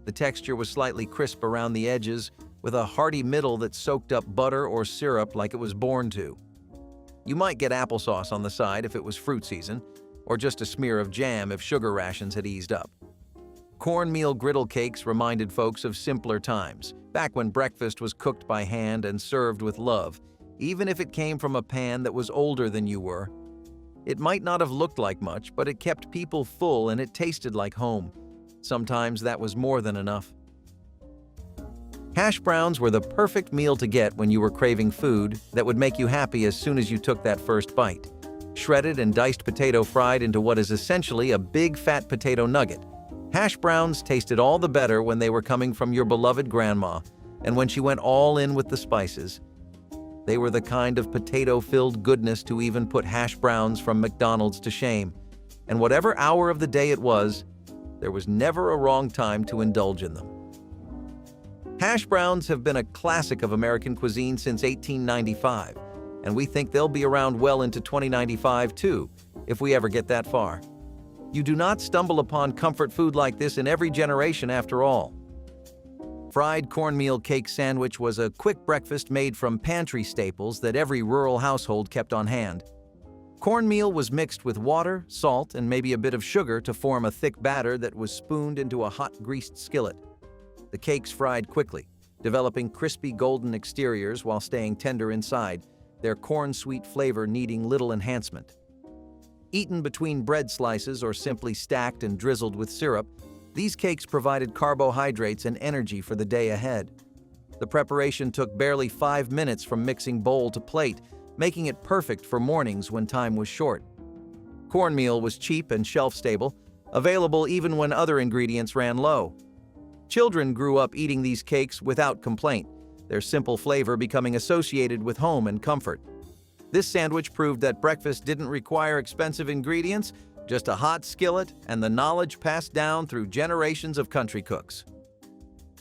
The texture was slightly crisp around the edges, with a hearty middle that soaked up butter or syrup like it was born to. You might get applesauce on the side if it was fruit season, or just a smear of jam if sugar rations had eased up. Cornmeal griddle cakes reminded folks of simpler times, back when breakfast was cooked by hand and served with love, even if it came from a pan that was older than you were. It might not have looked like much, but it kept people full and it tasted like home. Sometimes that was more than enough. Hash browns were the perfect meal to get when you were craving food that would make you happy as soon as you took that first bite. Shredded and diced potato fried into what is essentially a big fat potato nugget. Hash browns tasted all the better when they were coming from your beloved grandma, and when she went all in with the spices. They were the kind of potato-filled goodness to even put hash browns from McDonald's to shame. And whatever hour of the day it was, there was never a wrong time to indulge in them. Hash browns have been a classic of American cuisine since 1895, and we think they'll be around well into 2095 too, if we ever get that far. You do not stumble upon comfort food like this in every generation after all. Fried cornmeal cake sandwich was a quick breakfast made from pantry staples that every rural household kept on hand. Cornmeal was mixed with water, salt, and maybe a bit of sugar to form a thick batter that was spooned into a hot greased skillet. The cakes fried quickly, developing crispy golden exteriors while staying tender inside, their corn-sweet flavor needing little enhancement. Eaten between bread slices or simply stacked and drizzled with syrup, these cakes provided carbohydrates and energy for the day ahead. The preparation took barely 5 minutes from mixing bowl to plate, making it perfect for mornings when time was short. Cornmeal was cheap and shelf-stable, available even when other ingredients ran low. Children grew up eating these cakes without complaint, their simple flavor becoming associated with home and comfort. This sandwich proved that breakfast didn't require expensive ingredients, just a hot skillet and the knowledge passed down through generations of country cooks.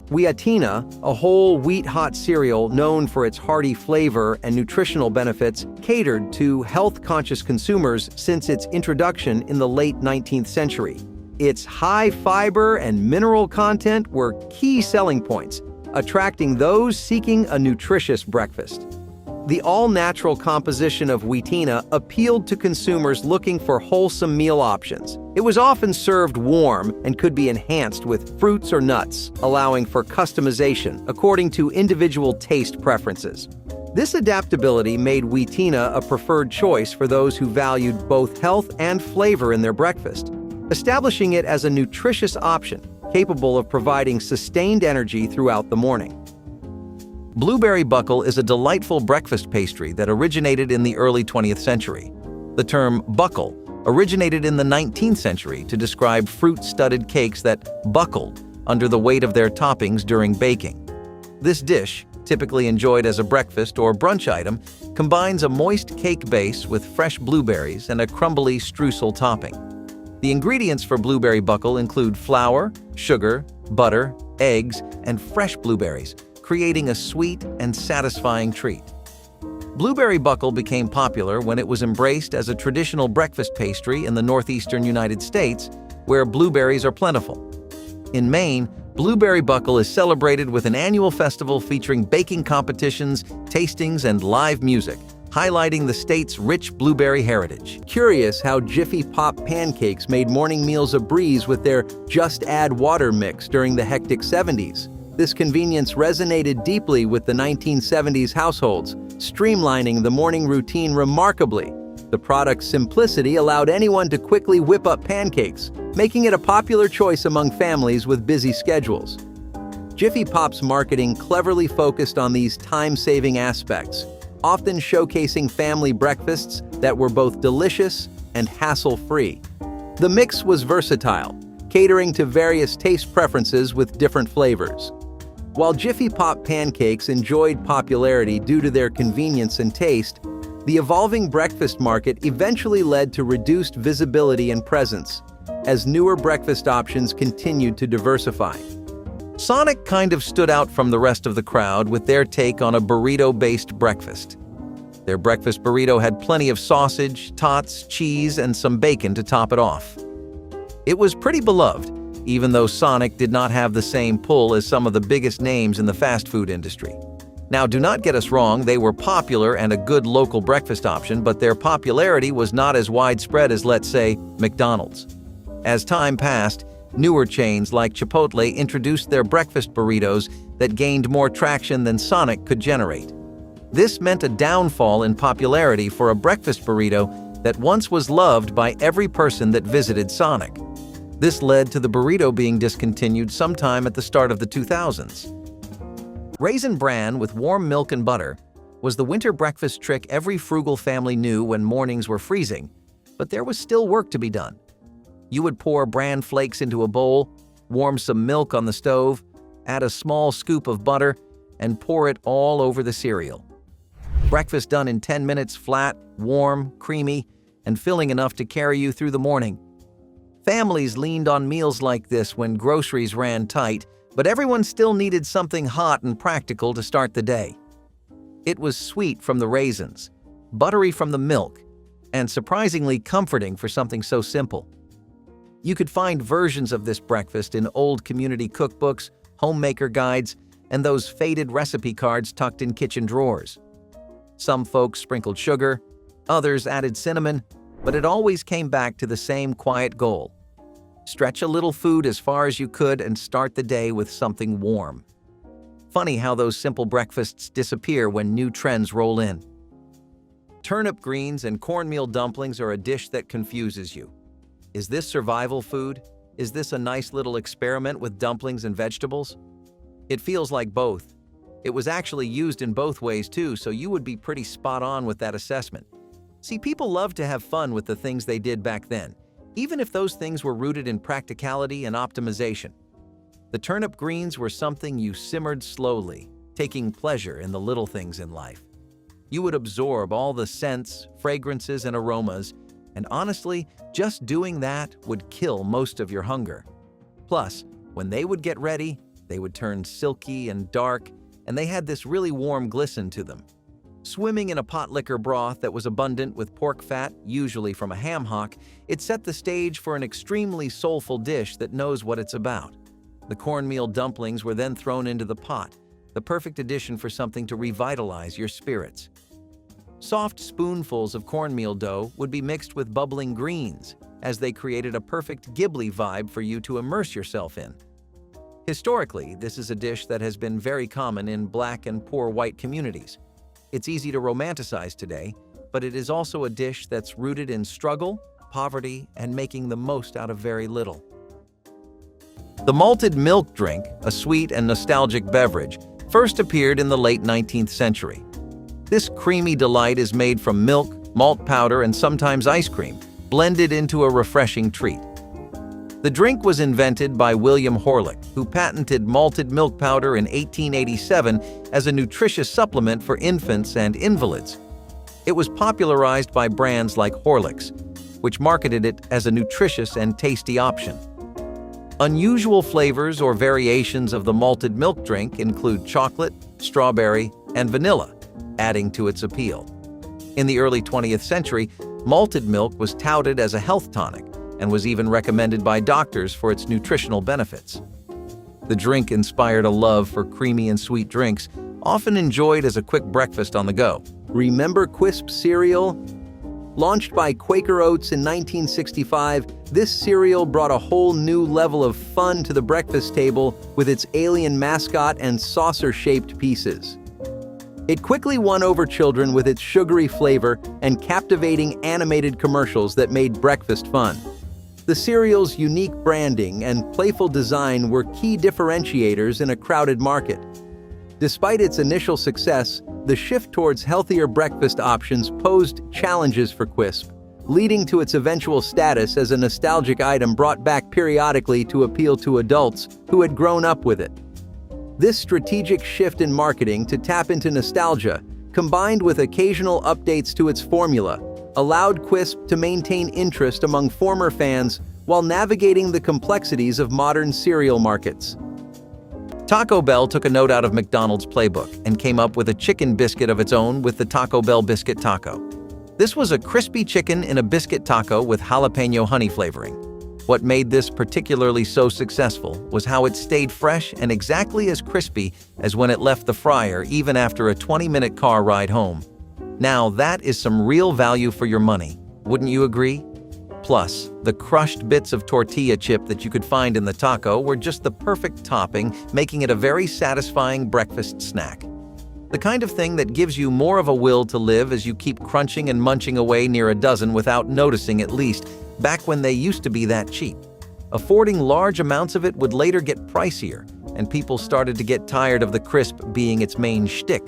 Wheatina, a whole wheat hot cereal known for its hearty flavor and nutritional benefits, catered to health-conscious consumers since its introduction in the late 19th century. Its high fiber and mineral content were key selling points, attracting those seeking a nutritious breakfast. The all-natural composition of Wheatina appealed to consumers looking for wholesome meal options. It was often served warm and could be enhanced with fruits or nuts, allowing for customization according to individual taste preferences. This adaptability made Wheatina a preferred choice for those who valued both health and flavor in their breakfast, establishing it as a nutritious option capable of providing sustained energy throughout the morning. Blueberry buckle is a delightful breakfast pastry that originated in the early 20th century. The term buckle originated in the 19th century to describe fruit-studded cakes that buckled under the weight of their toppings during baking. This dish, typically enjoyed as a breakfast or brunch item, combines a moist cake base with fresh blueberries and a crumbly streusel topping. The ingredients for blueberry buckle include flour, sugar, butter, eggs, and fresh blueberries, creating a sweet and satisfying treat. Blueberry buckle became popular when it was embraced as a traditional breakfast pastry in the northeastern United States, where blueberries are plentiful. In Maine, blueberry buckle is celebrated with an annual festival featuring baking competitions, tastings, and live music, highlighting the state's rich blueberry heritage. Curious how Jiffy Pop pancakes made morning meals a breeze with their just add water mix during the hectic 70s. This convenience resonated deeply with the 1970s households, streamlining the morning routine remarkably. The product's simplicity allowed anyone to quickly whip up pancakes, making it a popular choice among families with busy schedules. Jiffy Pop's marketing cleverly focused on these time-saving aspects, often showcasing family breakfasts that were both delicious and hassle-free. The mix was versatile, catering to various taste preferences with different flavors. While Jiffy Pop pancakes enjoyed popularity due to their convenience and taste, the evolving breakfast market eventually led to reduced visibility and presence, as newer breakfast options continued to diversify. Sonic kind of stood out from the rest of the crowd with their take on a burrito-based breakfast. Their breakfast burrito had plenty of sausage, tots, cheese, and some bacon to top it off. It was pretty beloved, even though Sonic did not have the same pull as some of the biggest names in the fast food industry. Now, do not get us wrong, they were popular and a good local breakfast option, but their popularity was not as widespread as, let's say, McDonald's. As time passed, newer chains like Chipotle introduced their breakfast burritos that gained more traction than Sonic could generate. This meant a downfall in popularity for a breakfast burrito that once was loved by every person that visited Sonic. This led to the burrito being discontinued sometime at the start of the 2000s. Raisin Bran with warm milk and butter was the winter breakfast trick every frugal family knew when mornings were freezing, but there was still work to be done. You would pour bran flakes into a bowl, warm some milk on the stove, add a small scoop of butter, and pour it all over the cereal. Breakfast done in 10 minutes, flat, warm, creamy, and filling enough to carry you through the morning. Families leaned on meals like this when groceries ran tight, but everyone still needed something hot and practical to start the day. It was sweet from the raisins, buttery from the milk, and surprisingly comforting for something so simple. You could find versions of this breakfast in old community cookbooks, homemaker guides, and those faded recipe cards tucked in kitchen drawers. Some folks sprinkled sugar, others added cinnamon, but it always came back to the same quiet goal. Stretch a little food as far as you could and start the day with something warm. Funny how those simple breakfasts disappear when new trends roll in. Turnip greens and cornmeal dumplings are a dish that confuses you. Is this survival food? Is this a nice little experiment with dumplings and vegetables? It feels like both. It was actually used in both ways too, so you would be pretty spot on with that assessment. See, people love to have fun with the things they did back then, even if those things were rooted in practicality and optimization. The turnip greens were something you simmered slowly, taking pleasure in the little things in life. You would absorb all the scents, fragrances, and aromas, And honestly, just doing that would kill most of your hunger. Plus, when they would get ready, they would turn silky and dark, and they had this really warm glisten to them. Swimming in a pot liquor broth that was abundant with pork fat, usually from a ham hock, it set the stage for an extremely soulful dish that knows what it's about. The cornmeal dumplings were then thrown into the pot, the perfect addition for something to revitalize your spirits. Soft spoonfuls of cornmeal dough would be mixed with bubbling greens, as they created a perfect Ghibli vibe for you to immerse yourself in. Historically, this is a dish that has been very common in Black and poor white communities. It's easy to romanticize today, but it is also a dish that's rooted in struggle, poverty, and making the most out of very little. The malted milk drink, a sweet and nostalgic beverage, first appeared in the late 19th century. This creamy delight is made from milk, malt powder, and sometimes ice cream, blended into a refreshing treat. The drink was invented by William Horlick, who patented malted milk powder in 1887 as a nutritious supplement for infants and invalids. It was popularized by brands like Horlicks, which marketed it as a nutritious and tasty option. Unusual flavors or variations of the malted milk drink include chocolate, strawberry, and vanilla, adding to its appeal. In the early 20th century, malted milk was touted as a health tonic and was even recommended by doctors for its nutritional benefits. The drink inspired a love for creamy and sweet drinks, often enjoyed as a quick breakfast on the go. Remember Quisp cereal? Launched by Quaker Oats in 1965, this cereal brought a whole new level of fun to the breakfast table with its alien mascot and saucer-shaped pieces. It quickly won over children with its sugary flavor and captivating animated commercials that made breakfast fun. The cereal's unique branding and playful design were key differentiators in a crowded market. Despite its initial success, the shift towards healthier breakfast options posed challenges for Quisp, leading to its eventual status as a nostalgic item brought back periodically to appeal to adults who had grown up with it. This strategic shift in marketing to tap into nostalgia, combined with occasional updates to its formula, allowed Quisp to maintain interest among former fans while navigating the complexities of modern cereal markets. Taco Bell took a note out of McDonald's playbook and came up with a chicken biscuit of its own with the Taco Bell Biscuit Taco. This was a crispy chicken in a biscuit taco with jalapeno honey flavoring. What made this particularly so successful was how it stayed fresh and exactly as crispy as when it left the fryer even after a 20-minute car ride home. Now that is some real value for your money, wouldn't you agree? Plus, the crushed bits of tortilla chip that you could find in the taco were just the perfect topping, making it a very satisfying breakfast snack. The kind of thing that gives you more of a will to live as you keep crunching and munching away near a dozen without noticing, at least, back when they used to be that cheap. Affording large amounts of it would later get pricier, and people started to get tired of the crisp being its main shtick.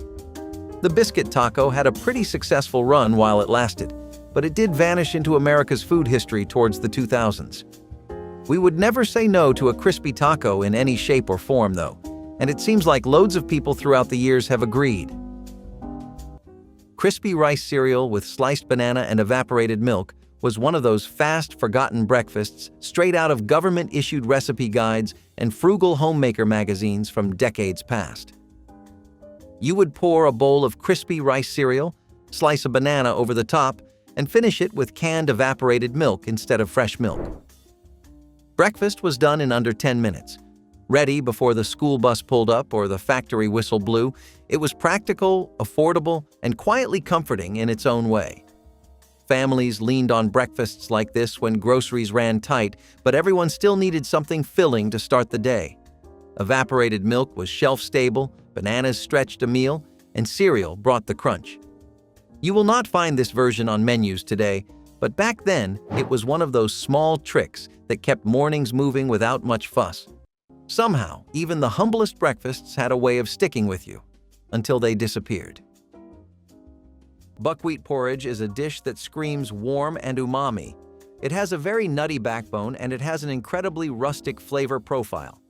The biscuit taco had a pretty successful run while it lasted, but it did vanish into America's food history towards the 2000s. We would never say no to a crispy taco in any shape or form, though, and it seems like loads of people throughout the years have agreed. Crispy rice cereal with sliced banana and evaporated milk was one of those fast, forgotten breakfasts straight out of government-issued recipe guides and frugal homemaker magazines from decades past. You would pour a bowl of crispy rice cereal, slice a banana over the top, and finish it with canned evaporated milk instead of fresh milk. Breakfast was done in under 10 minutes. Ready before the school bus pulled up or the factory whistle blew, it was practical, affordable, and quietly comforting in its own way. Families leaned on breakfasts like this when groceries ran tight, but everyone still needed something filling to start the day. Evaporated milk was shelf-stable, bananas stretched a meal, and cereal brought the crunch. You will not find this version on menus today, but back then, it was one of those small tricks that kept mornings moving without much fuss. Somehow, even the humblest breakfasts had a way of sticking with you, until they disappeared. Buckwheat porridge is a dish that screams warm and umami. It has a very nutty backbone and it has an incredibly rustic flavor profile.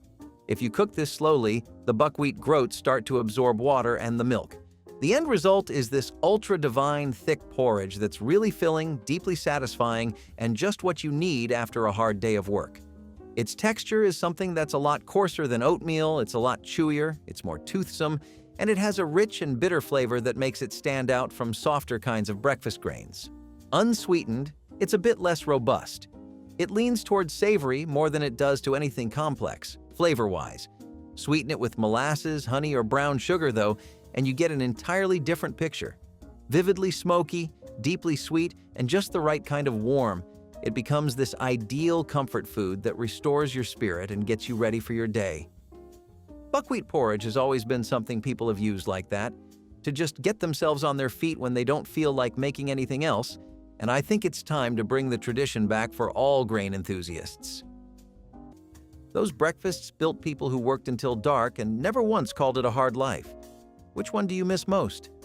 If you cook this slowly, the buckwheat groats start to absorb water and the milk, The end result is this ultra-divine, thick porridge that's really filling, deeply satisfying, and just what you need after a hard day of work. Its texture is something that's a lot coarser than oatmeal, it's a lot chewier, it's more toothsome, and it has a rich and bitter flavor that makes it stand out from softer kinds of breakfast grains. Unsweetened, it's a bit less robust. It leans towards savory more than it does to anything complex, flavor-wise. Sweeten it with molasses, honey, or brown sugar, though, and you get an entirely different picture. Vividly smoky, deeply sweet, and just the right kind of warm, it becomes this ideal comfort food that restores your spirit and gets you ready for your day. Buckwheat porridge has always been something people have used like that, to just get themselves on their feet when they don't feel like making anything else, and I think it's time to bring the tradition back for all grain enthusiasts. Those breakfasts built people who worked until dark and never once called it a hard life. Which one do you miss most?